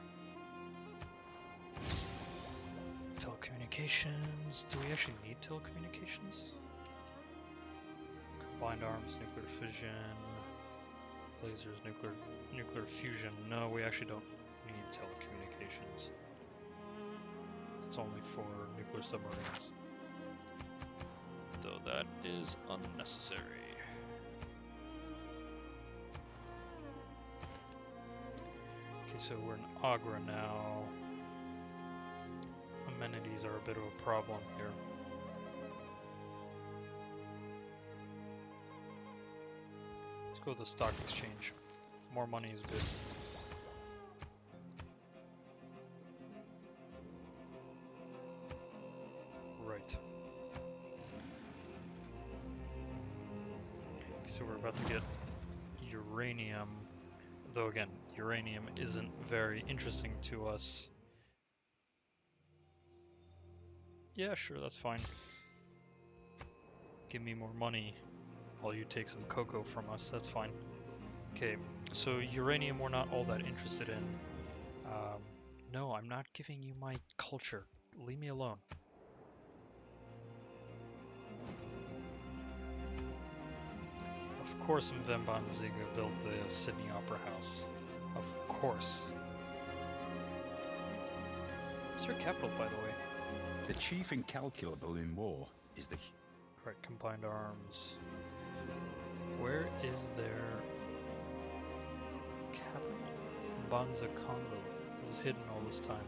Telecommunications. Do we actually need telecommunications? Combined arms, nuclear fission, lasers, nuclear fusion. No, we actually don't need telecommunications. It's only for nuclear submarines. Though that is unnecessary. Okay, so we're in Agra now. Amenities are a bit of a problem here. Let's go to the stock exchange. More money is good. Right. So we're about to get uranium. Though again, uranium isn't very interesting to us. Yeah, sure, that's fine. Give me more money while you take some cocoa from us, that's fine. Okay, so uranium we're not all that interested in. No, I'm not giving you my culture. Leave me alone. Of course Mvembanziga built the Sydney Opera House. Of course. What's your capital, by the way? The chief incalculable in war is the... Right, combined arms. Where is their capital? Banza Congo. It was hidden all this time.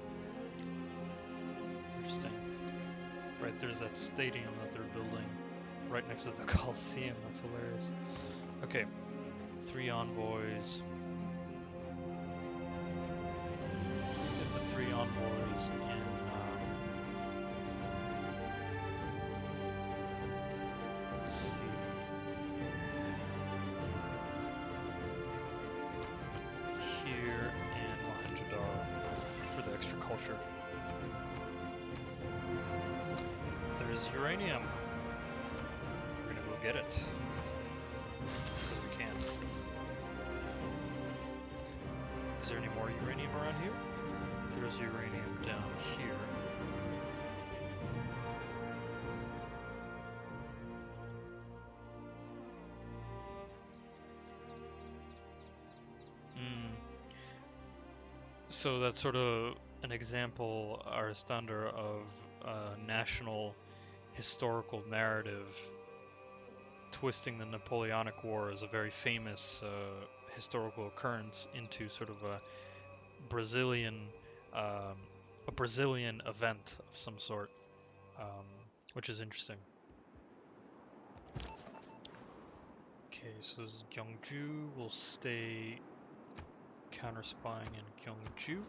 Interesting. Right, there's that stadium that they're building right next to the Coliseum. That's hilarious. Okay, 3 envoys. Let's get the 3 envoys in. Let's see. Here and Mohenjo-daro for the extra culture. There's uranium. We're gonna go get it. Because we can. Is there any more uranium around here? There's uranium down here. So that's sort of an example, Aristander, of national historical narrative twisting the Napoleonic War as a very famous historical occurrence into sort of a Brazilian event of some sort, which is interesting. Okay, so this is Gyeongju. We'll stay counter-spying in Gyeongju.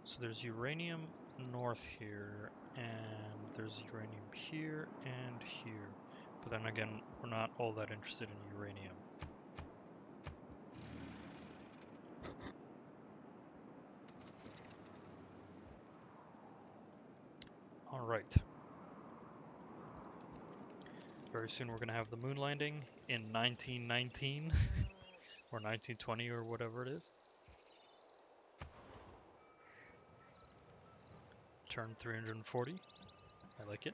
So there's uranium north here, and there's uranium here and here. But then again, we're not all that interested in uranium. Alright. Very soon we're going to have the moon landing in 1919 or 1920 or whatever it is. Turn 340. I like it.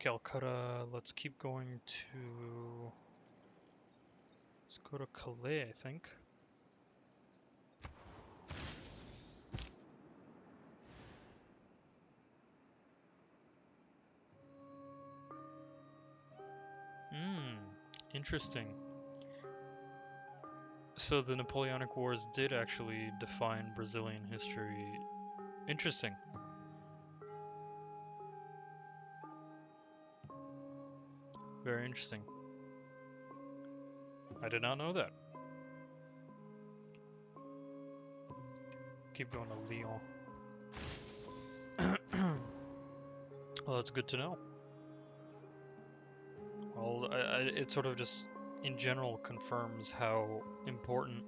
Calcutta. Let's keep going to... Let's go to Calais, I think. Interesting. So the Napoleonic Wars did actually define Brazilian history. Interesting. Very interesting. I did not know that. Keep going to Lyon. Well, that's good to know. Well, it sort of just, in general, confirms how important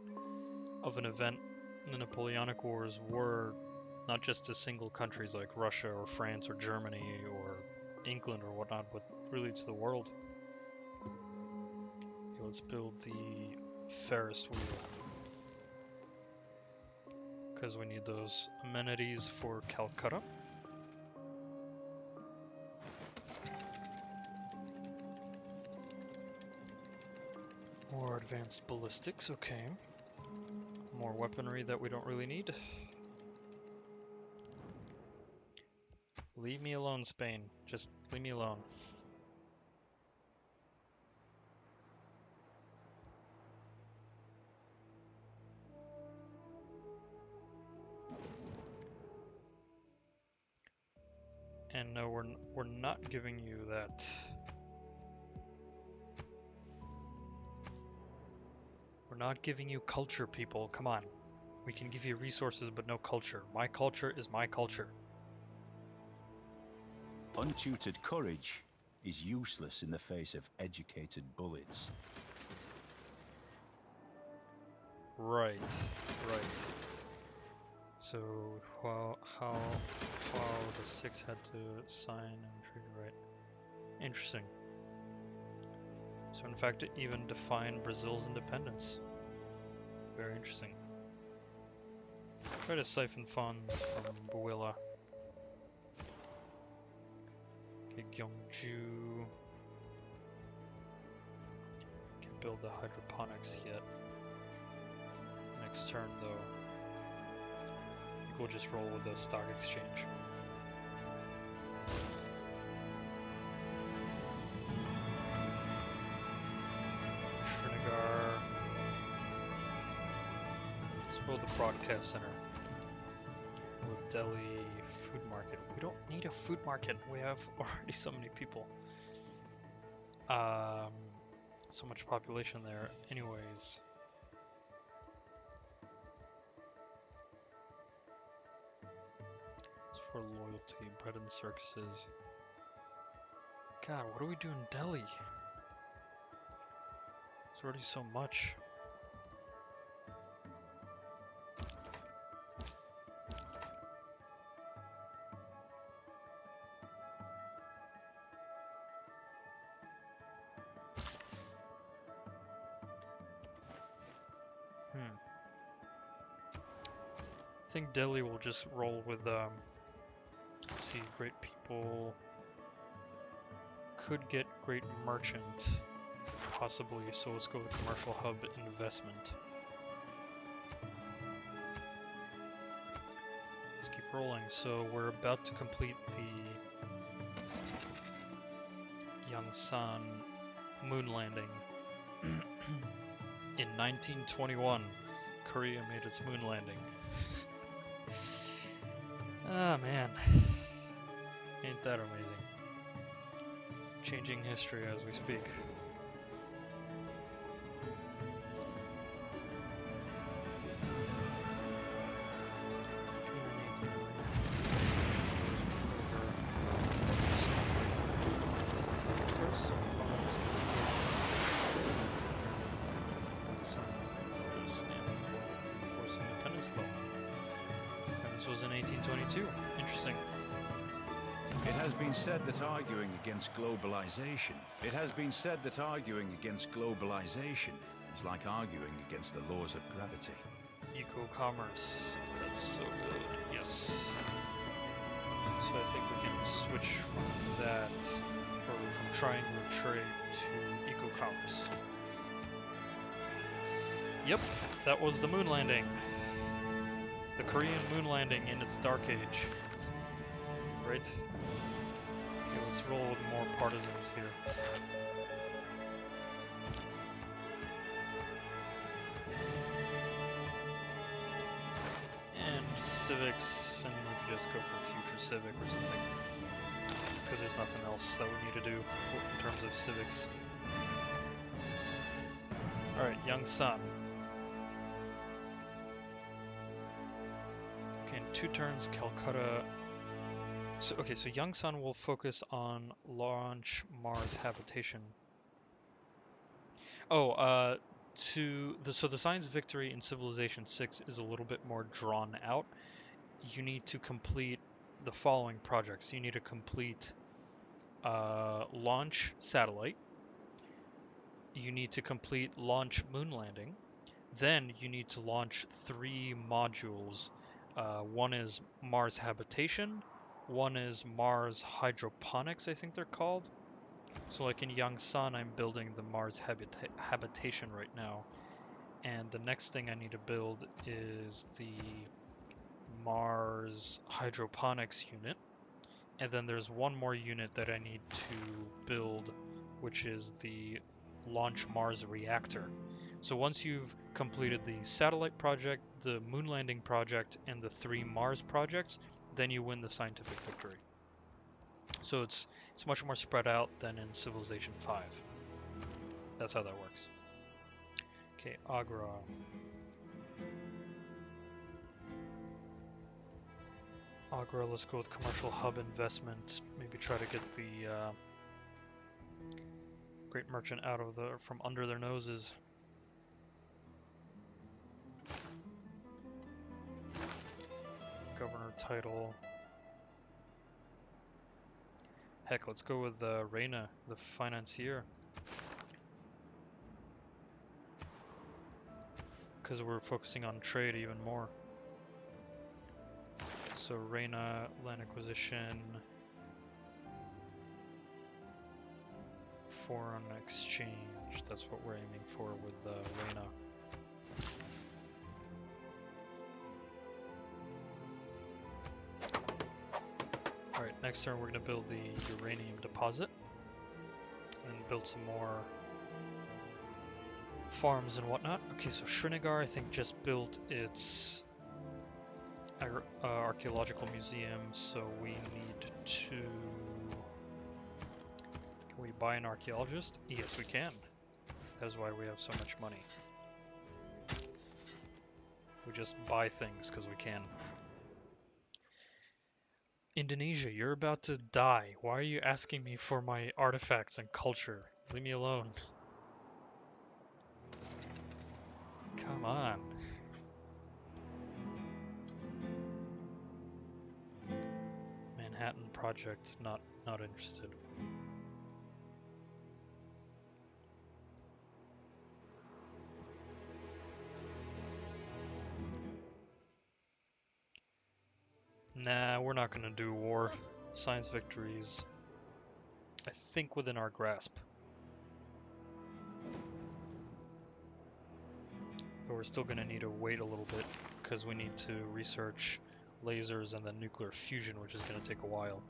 of an event the Napoleonic Wars were, not just to single countries like Russia or France or Germany or England or whatnot, but really to the world. Okay, let's build the Ferris wheel, because we need those amenities for Calcutta. More advanced ballistics, okay. More weaponry that we don't really need. Leave me alone, Spain. Just leave me alone. And no, we're not giving you that. We're not giving you culture, people. Come on. We can give you resources, but no culture. My culture is my culture. Untutored courage is useless in the face of educated bullets. Right. So how the 6 had to sign and treaty, right? Interesting. So in fact, it even defined Brazil's independence. Very interesting. Try to siphon funds from Buila. Okay, Gyeongju. Can't build the hydroponics yet. Next turn, though. I think we'll just roll with the stock exchange. Srinagar. Let's roll the broadcast center. With Delhi food market. We don't need a food market. We have already so many people. So much population there. Anyways. It's for loyalty, bread and circuses. God, what do we do in Delhi? There's already so much. I think Delhi will just roll with, let's see, great people. Could get great merchant, possibly, so let's go with commercial hub investment. Let's keep rolling. So we're about to complete the Yangsan moon landing. In 1921, Korea made its moon landing. Ah, man. Ain't that amazing. Changing history as we speak. Was in 1822. Interesting. It has been said that arguing against globalization is like arguing against the laws of gravity. Eco-commerce. That's so good. Yes. So I think we can switch from that or from triangular trade to eco-commerce. Yep, that was the moon landing. The Korean moon landing in its dark age. Right? Okay, let's roll with more partisans here. And civics, and we can just go for future civic or something. Because there's nothing else that we need to do in terms of civics. Alright, young son. Okay, in 2 turns, Calcutta. So young son will focus on launch Mars habitation. Oh, so the science victory in Civilization 6 is a little bit more drawn out. You need to complete the following projects. You need to complete launch satellite. You need to complete launch moon landing. Then you need to launch 3 modules. One is Mars habitation. One is Mars hydroponics, I think they're called. So like in Yangsan, I'm building the Mars habitation right now. And the next thing I need to build is the Mars hydroponics unit. And then there's one more unit that I need to build, which is the Launch Mars reactor. So once you've completed the satellite project, the moon landing project, and the 3 Mars projects, then you win the scientific victory. So it's much more spread out than in Civilization 5. That's how that works. Okay, Agra. Agra, let's go with commercial hub investment. Maybe try to get the great merchant out of from under their noses. Governor title. Heck, let's go with Reina, the financier. Because we're focusing on trade even more. So Reina, land acquisition, foreign exchange. That's what we're aiming for with Reina. Alright, next turn we're going to build the uranium deposit. And build some more farms and whatnot. Okay, so Srinagar I think just built its archaeological museum, so we need to... Can we buy an archaeologist? Yes, we can. That's why we have so much money. We just buy things because we can. Indonesia, you're about to die. Why are you asking me for my artifacts and culture? Leave me alone. Come on. Manhattan project, not interested. Nah, we're not gonna do war. Science victories, I think, within our grasp. But we're still gonna need to wait a little bit because we need to research lasers and then nuclear fusion, which is gonna take a while.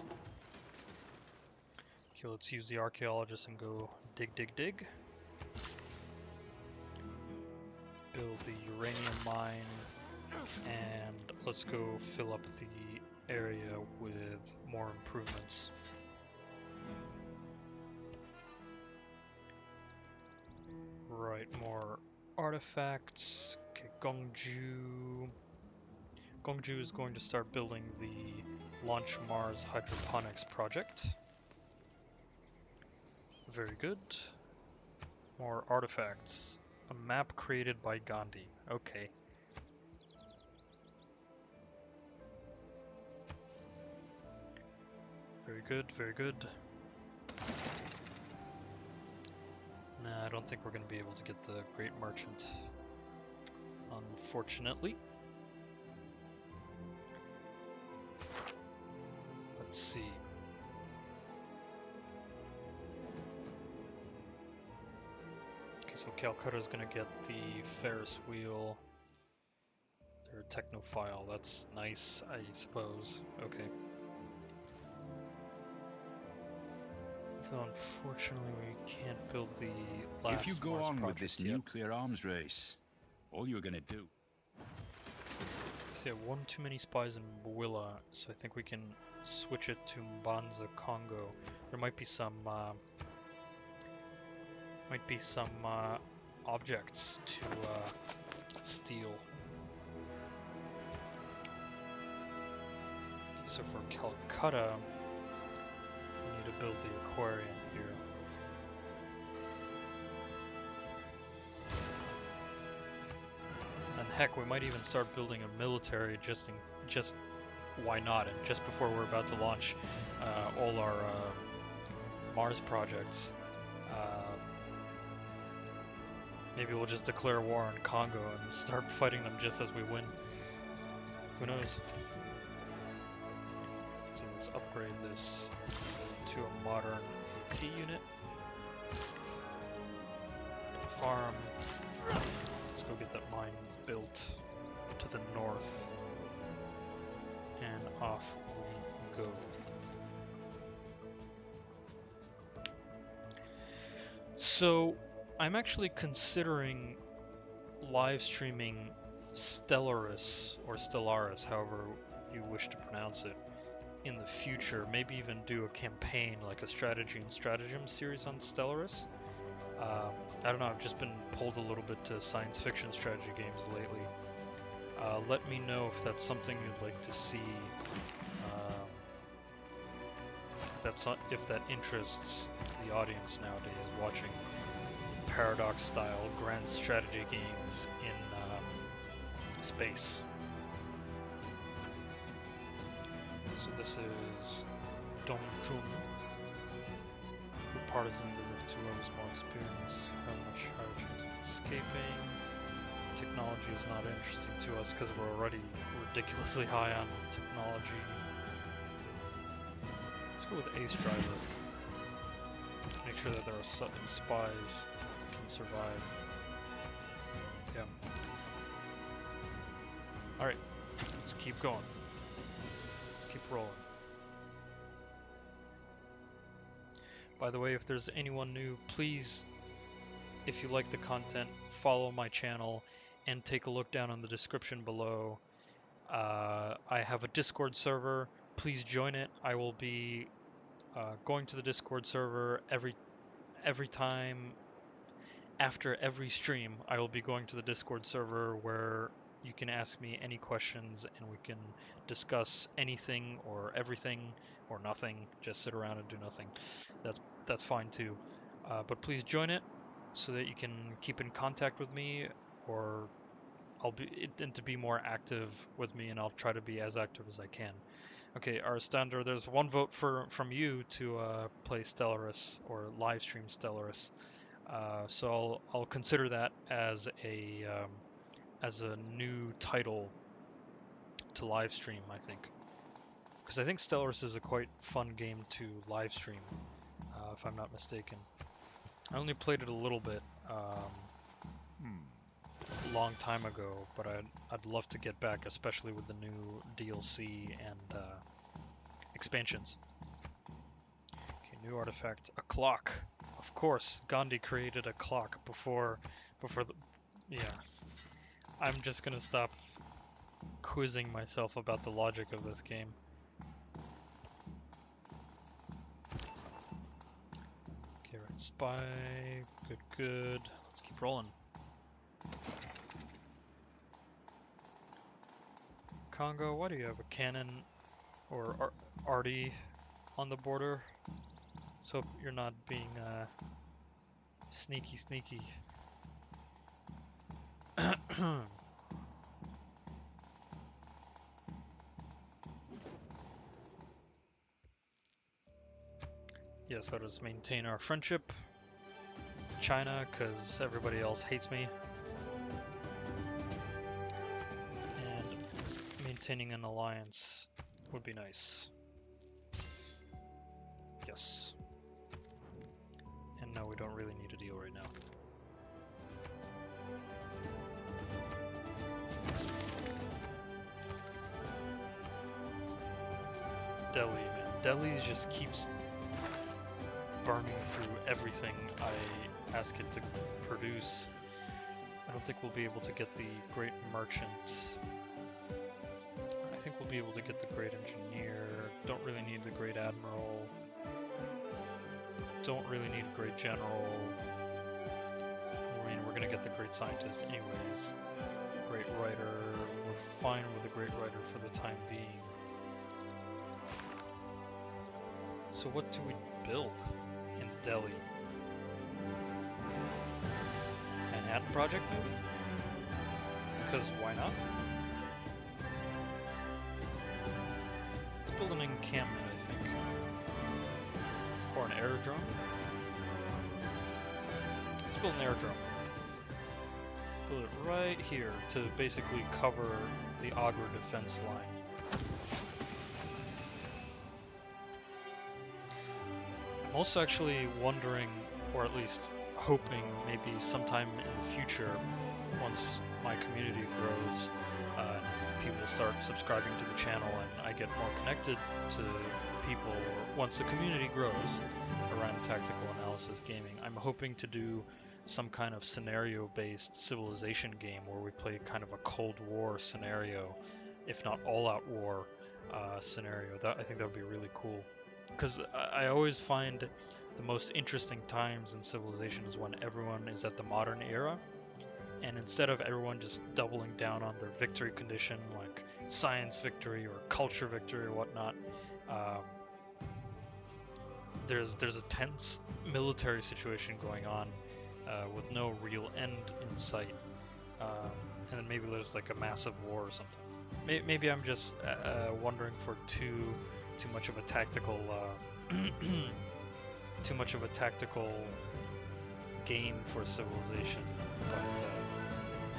Okay, let's use the archaeologist and go dig. Build the uranium mine, and let's go fill up the area with more improvements. Right, more artifacts. Okay, Gongju. Gongju is going to start building the Launch Mars hydroponics project. Very good. More artifacts. A map created by Gandhi. Okay. Very good. Nah, I don't think we're going to be able to get the Great Merchant, unfortunately. Let's see. So Calcutta's gonna get the Ferris wheel. They're a technophile. That's nice, I suppose. Okay. Though unfortunately we can't build the last If you go Mars on with project this yet. nuclear arms race, all you're gonna do. So yeah, one too many spies in Bwilla, so I think we can switch it to Mbanza, Congo. There might be some objects to steal. So for Calcutta, we need to build the aquarium here. And heck, we might even start building a military just why not? And just before we're about to launch all our Mars projects, maybe we'll just declare war on Congo and start fighting them just as we win. Who knows? So let's upgrade this to a modern AT unit. Farm. Let's go get that mine built to the north. And off we go. So I'm actually considering live streaming Stellaris, or Stellaris, however you wish to pronounce it, in the future. Maybe even do a campaign, like a strategy and stratagem series on Stellaris. I don't know, I've just been pulled a little bit to science fiction strategy games lately. Let me know if that's something you'd like to see. If that interests the audience nowadays, watching Paradox-style grand strategy games in space. So this is Dongjun. For partisans as if 2 levels more experience, have a much higher chance of escaping. Technology is not interesting to us because we're already ridiculously high on technology. Let's go with Ace Driver. Make sure that there are spies can survive. Yeah. Alright, let's keep going. Let's keep rolling. By the way, if there's anyone new, please, if you like the content, follow my channel and take a look down in the description below. I have a Discord server. Please join it. I will be going to the Discord server every time after every stream. I will be going to the Discord server where you can ask me any questions and we can discuss anything or everything or nothing. Just sit around and do nothing. That's fine too. But please join it so that you can keep in contact with me, or and to be more active with me, and I'll try to be as active as I can. Okay, Arstander, there's one vote from you to play Stellaris or live stream Stellaris. So I'll consider that as a new title to live stream, I think, because I think Stellaris is a quite fun game to live stream, if I'm not mistaken. I only played it a little bit a long time ago, but I'd love to get back, especially with the new DLC and expansions. Okay, new artifact, a clock. Of course, Gandhi created a clock before the... Yeah. I'm just gonna stop quizzing myself about the logic of this game. Okay, right, spy, good. Let's keep rolling. Congo, why do you have a cannon or arty on the border? Let's hope you're not being sneaky. Yes, let us maintain our friendship. China, because everybody else hates me. And maintaining an alliance would be nice. Yes. And no, we don't really need a deal right now. Delhi, man. Delhi just keeps burning through everything I ask it to produce. I don't think we'll be able to get the Great Merchant. I think we'll be able to get the Great Engineer. Don't really need the Great Admiral. Don't really need Great General. I mean, we're gonna get the Great Scientist anyways. Great Writer. We're fine with the Great Writer for the time being. So what do we build in Delhi? Manhattan Project, maybe? Because why not? Let's build an encampment, I think. Or an aerodrome. Let's build an aerodrome. Build it right here to basically cover the Agra defense line. I'm also actually wondering, or at least hoping maybe sometime in the future, once my community grows, people start subscribing to the channel and I get more connected to people, or once the community grows around tactical analysis gaming, I'm hoping to do some kind of scenario-based civilization game where we play kind of a Cold War scenario, if not all-out war scenario. I think that would be really cool. Because I always find the most interesting times in Civilization is when everyone is at the modern era, and instead of everyone just doubling down on their victory condition, like science victory or culture victory or whatnot, there's a tense military situation going on with no real end in sight, and then maybe there's like a massive war or something. Maybe I'm just wondering for too much of a tactical too much of a tactical game for Civilization, but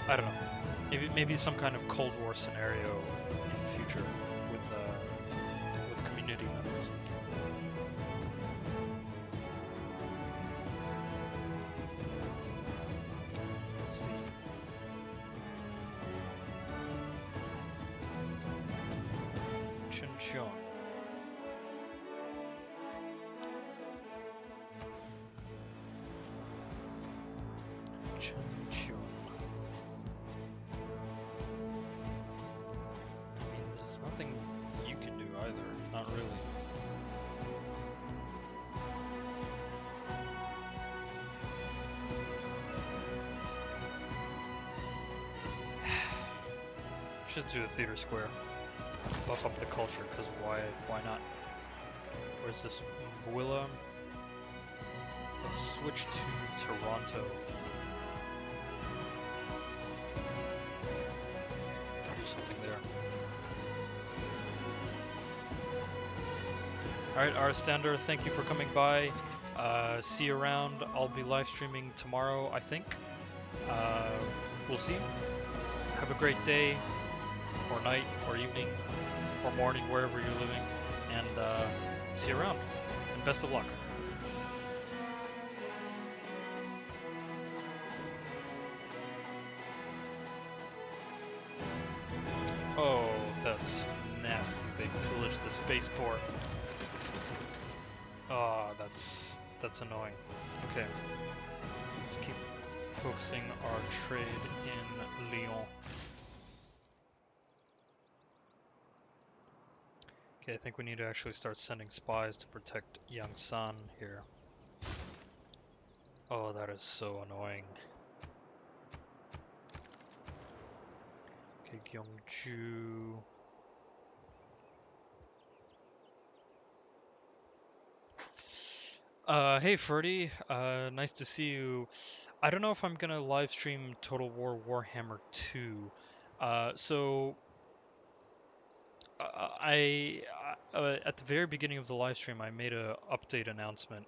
I don't know. Maybe some kind of Cold War scenario in the future with community members. Let's see. Chuncheon. I mean, there's nothing you can do either. Not really. Should do a theater square. Buff up the culture, because why not? Where's this Mwilla? Let's switch to Toronto. Do something there. Alright, Arstander, thank you for coming by. See you around. I'll be live streaming tomorrow, I think. We'll see. Have a great day, or night, or evening, or morning, wherever you're living. And see you around. And best of luck. Oh, that's nasty. They pillaged the spaceport. Oh, that's annoying. Okay. Let's keep focusing our trade in Lyon. Okay, I think we need to actually start sending spies to protect Yangsan here. Oh, that is so annoying. Okay, Gyeongju. Hey Ferdy, nice to see you. I don't know if I'm gonna live stream Total War Warhammer 2. So I at the very beginning of the live stream, I made a update announcement.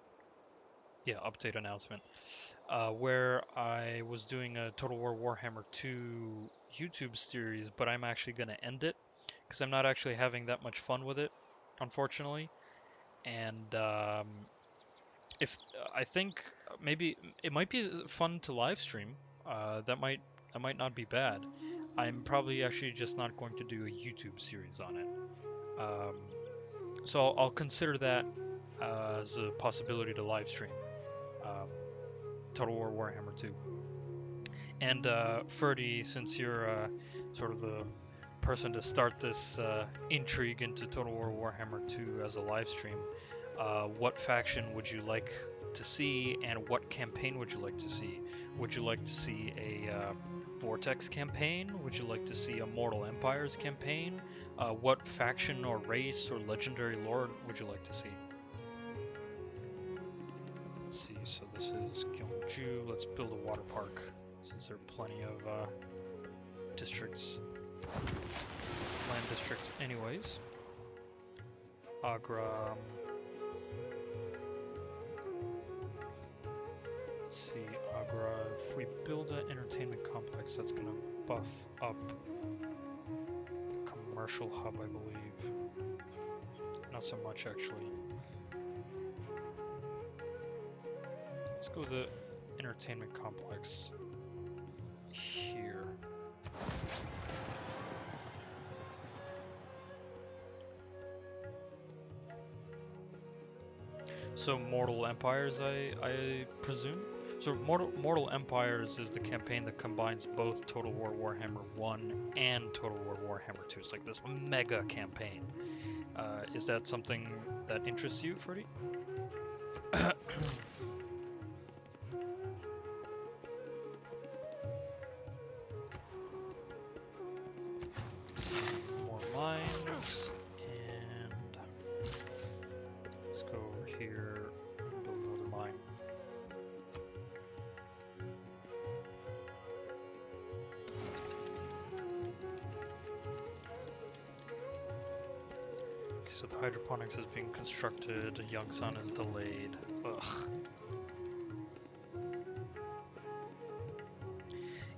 Yeah, update announcement. Where I was doing a Total War Warhammer 2 YouTube series, but I'm actually gonna end it because I'm not actually having that much fun with it, unfortunately. And if I think maybe it might be fun to live stream. That might not be bad. I'm probably actually just not going to do a YouTube series on it. So I'll consider that as a possibility to live stream Total War Warhammer 2. And Ferdy, since you're sort of the person to start this intrigue into Total War Warhammer 2 as a live stream, what faction would you like to see, and what campaign would you like to see? Would you like to see a Vortex campaign? Would you like to see a Mortal Empires campaign? What faction or race or legendary lord would you like to see? Let's see, so this is Gyeongju. Let's build a water park, since there are plenty of districts, land districts anyways. Agra. Let's see, Agra. If we build an entertainment complex, that's gonna buff up the commercial hub, I believe. Not so much, actually. Let's go to the entertainment complex here. So Mortal Empires, I presume? So Mortal Empires is the campaign that combines both Total War Warhammer 1 and Total War Warhammer 2. It's like this mega campaign. Is that something that interests you, Ferdy? More mines, and let's go over here and build another mine. Okay, so the hydroponics is being constructed, Yongsan is delayed. Ugh.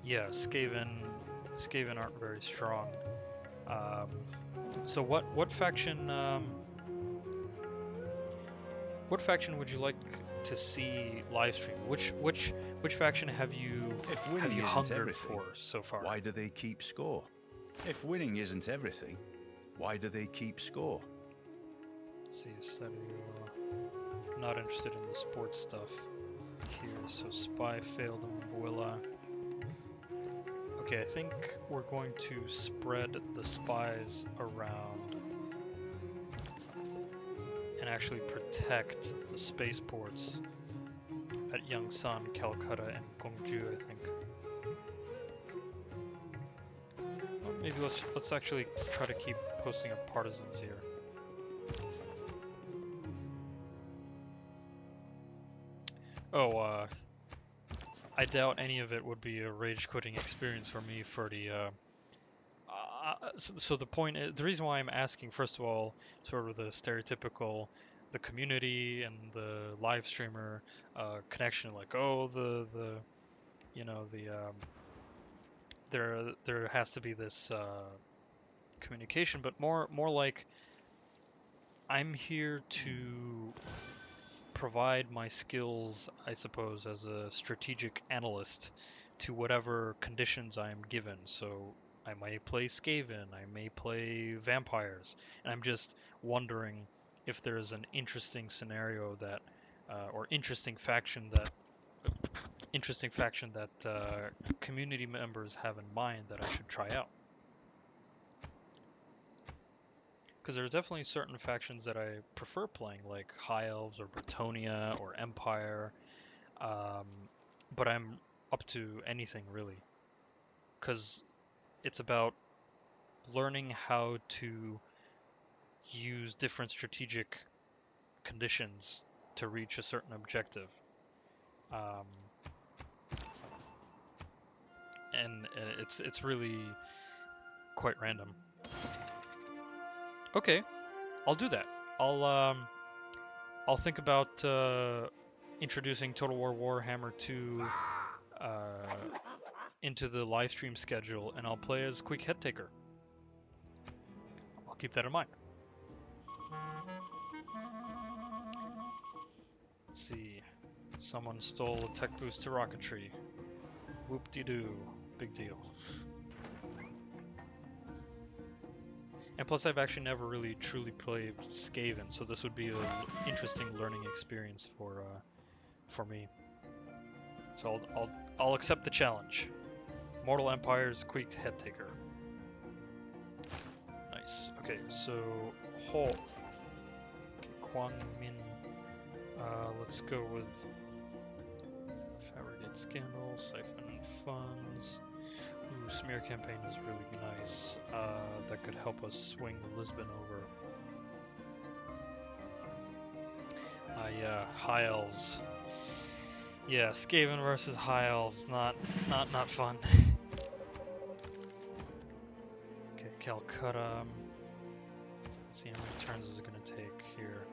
Yeah, Skaven aren't very strong. So what faction would you like to see live stream? Which faction have you If winning isn't hungered everything, for so far? why do they keep score? If winning isn't everything, why do they keep score? Let's see, study. Not interested in the sports stuff here. So spy failed in Builla. Okay, I think we're going to spread the spies around and actually protect the spaceports at Yongsan, Calcutta, and Gwangju, I think. Well, maybe let's actually try to keep posting up partisans here. Oh, I doubt any of it would be a rage quitting experience for me, Ferdy. So the point is, the reason why I'm asking, first of all, sort of the stereotypical, the community and the live streamer connection, like, oh, you know, there has to be this communication, but more like I'm here to provide my skills, I suppose, as a strategic analyst to whatever conditions I am given. So I may play Skaven, I may play vampires, and I'm just wondering if there's an interesting scenario that, or interesting faction that community members have in mind that I should try out. Because there are definitely certain factions that I prefer playing, like High Elves or Bretonia or Empire, but I'm up to anything really. Because it's about learning how to use different strategic conditions to reach a certain objective. And it's really quite random. Okay, I'll do that. I'll think about introducing Total War Warhammer 2 into the live stream schedule, and I'll play as Quick Head Taker. I'll keep that in mind. Let's see. Someone stole a tech boost to rocketry. Whoop-de-doo. Big deal. And plus, I've actually never really truly played Skaven, so this would be an interesting learning experience for me. So I'll accept the challenge. Mortal Empire's Quaked Head Taker. Nice. Okay, so Ho. Okay, Kwang Min. Let's go with Fabricate Scandal, Siphon Funds. Ooh, Smear Campaign is really nice. That could help us swing Lisbon over. Yeah, High Elves. Yeah, Skaven versus High Elves, not fun. Okay, Calcutta. Let's see how many turns is it gonna take here.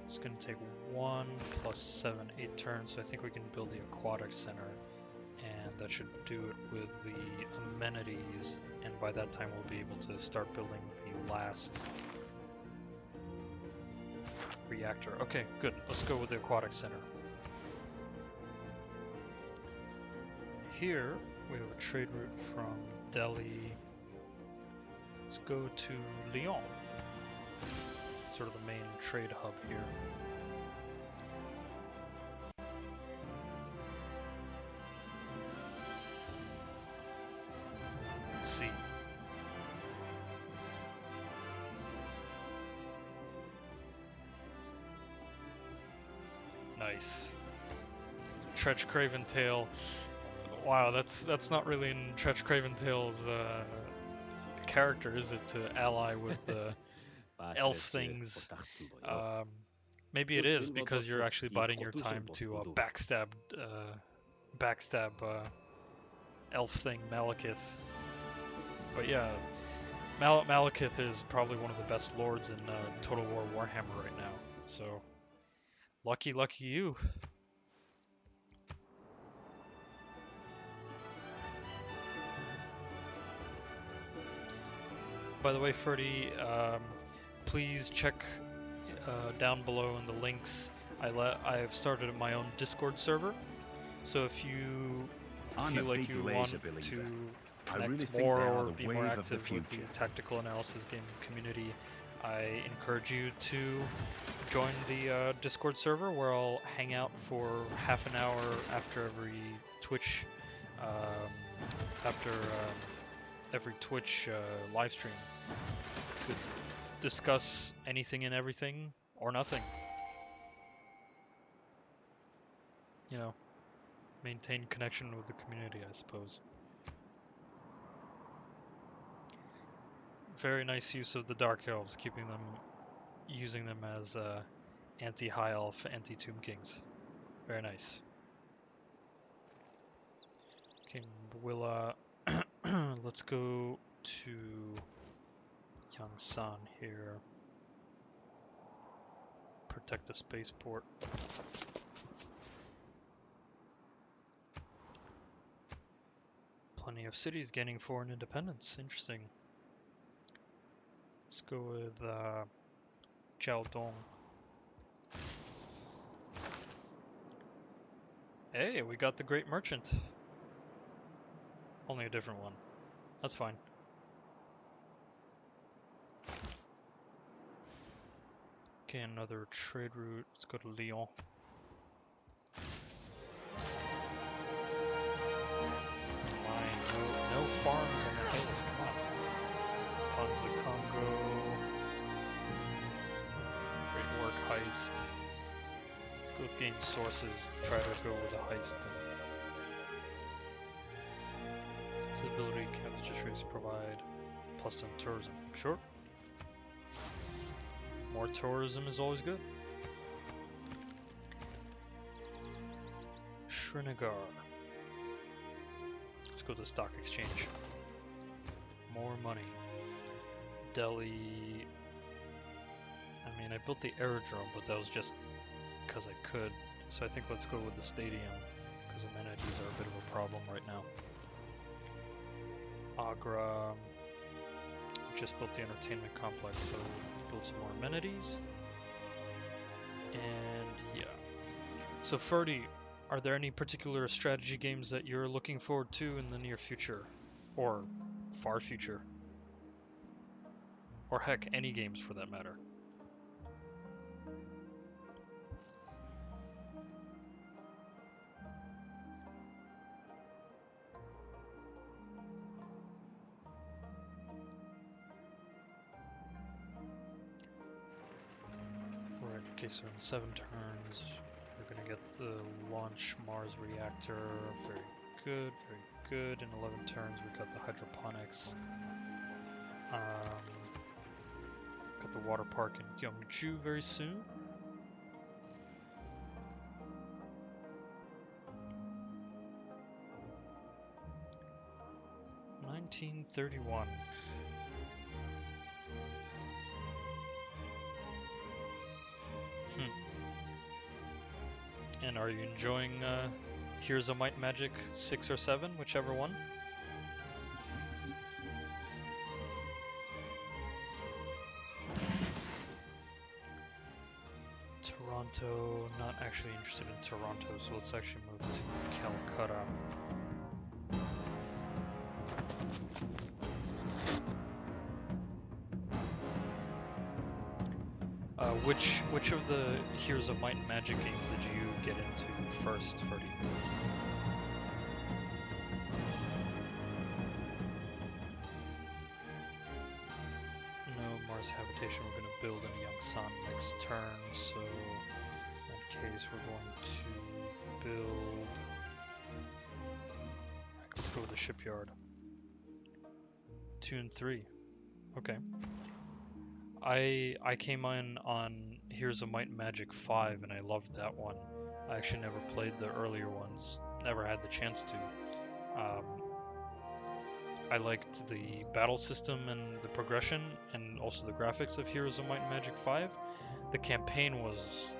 It's gonna take 1 plus 7, 8 turns, so I think we can build the Aquatic Center, and that should do it with the amenities, and by that time we'll be able to start building the last reactor. Okay, good. Let's go with the Aquatic Center. Here we have a trade route from Delhi. Let's go to Lyon. Sort of the main trade hub here. Let's see. Nice. Tretch Craven Tail. Wow, that's not really in Tretch Craven Tail's character, is it? To ally with the elf things. Maybe it is because you're actually biding your time to backstab elf thing Malekith. But yeah, Malekith is probably one of the best lords in Total War Warhammer right now. So lucky you. By the way, Ferdy, please check down below in the links. I've started my own Discord server, so if you feel like you want to connect more or be more active with the tactical analysis game community, I encourage you to join the Discord server, where I'll hang out for half an hour after every Twitch live stream. Could discuss anything and everything or nothing. You know, maintain connection with the community, I suppose. Very nice use of the Dark Elves, using them as anti-High Elf, anti-Tomb Kings. Very nice. Okay, we'll let's go to Yangsan here. Protect the spaceport. Plenty of cities gaining foreign independence. Interesting. Let's go with Jiaodong. Hey, we got the Great Merchant. Only a different one. That's fine. Okay, another trade route. Let's go to Lyon. No farms on the hills, come on. Funds the Congo. Great work heist. Let's go with gain sources to try to go with a heist then. Ability industries provide plus on tourism. Sure. More tourism is always good. Srinagar. Let's go to the stock exchange. More money. Delhi. I mean, I built the aerodrome, but that was just because I could. So I think let's go with the stadium, because amenities are a bit of a problem right now. Agra. Just built the entertainment complex, so build some more amenities. And yeah. So Ferdy, are there any particular strategy games that you're looking forward to in the near future? Or far future? Or heck, any games for that matter. Right, okay, so in 7 turns, we're gonna get the launch Mars reactor. Very good, very good. In 11 turns, we got the hydroponics. Got the water park in Gyeongju very soon. $19.31. And are you enjoying Here's a Might and Magic 6 or 7, whichever one? Toronto, not actually interested in Toronto, so let's actually move to Calcutta. Which of the Heroes of Might and Magic games did you get into first, Ferdy? No Mars habitation. We're going to build in Yangsan next turn, so in that case we're going to build. Let's go with the shipyard. 2 and 3. Okay. I came in on Heroes of Might and Magic 5 and I loved that one. I actually never played the earlier ones. Never had the chance to. I liked the battle system and the progression and also the graphics of Heroes of Might and Magic 5. The campaign was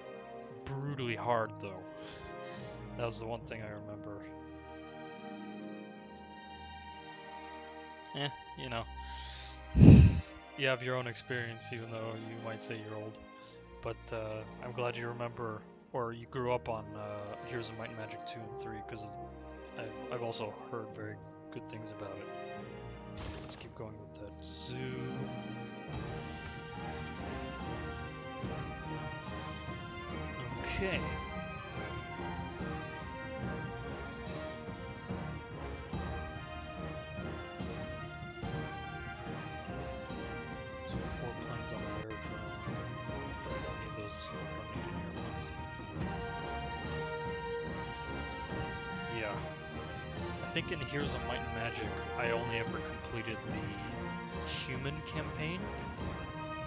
brutally hard though. That was the one thing I remember. You know. You have your own experience, even though you might say you're old. But I'm glad you remember, or you grew up on Heroes of Might and Magic 2 and 3, because I've also heard very good things about it. Let's keep going with that zoo. Okay. I think in Heroes of Might and Magic, I only ever completed the human campaign,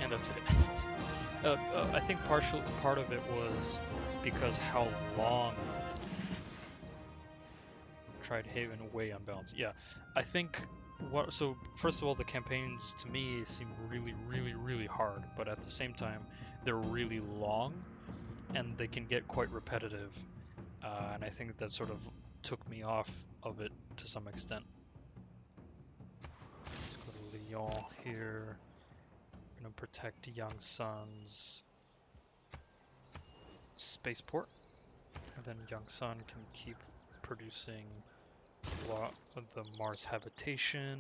and that's it. I think part of it was because how long Tried Haven way unbalanced. Yeah, I think so first of all, the campaigns to me seem really, really, really hard, but at the same time, they're really long, and they can get quite repetitive, and I think that sort of took me off of it to some extent. Let's go to Lyon here. We're gonna protect Yangsan's spaceport, and then Yangsan can keep producing the Mars habitation.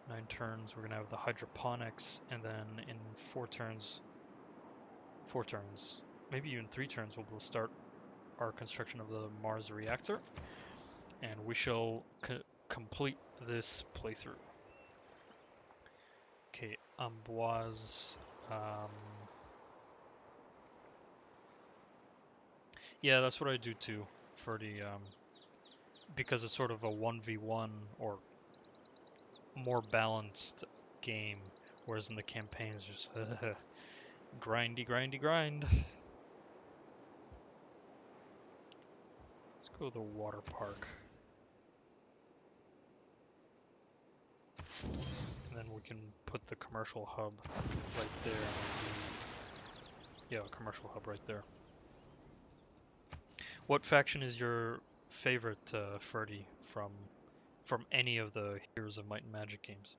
9 turns, we're gonna have the hydroponics, and then in 4 turns, maybe even 3 turns, we'll start our construction of the Mars reactor, and we shall complete this playthrough. Okay, Amboise. Yeah, that's what I do too for the because it's sort of a 1v1 or more balanced game, whereas in the campaigns just grindy, grindy, grind. Let's go to the water park. And then we can put the commercial hub right there. Yeah, commercial hub right there. What faction is your favorite, Ferdy, from any of the Heroes of Might and Magic games?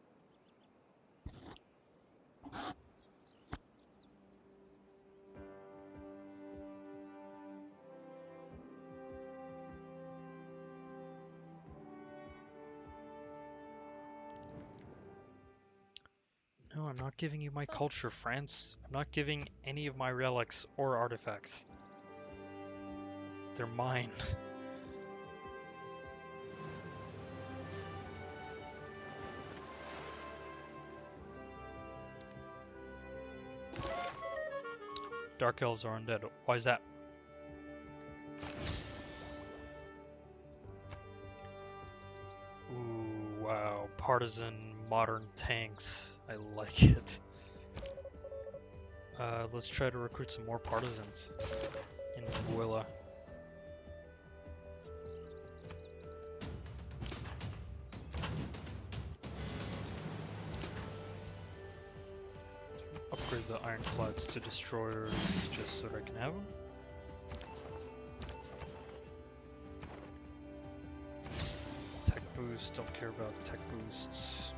No No, I'm not giving you my culture, France. I'm not giving any of my relics or artifacts. They're mine. Dark elves are undead. Why is that? Ooh, wow. Partisan modern tanks. I like it. Let's try to recruit some more partisans in Willa. Upgrade the ironclads to destroyers just so that I can have them. Tech boost, don't care about tech boosts.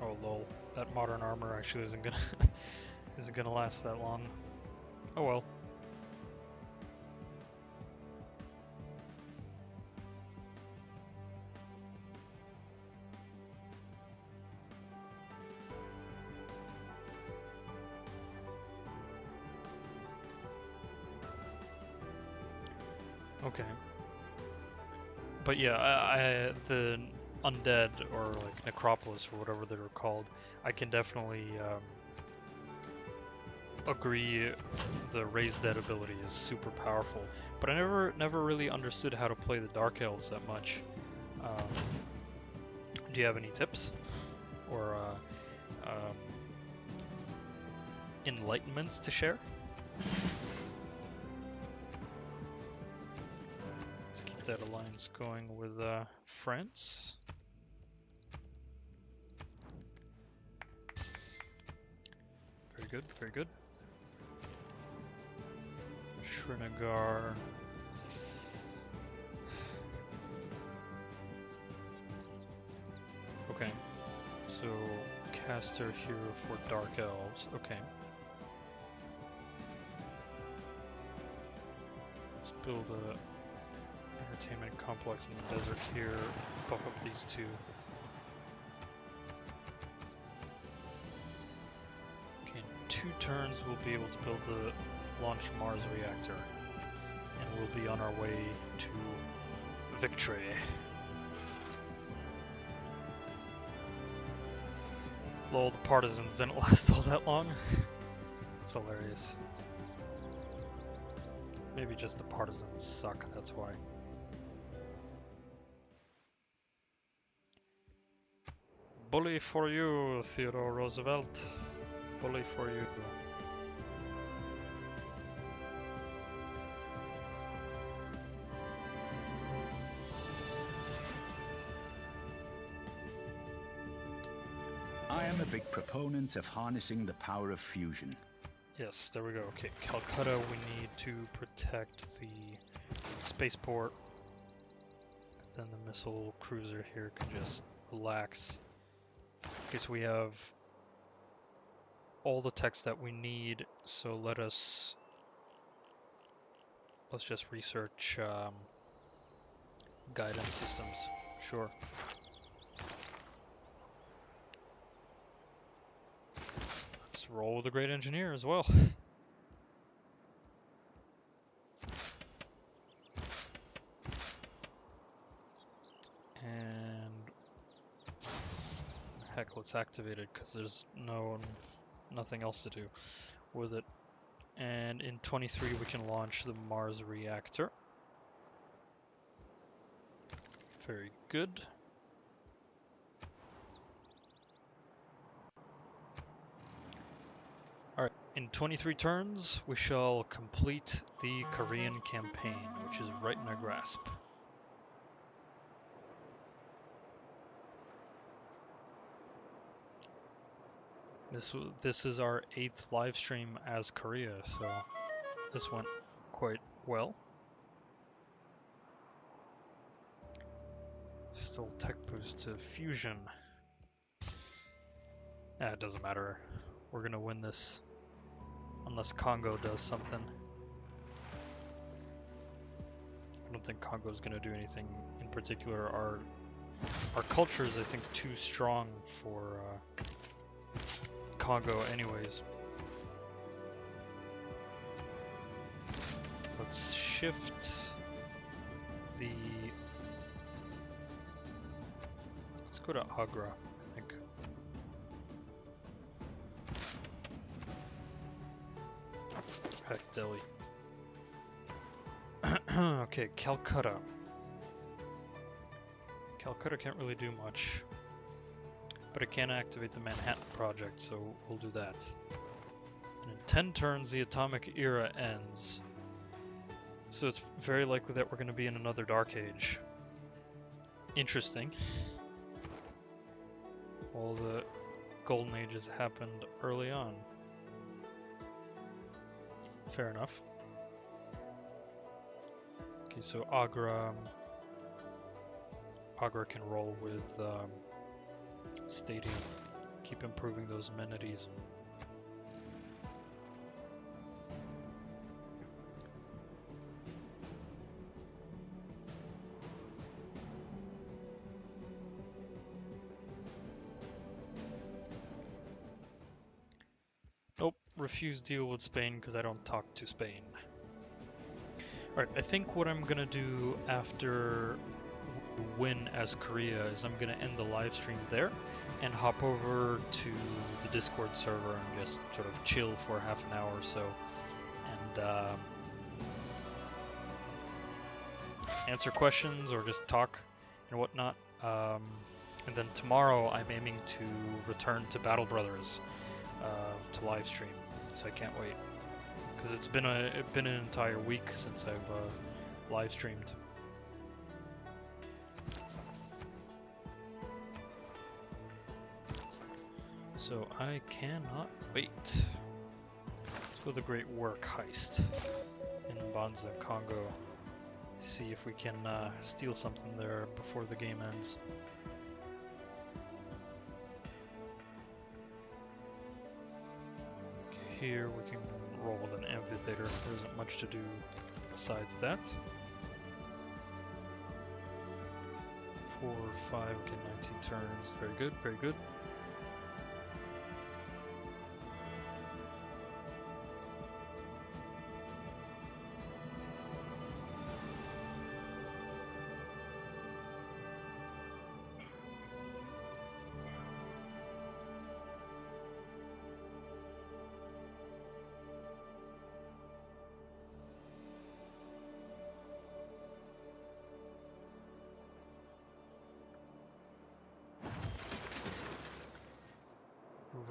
Oh lol, that modern armor actually isn't gonna isn't gonna last that long. Oh well. Okay. But yeah, the undead or like necropolis or whatever they were called, I can definitely agree the raised dead ability is super powerful. But I never really understood how to play the dark elves that much. Do you have any tips or enlightenments to share? Let's keep that alliance going with France. Very good, very good. Srinagar. Okay, so caster here for dark elves. Okay. Let's build a entertainment complex in the desert here. Buff up these two. Okay, in 2 turns we'll be able to build the launch Mars reactor, and we'll be on our way to victory. Lol, the partisans didn't last all that long. It's hilarious. Maybe just the partisans suck, that's why. Bully for you, Theodore Roosevelt. Bully for you. I am a big proponent of harnessing the power of fusion. Yes, there we go. Okay, Calcutta, we need to protect the spaceport. Then the missile cruiser here can just relax. Okay, so we have all the text that we need, so let's just research guidance systems. Sure. Let's roll with a great engineer as well. And heck, let's activate it because there's nothing else to do with it. And in 23 we can launch the Mars reactor. Very good. Alright, in 23 turns we shall complete the Korean campaign, which is right in our grasp. This is our 8th live stream as Korea, so this went quite well. Still tech boost to fusion. It doesn't matter. We're gonna win this Unless Congo does something. I don't think Congo's gonna do anything in particular. Our culture is, I think, too strong for Congo anyways. Let's shift the... Let's go to Agra, I think. Heck, Delhi. Okay, Calcutta. Calcutta can't really do much, but it can activate the Manhattan Project, so we'll do that. And in 10 turns, the Atomic Era ends. So it's very likely that we're going to be in another Dark Age. Interesting. All the Golden Ages happened early on. Fair enough. Okay, so Agra can roll with Stadium. Keep improving those amenities. Nope, refuse deal with Spain because I don't talk to Spain. Alright, I think what I'm gonna do after we win as Korea is I'm gonna end the live stream there and hop over to the Discord server and just sort of chill for half an hour or so and answer questions or just talk and whatnot. And then tomorrow I'm aiming to return to Battle Brothers to live stream, so I can't wait because it's been an entire week since I've live streamed. So I cannot wait. Let's go the Great Work Heist in Banza, Congo. See if we can steal something there before the game ends. Here we can roll with an amphitheater. There isn't much to do besides that. 4, 5, okay, 19 turns. Very good, very good.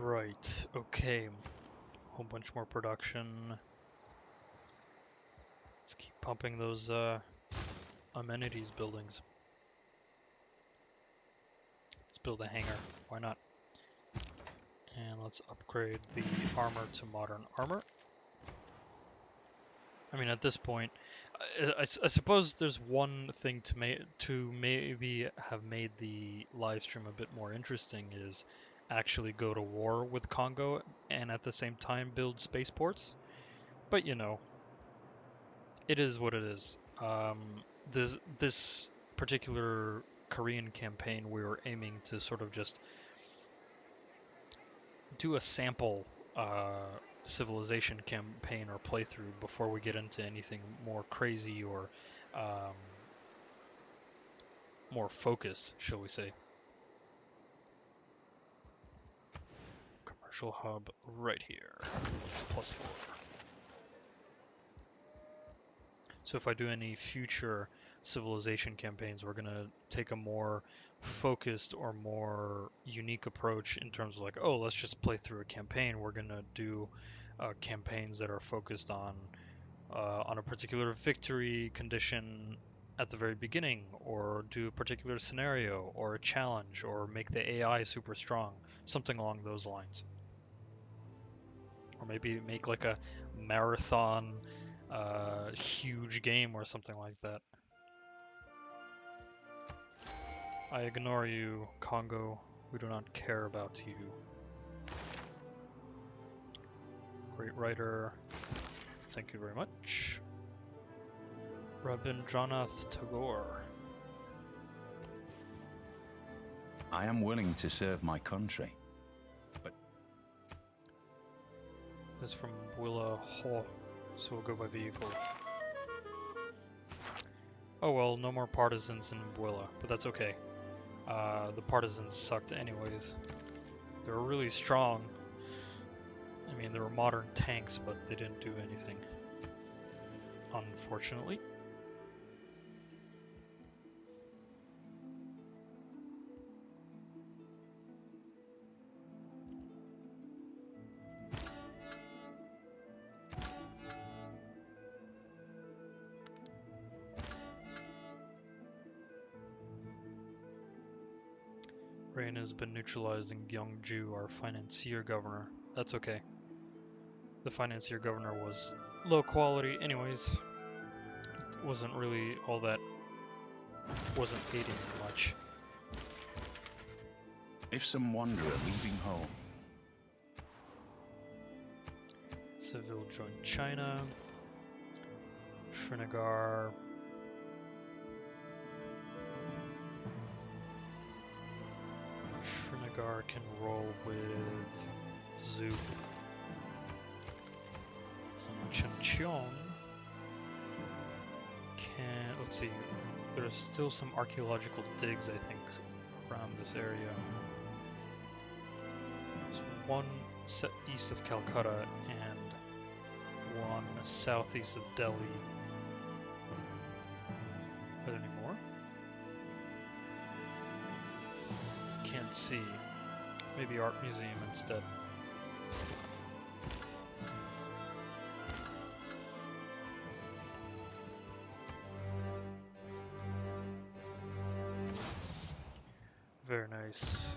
Right, okay. Whole bunch more production. Let's keep pumping those amenities buildings. Let's build a hangar, why not? And let's upgrade the armor to modern armor. I mean, at this point, I suppose there's one thing to maybe have made the live stream a bit more interesting is actually go to war with Congo and at the same time build spaceports. But you know, it is what it is. This particular Korean campaign, we were aiming to sort of just do a sample civilization campaign or playthrough before we get into anything more crazy or more focused, shall we say. Commercial hub right here, +4. So if I do any future civilization campaigns, we're gonna take a more focused or more unique approach in terms of like, oh, let's just play through a campaign. We're gonna do campaigns that are focused on a particular victory condition at the very beginning, or do a particular scenario, or a challenge, or make the AI super strong, something along those lines. Or maybe make like a marathon huge game or something like that. I ignore you, Congo. We do not care about you. Great writer. Thank you very much. Rabindranath Tagore. I am willing to serve my country, but This is from Willa Ho, so we'll go by vehicle. Oh well, no more partisans in Willa, but that's okay. The partisans sucked anyways. They were really strong. I mean, they were modern tanks, but they didn't do anything. Unfortunately. Rain has been neutralized in Gyeongju, our financier governor. That's okay. The financier governor was low quality anyways. It wasn't really all that, wasn't aiding me much. if some wanderer leaving home Seville joined China. Srinagar. Srinagar can roll with Zhu. Chencheon can, let's see, there's still some archaeological digs, I think, around this area. There's one set east of Calcutta and one southeast of Delhi. Are there any more? Can't see. Maybe art museum instead. Very nice.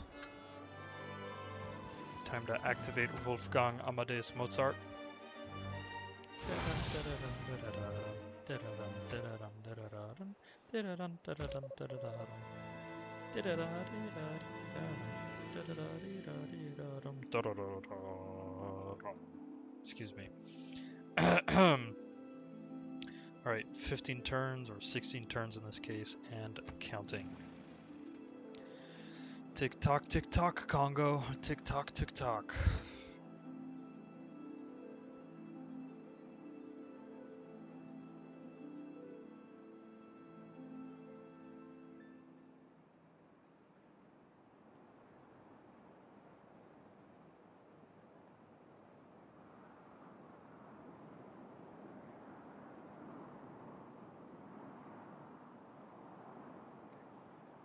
Time to activate Wolfgang Amadeus Mozart. Excuse me. Alright, 15 turns, or 16 turns in this case, and counting. Tick tock, Congo. Tick tock, tick tock.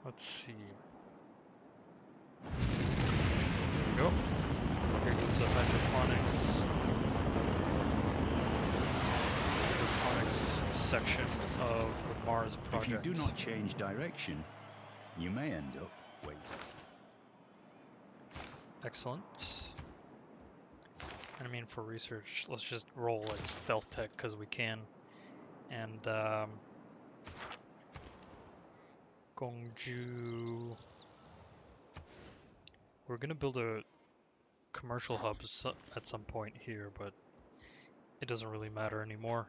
Let's see. There we go. Here goes the hydroponics section of the Mars project. If you do not change direction, you may end up waiting. Excellent. And I mean, for research, let's just roll like stealth tech because we can. And Gyeongju. We're gonna build a commercial hub at some point here, but it doesn't really matter anymore.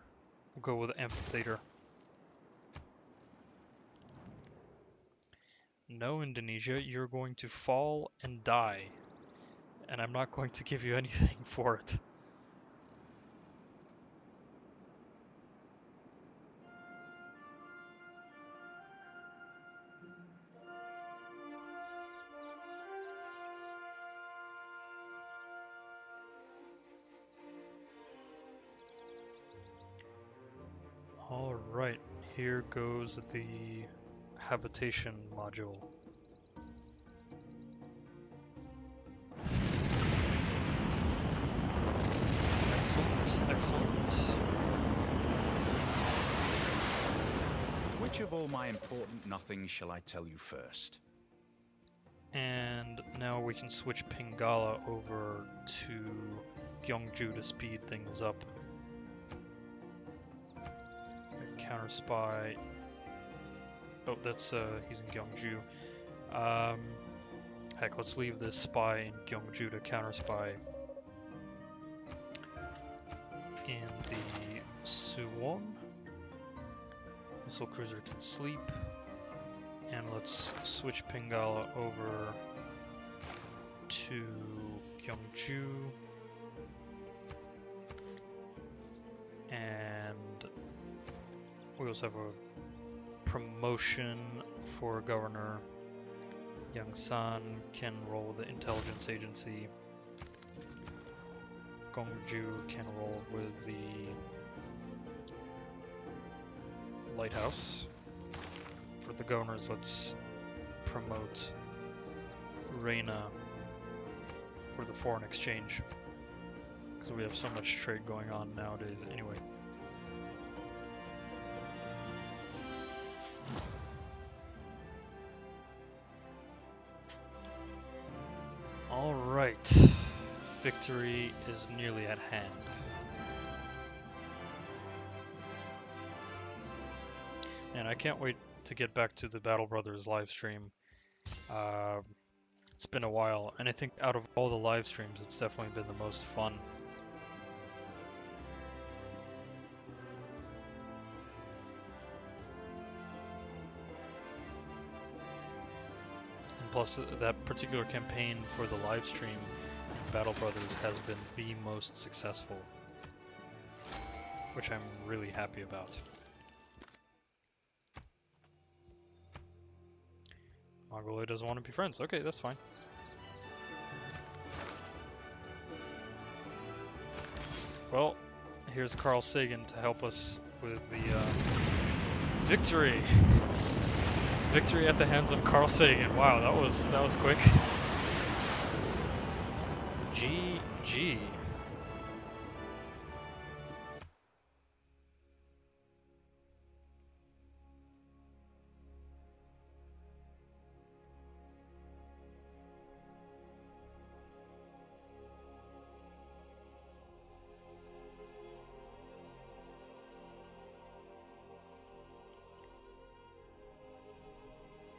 We'll go with amphitheater. No, Indonesia, you're going to fall and die. And I'm not going to give you anything for it. Alright, here goes the habitation module. Excellent, excellent. Which of all my important nothings shall I tell you first? And now we can switch Pingala over to Gyeongju to speed things up. Counter spy. Oh, that's he's in Gyeongju. Heck, let's leave this spy in Gyeongju to counter spy in the Suwon. Missile cruiser can sleep. And let's switch Pingala over to Gyeongju. And we also have a promotion for governor. Yangsan can roll the intelligence agency. Gongju can roll with the lighthouse. For the governors, let's promote Reina for the foreign exchange, because we have so much trade going on nowadays anyway. Alright, victory is nearly at hand. And I can't wait to get back to the Battle Brothers live stream. It's been a while, and I think out of all the live streams, it's definitely been the most fun. And plus, that particular campaign for the live stream in Battle Brothers has been the most successful, which I'm really happy about. Mongolia doesn't want to be friends. Okay, that's fine. Well, here's Carl Sagan to help us with the victory. Victory at the hands of Carl Sagan. Wow, that was quick. GG.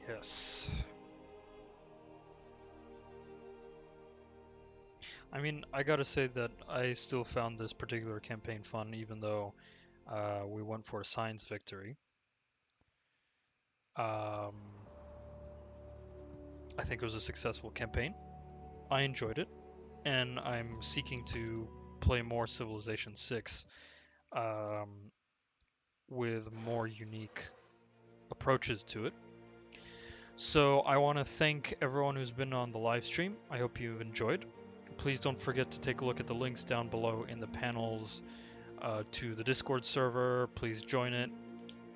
Yes. I mean, I gotta say that I still found this particular campaign fun, even though we went for a science victory. I think it was a successful campaign. I enjoyed it, and I'm seeking to play more Civilization 6 with more unique approaches to it. So I want to thank everyone who's been on the live stream. I hope you've enjoyed. Please don't forget to take a look at the links down below in the panels to the Discord server. Please join it.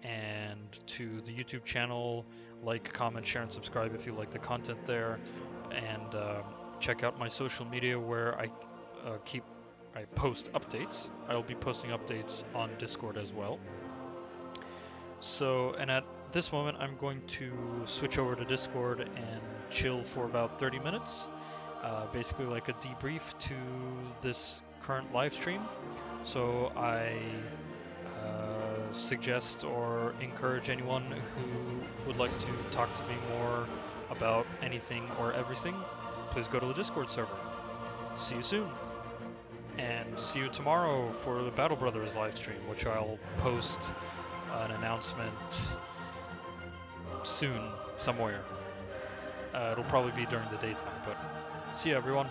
And to the YouTube channel, like, comment, share, and subscribe if you like the content there. And check out my social media where I post updates. I'll be posting updates on Discord as well. So, and at this moment, I'm going to switch over to Discord and chill for about 30 minutes. Basically like a debrief to this current live stream. So I suggest or encourage anyone who would like to talk to me more about anything or everything, please go to the Discord server. See you soon. And see you tomorrow for the Battle Brothers live stream, which I'll post an announcement soon, somewhere. It'll probably be during the daytime, but see you everyone.